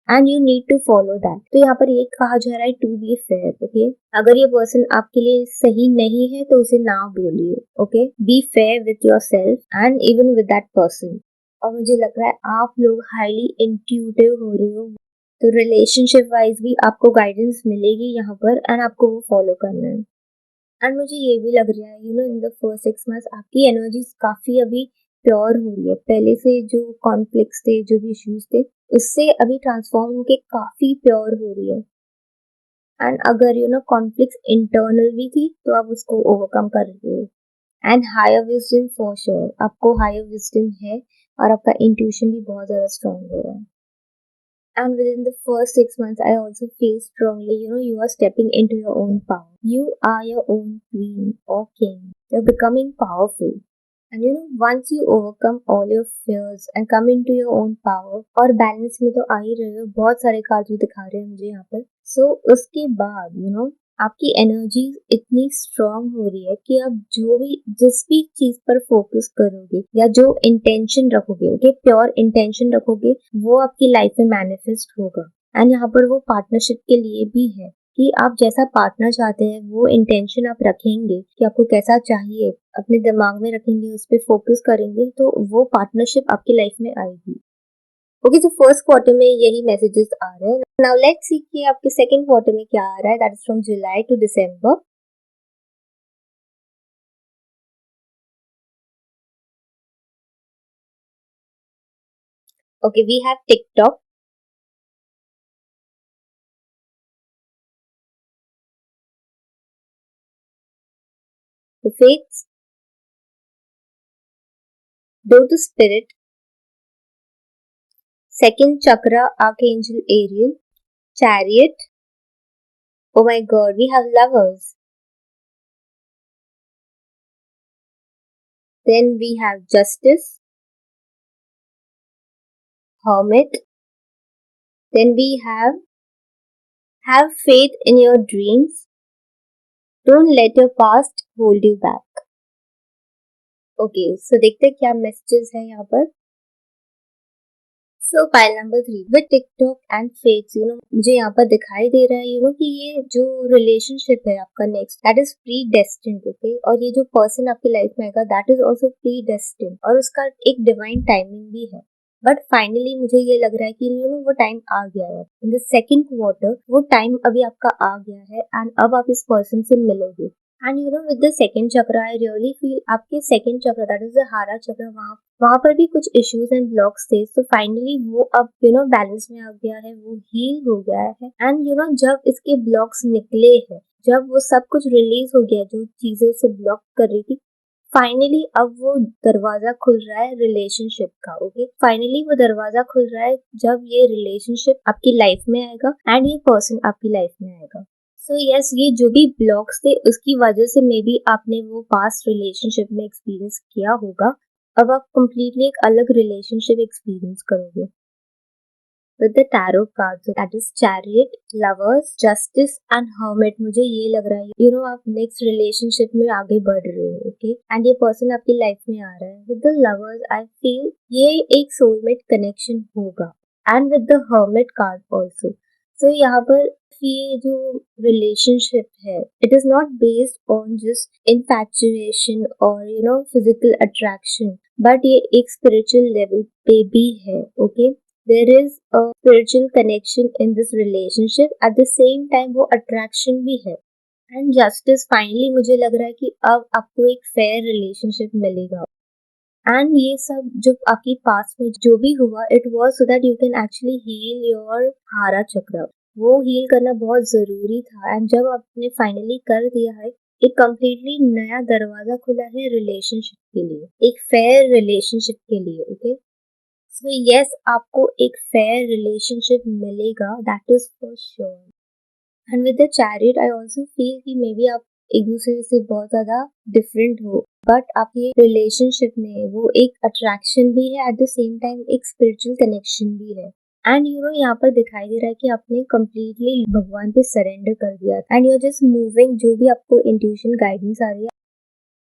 and you need to follow that. तो यहाँ पर ये कहा जा रहा है टू बी फेयर, ओके, अगर ये पर्सन आपके लिए सही नहीं है तो उसे ना बोलिए, okay, be fair with your self and even with that person. और मुझे लग रहा है आप लोग हाईली इंट्यूटिव हो रहे हो, तो रिलेशनशिप वाइज भी आपको गाइडेंस मिलेगी यहाँ पर, एंड आपको वो फॉलो करना है। एंड मुझे ये भी लग रहा है इन द फर्स्ट 6 मंथ्स आपकी एनर्जी काफी अभी प्योर हो रही है, पहले से जो कॉन्फ्लिक्ट्स थे, जो भी इश्यूज थे, उससे अभी ट्रांसफॉर्म होके काफी प्योर हो रही है। एंड अगर कॉन्फ्लिक्ट्स इंटरनल भी थी, तो आप उसको ओवरकम कर रहे हो। And higher wisdom for sure, आपको हायर विजडम है, और आपका इंट्यूशन भी बहुत ज्यादा स्ट्रांग हो रहा है। And within the first 6 months, I also feel strongly, you are stepping into your own power. You are your own queen or king. You're becoming powerful. And once you overcome all your fears and come into your own power, और balance में तो आ ही रहे हो, बहुत सारे card दिखा रहे हैं मुझे यहाँ पर। सो उसके बाद आपकी एनर्जी इतनी स्ट्रांग हो रही है कि आप जो भी जिस भी चीज पर फोकस करोगे, या जो इंटेंशन रखोगे, ओके, प्योर इंटेंशन रखोगे, वो आपकी लाइफ में मैनिफेस्ट होगा। एंड यहाँ पर वो पार्टनरशिप के लिए भी है कि आप जैसा पार्टनर चाहते हैं, वो इंटेंशन आप रखेंगे कि आपको कैसा चाहिए, अपने दिमाग में रखेंगे, उस पर फोकस करेंगे, तो वो पार्टनरशिप आपकी लाइफ में आएगी। ओके, तो फर्स्ट क्वार्टर में यही मैसेजेस आ रहे हैं। नाउ लेट्स सी कि आपके सेकंड क्वार्टर में क्या आ रहा है, that is from July to December. Okay, we have TikTok, the fates, door to spirit, second chakra archangel Ariel, chariot, oh my god, we have lovers, then we have justice, hermit, then we have faith in your dreams, don't let your past hold you back. Okay, so देखते हैं क्या messages है यहाँ पर। सो pile number 3 with TikTok and fates, मुझे यहाँ पर दिखाई दे रहा है कि ये जो रिलेशनशिप है आपका next, that is pre destined, okay, और ये जो पर्सन आपकी लाइफ में आएगा, that is also pre destined, और उसका एक डिवाइन टाइमिंग भी है। बट फाइनली मुझे ये लग रहा है कि वो टाइम आ गया है इन द सेकंड क्वार्टर, वो टाइम अभी आपका आ गया है, एंड अब आप इस पर्सन से मिलोगे। एंड विद द सेकंड चक्र, आई रियली फील आपके सेकंड चक्र, दैट इज द हारा चक्र, वहां पर भी कुछ इश्यूज एंड ब्लॉक्स थे, तो फाइनली वो अब बैलेंस में आ गया है, वो हील हो गया है। एंड जब इसके ब्लॉक्स निकले हैं, जब वो सब कुछ रिलीज हो गया, जो चीजें उसे ब्लॉक कर रही थी, फाइनली अब वो दरवाजा खुल रहा है रिलेशनशिप का, ओके, फाइनली वो दरवाजा खुल रहा है जब ये रिलेशनशिप आपकी लाइफ में आएगा, एंड ये पर्सन आपकी लाइफ में आएगा। सो यस, ये जो भी ब्लॉक्स थे उसकी वजह से मे बी आपने वो पास्ट रिलेशनशिप में एक्सपीरियंस किया होगा, अब आप कंप्लीटली एक अलग रिलेशनशिप एक्सपीरियंस करोगे with the tarot cards, that is chariot, lovers, justice and hermit. मुझे ये लग रहा है आप नेक्स्ट रिलेशनशिप में आगे बढ़ रहे हो, ओके, एंड ये पर्सन आपकी लाइफ में आ रहा है। With the lovers I feel ये एक सोलमेट कनेक्शन होगा, and with the hermit card also. So यहाँ पर ये जो रिलेशनशिप है, it is not based on just infatuation और फिजिकल अट्रैक्शन, बट ये एक स्पिरिचुअल लेवल पे भी है, okay. There is a spiritual connection in this relationship, at the same time वो attraction भी है। एंड जस्टिस, फाइनली मुझे लग रहा है कि अब आपको एक फेयर रिलेशनशिप मिलेगा। एंड ये सब जो आपकी पास में जो भी हुआ, it was so that you can actually heal your हारा चक्र। वो हील करना बहुत जरूरी था, एंड जब आपने फाइनली कर दिया है, एक कम्प्लीटली नया दरवाजा खुला है रिलेशनशिप के लिए, एक फेयर रिलेशनशिप के लिए, ओके। सो यस, आपको एक फेयर रिलेशनशिप मिलेगा, that is for sure. And with the chariot I also feel कि मे बी आप एक दूसरे से बहुत ज्यादा डिफरेंट हो, बट आपके रिलेशनशिप में वो एक अट्रैक्शन भी है, एट द सेम टाइम एक स्पिरिचुअल कनेक्शन भी है। एंड यहाँ पर दिखाई दे रहा है कि आपने कम्प्लीटली भगवान पे सरेंडर कर दिया, and you are just moving, जो भी आपको इंट्यूशन गाइडेंस आ रही है।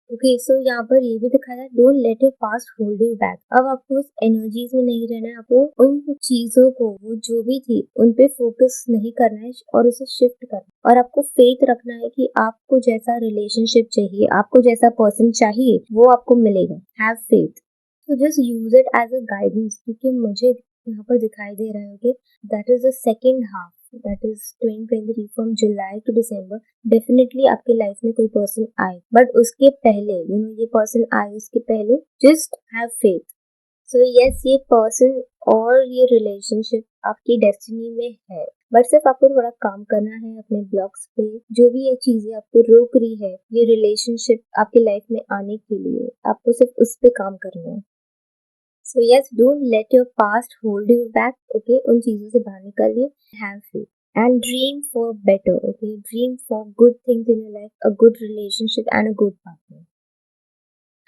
ओके, सो यहाँ पर ये भी दिखाया है, don't let your past hold you back. अब आपको उस एनर्जीज में नहीं रहना है, आपको उन चीजों को, वो जो भी थी, उन पे फोकस नहीं करना है और उसे शिफ्ट करना है। और आपको फेथ रखना है कि आपको जैसा रिलेशनशिप चाहिए, आपको जैसा पर्सन चाहिए, वो आपको मिलेगा। Have faith. तो just use it as a guidance, क्योंकि मुझे यहाँ पर दिखाई दे रहा है कि that is the second half, that is 2023 from July to December. Definitely आपके लाइफ में कोई पर्सन आए, बट उसके पहले ये पर्सन आए उसके पहले just have faith. So yes, ये पर्सन और ये रिलेशनशिप आपकी डेस्टिनी में है, बट सिर्फ आपको थोड़ा काम करना है अपने ब्लॉक्स पे। जो भी ये चीजें आपको रोक रही है ये रिलेशनशिप आपकी लाइफ में आने के लिए, आपको सिर्फ उस पे काम करना है। So yes, don't let your past hold you back, okay. उन चीजों से बाहर निकलिए, have faith and dream for better, okay, dream for good things in your life, a good relationship and a good partner.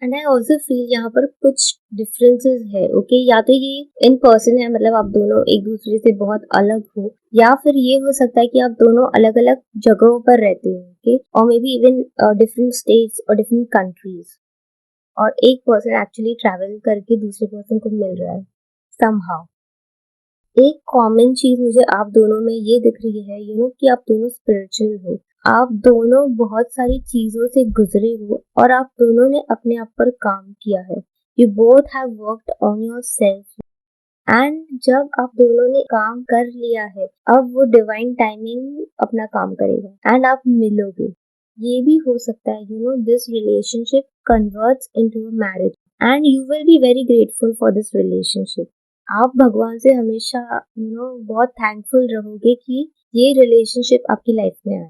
And I also feel यहाँ पर कुछ differences है, okay, या तो ये in person है, मतलब आप दोनों एक दूसरे से बहुत अलग हो, या फिर ये हो सकता है कि आप दोनों अलग अलग जगहों पर रहते हो, okay, और may be even different states और different countries, और एक पर्सन एक्चुअली ट्रैवल करके दूसरे पर्सन को मिल रहा है somehow। एक कॉमन चीज मुझे आप दोनों में ये दिख रही है कि आप दोनों स्पिरिचुअल हो, आप दोनों बहुत सारी चीजों से गुजरे हो, और आप दोनों ने अपने आप पर काम किया है। You both have worked on your self, and जब आप दोनों ने काम कर लिया है, अब वो डिवाइन टाइमिंग अपना काम करेगा एंड आप मिलोगे। ये भी हो सकता है this relationship converts into a marriage, and you will be very grateful for this relationship. आप भगवान से हमेशा बहुत थैंकफुल रहोगे कि ये रिलेशनशिप आपकी लाइफ में आया।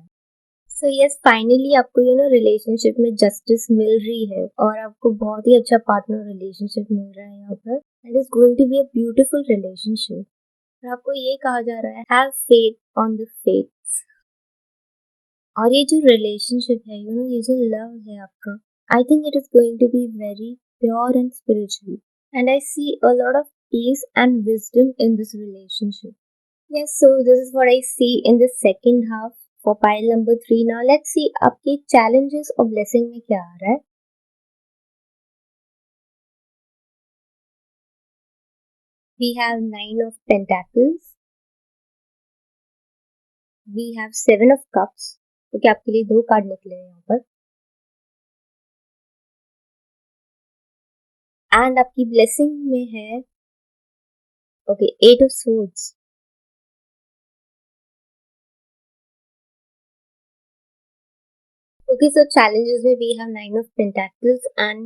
सो यस, फाइनली आपको रिलेशनशिप में जस्टिस मिल रही है, और आपको बहुत ही अच्छा पार्टनर रिलेशनशिप मिल रहा है यहाँ पर। It is going to be a beautiful relationship. और आपको ये कहा जा रहा है, have faith on the faith. और ये जो रिलेशनशिप है ये जो लव है आपका, I think it is going to be very pure and spiritual, and I see a lot of peace and wisdom in this relationship. Yes, so this is what I see in the second half for pile number 3. Now let's see आपके challenges और blessing में क्या आ रहा है। We have 9 of Pentacles, we have 7 of Cups, क्योंकि आपके लिए 2 कार्ड निकले हैं यहाँ पर, एंड आपकी ब्लेसिंग में है okay 8 of Swords। Okay, so challenges में we have 9 of Pentacles and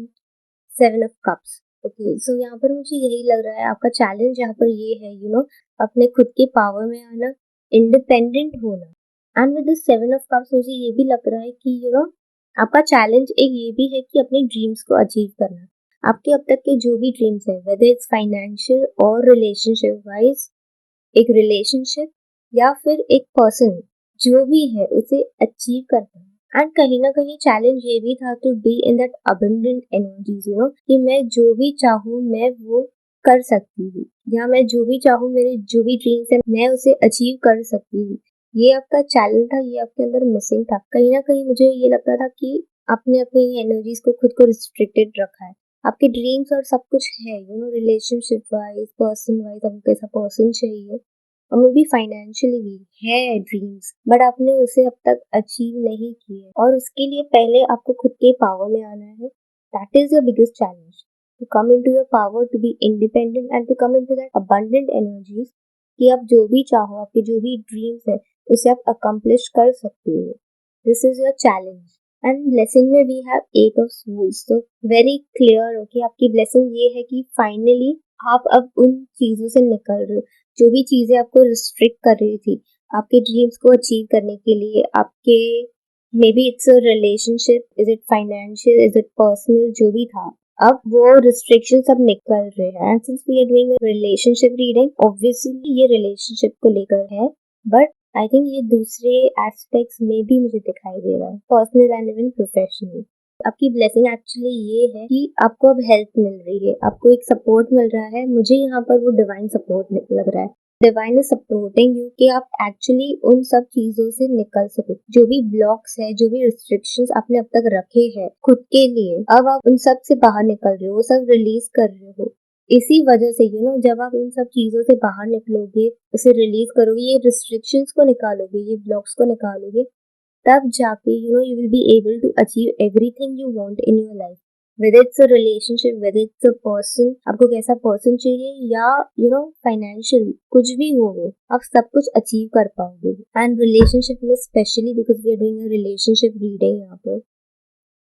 7 of Cups। Okay, so यहाँ पर मुझे यही लग रहा है आपका चैलेंज यहाँ पर ये है अपने खुद के पावर में आना, इंडिपेंडेंट होना। And with the 7 of Cups मुझे ये भी लग रहा है कि आपका चैलेंज एक ये भी है कि अपने ड्रीम्स को अचीव करना। आपके अब तक के जो भी ड्रीम्स है, वेदर इट्स फाइनेंशियल और रिलेशनशिप वाइज, एक रिलेशनशिप या फिर एक पर्सन जो भी है उसे अचीव करना है। एंड कहीं ना कहीं चैलेंज ये भी था to be in that abundant energies, कि मैं जो भी चाहूँ मैं वो कर सकती हूँ, या मैं जो भी चाहूँ, मेरे जो भी ड्रीम्स है मैं उसे अचीव कर सकती हूँ। ये आपका चैलेंज था, ये आपके अंदर मिसिंग था। कहीं ना कहीं मुझे ये लगता था कि आपने अपनी एनर्जीज को खुद को रिस्ट्रिक्टेड रखा है। आपके ड्रीम्स और सब कुछ है, रिलेशनशिप वाइज, पर्सन वाइज, आपको कैसा पर्सन चाहिए, और मे बी फाइनेंशियली भी है ड्रीम्स, बट आपने उसे अब तक अचीव नहीं किए। और उसके लिए पहले आपको खुद के पावर में आना है। That is your biggest challenge, to come into your power, to be independent and to come into that abundant energies, कि आप जो भी चाहो, आपके जो भी ड्रीम्स है उसे आप अकम्प्लिश कर सकते हो। This is your challenge. And blessing में वी हैव 8 of Swords, तो वेरी क्लियर हो कि आपकी ब्लेसिंग ये है कि फाइनली आप अब उन चीजों से निकल रहे हो जो भी चीजें आपको रिस्ट्रिक्ट कर रही थी आपके ड्रीम्स को अचीव करने के लिए। आपके may be it's a relationship, is it financial, is it personal, जो भी था, अब वो रिस्ट्रिक्शन सब निकल रहे हैं। And since we are doing relationship reading, obviously ये रिलेशनशिप को लेकर है, बट आई थिंक ये दूसरे एस्पेक्ट्स में भी मुझे दिखाई दे रहा है, पर्सनल एंड इवन प्रोफेशनल। आपकी ब्लेसिंग एक्चुअली ये है कि आपको अब हेल्प मिल रही है, आपको एक सपोर्ट मिल रहा है। मुझे यहाँ पर वो डिवाइन सपोर्ट लग रहा है। डिवाइन इज सपोर्टिंग यू कि आप एक्चुअली उन सब चीजों से निकल सको, जो भी ब्लॉक्स है, जो भी रिस्ट्रिक्शंस आपने अब तक रखे हैं खुद के लिए, अब आप उन सब से बाहर निकल रहे हो, वो सब रिलीज कर रहे हो। इसी वजह से जब आप इन सब चीजों से बाहर निकलोगे, उसे रिलीज करोगे, ये रिस्ट्रिक्शंस को निकालोगे, ये ब्लॉक्स को निकालोगे, तब जाके you will be able to achieve everything you want in your life, whether it's a relationship, whether it's a person, आपको कैसा पर्सन चाहिए, या फाइनेंशियल, कुछ भी हो वो आप सब कुछ अचीव कर पाओगे। एंड रिलेशनशिप में specially, because we are doing a relationship reading यहाँ पर।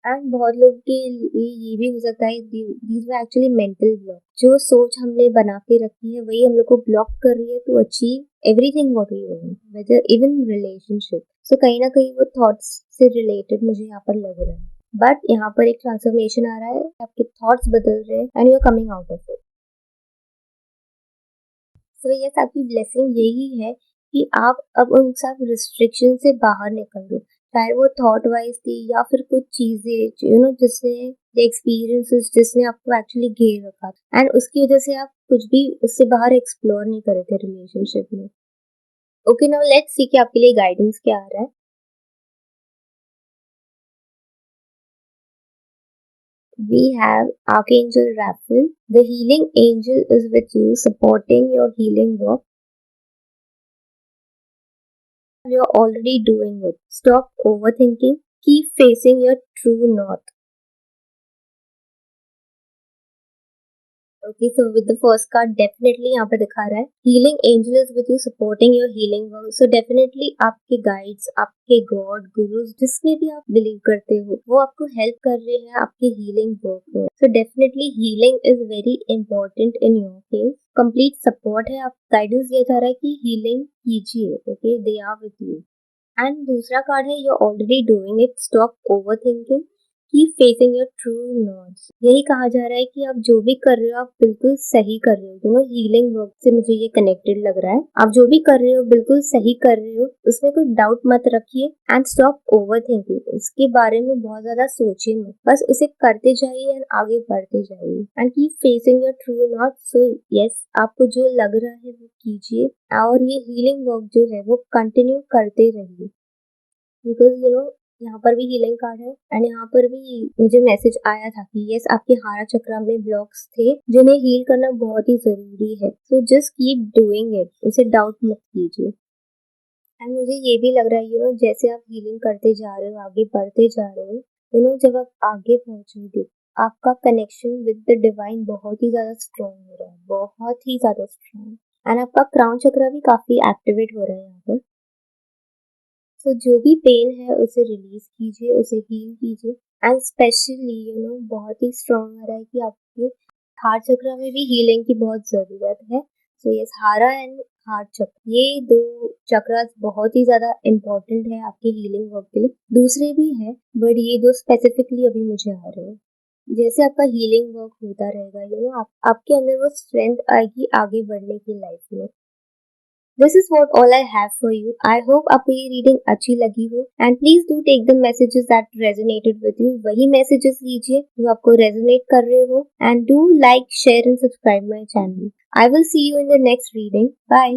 एंड बहुत लोग के लिए ये भी हो सकता है, these were actually mental block, जो सोच हमने बना के रखी है वही हम लोग को ब्लॉक कर रही है to achieve everything what we want, whether even relationship. So कहीं ना कहीं वो थॉट्स से रिलेटेड मुझे यहाँ पर लग रहा है, बट यहाँ पर एक ट्रांसफॉर्मेशन आ रहा है, आपके थॉट्स बदल रहे हैं and you are coming out of it. So yes, आपकी ब्लेसिंग यही है कि आप अब उन सब रिस्ट्रिक्शन से बाहर निकल दो, चाहे वो थॉट वाइज थी या फिर कुछ चीजें जिसने एक्सपीरियंसेस जिसने आपको एक्चुअली घेर रखा, एंड उसकी वजह से आप कुछ भी उससे बाहर एक्सप्लोर नहीं कर रहे थे रिलेशनशिप में। ओके, नाउ लेट्स सी कि आपके लिए गाइडेंस क्या आ रहा है। We have Archangel Raphael. The healing angel is with you, supporting your healing work. You're already doing it. Stop overthinking. Keep facing your true north. Okay, so with the first card, definitely यहाँ पे दिखा रहा है healing angel is with you, supporting your healing work. So definitely आपके guides, आपके God, gurus, जिसमें भी आप believe करते हो, वो आपको help कर रहे हैं आपके healing work में. So definitely healing is very important in your case. Complete support है, आप guidance दिया जा रहा है कि healing कीजिए. Okay, they are with you. And दूसरा कार्ड है you're already doing it, stop overthinking, keep facing your true north. यही कहा जा रहा है कि आप जो भी कर रहे हो आप बिल्कुल सही कर रहे हो। हीलिंग वर्क से मुझे ये कनेक्टेड लग रहा है, आप जो भी कर रहे हो बिल्कुल सही कर रहे हो, उसमें कोई डाउट मत रखिए। एंड स्टॉप ओवर थिंकिंग, उसके बारे में बहुत ज्यादा सोचिए मत, बस उसे करते जाइए एंड आगे बढ़ते जाइए। And keep facing your true north. So yes, आपको जो लग रहा है वो कीजिए, और ये हीलिंग वर्क जो है वो कंटिन्यू करते रहिए, बिकॉज यहाँ पर भी हीलिंग कार्ड है। एंड यहाँ पर भी मुझे मैसेज आया था कि यस, आपके हारा चक्रा में ब्लॉक्स थे जिन्हें हील करना बहुत ही जरूरी है। So just keep doing it, उसे डाउट मत कीजिए। एंड मुझे ये भी लग रहा है जैसे आप हीलिंग करते जा रहे हो, आगे बढ़ते जा रहे हो, जब आप आगे पहुंचोगे, आपका कनेक्शन विद द डिवाइन बहुत ही ज्यादा स्ट्रॉन्ग हो रहा है, बहुत ही ज्यादा स्ट्रॉन्ग। एंड आपका क्राउन चक्रा भी काफी एक्टिवेट हो रहा है यहाँ पर। तो जो भी पेन है उसे रिलीज कीजिए, उसे हील कीजिए। एंड स्पेशली बहुत ही स्ट्रॉन्ग आ रहा है कि आपके हार्ट चक्र में भी हीलिंग की बहुत जरूरत है। सो यस, हारा एंड हार्ट चक्र, ये दो चक्रास बहुत ही ज्यादा इम्पोर्टेंट है आपके हीलिंग वर्क के लिए। दूसरे भी है, बट ये दो स्पेसिफिकली अभी मुझे आ रहे हैं। जैसे आपका हीलिंग वर्क होता रहेगा, आपके अंदर वो स्ट्रेंथ आएगी आगे बढ़ने की लाइफ में। This is what all I have for you. I hope आपको ये रीडिंग अच्छी लगी हो and please do take the messages that resonated with you. वही मैसेजेस लीजिए जो आपको रेजोनेट कर रहे हो and do like share and subscribe my channel. I will see you in the next reading. Bye.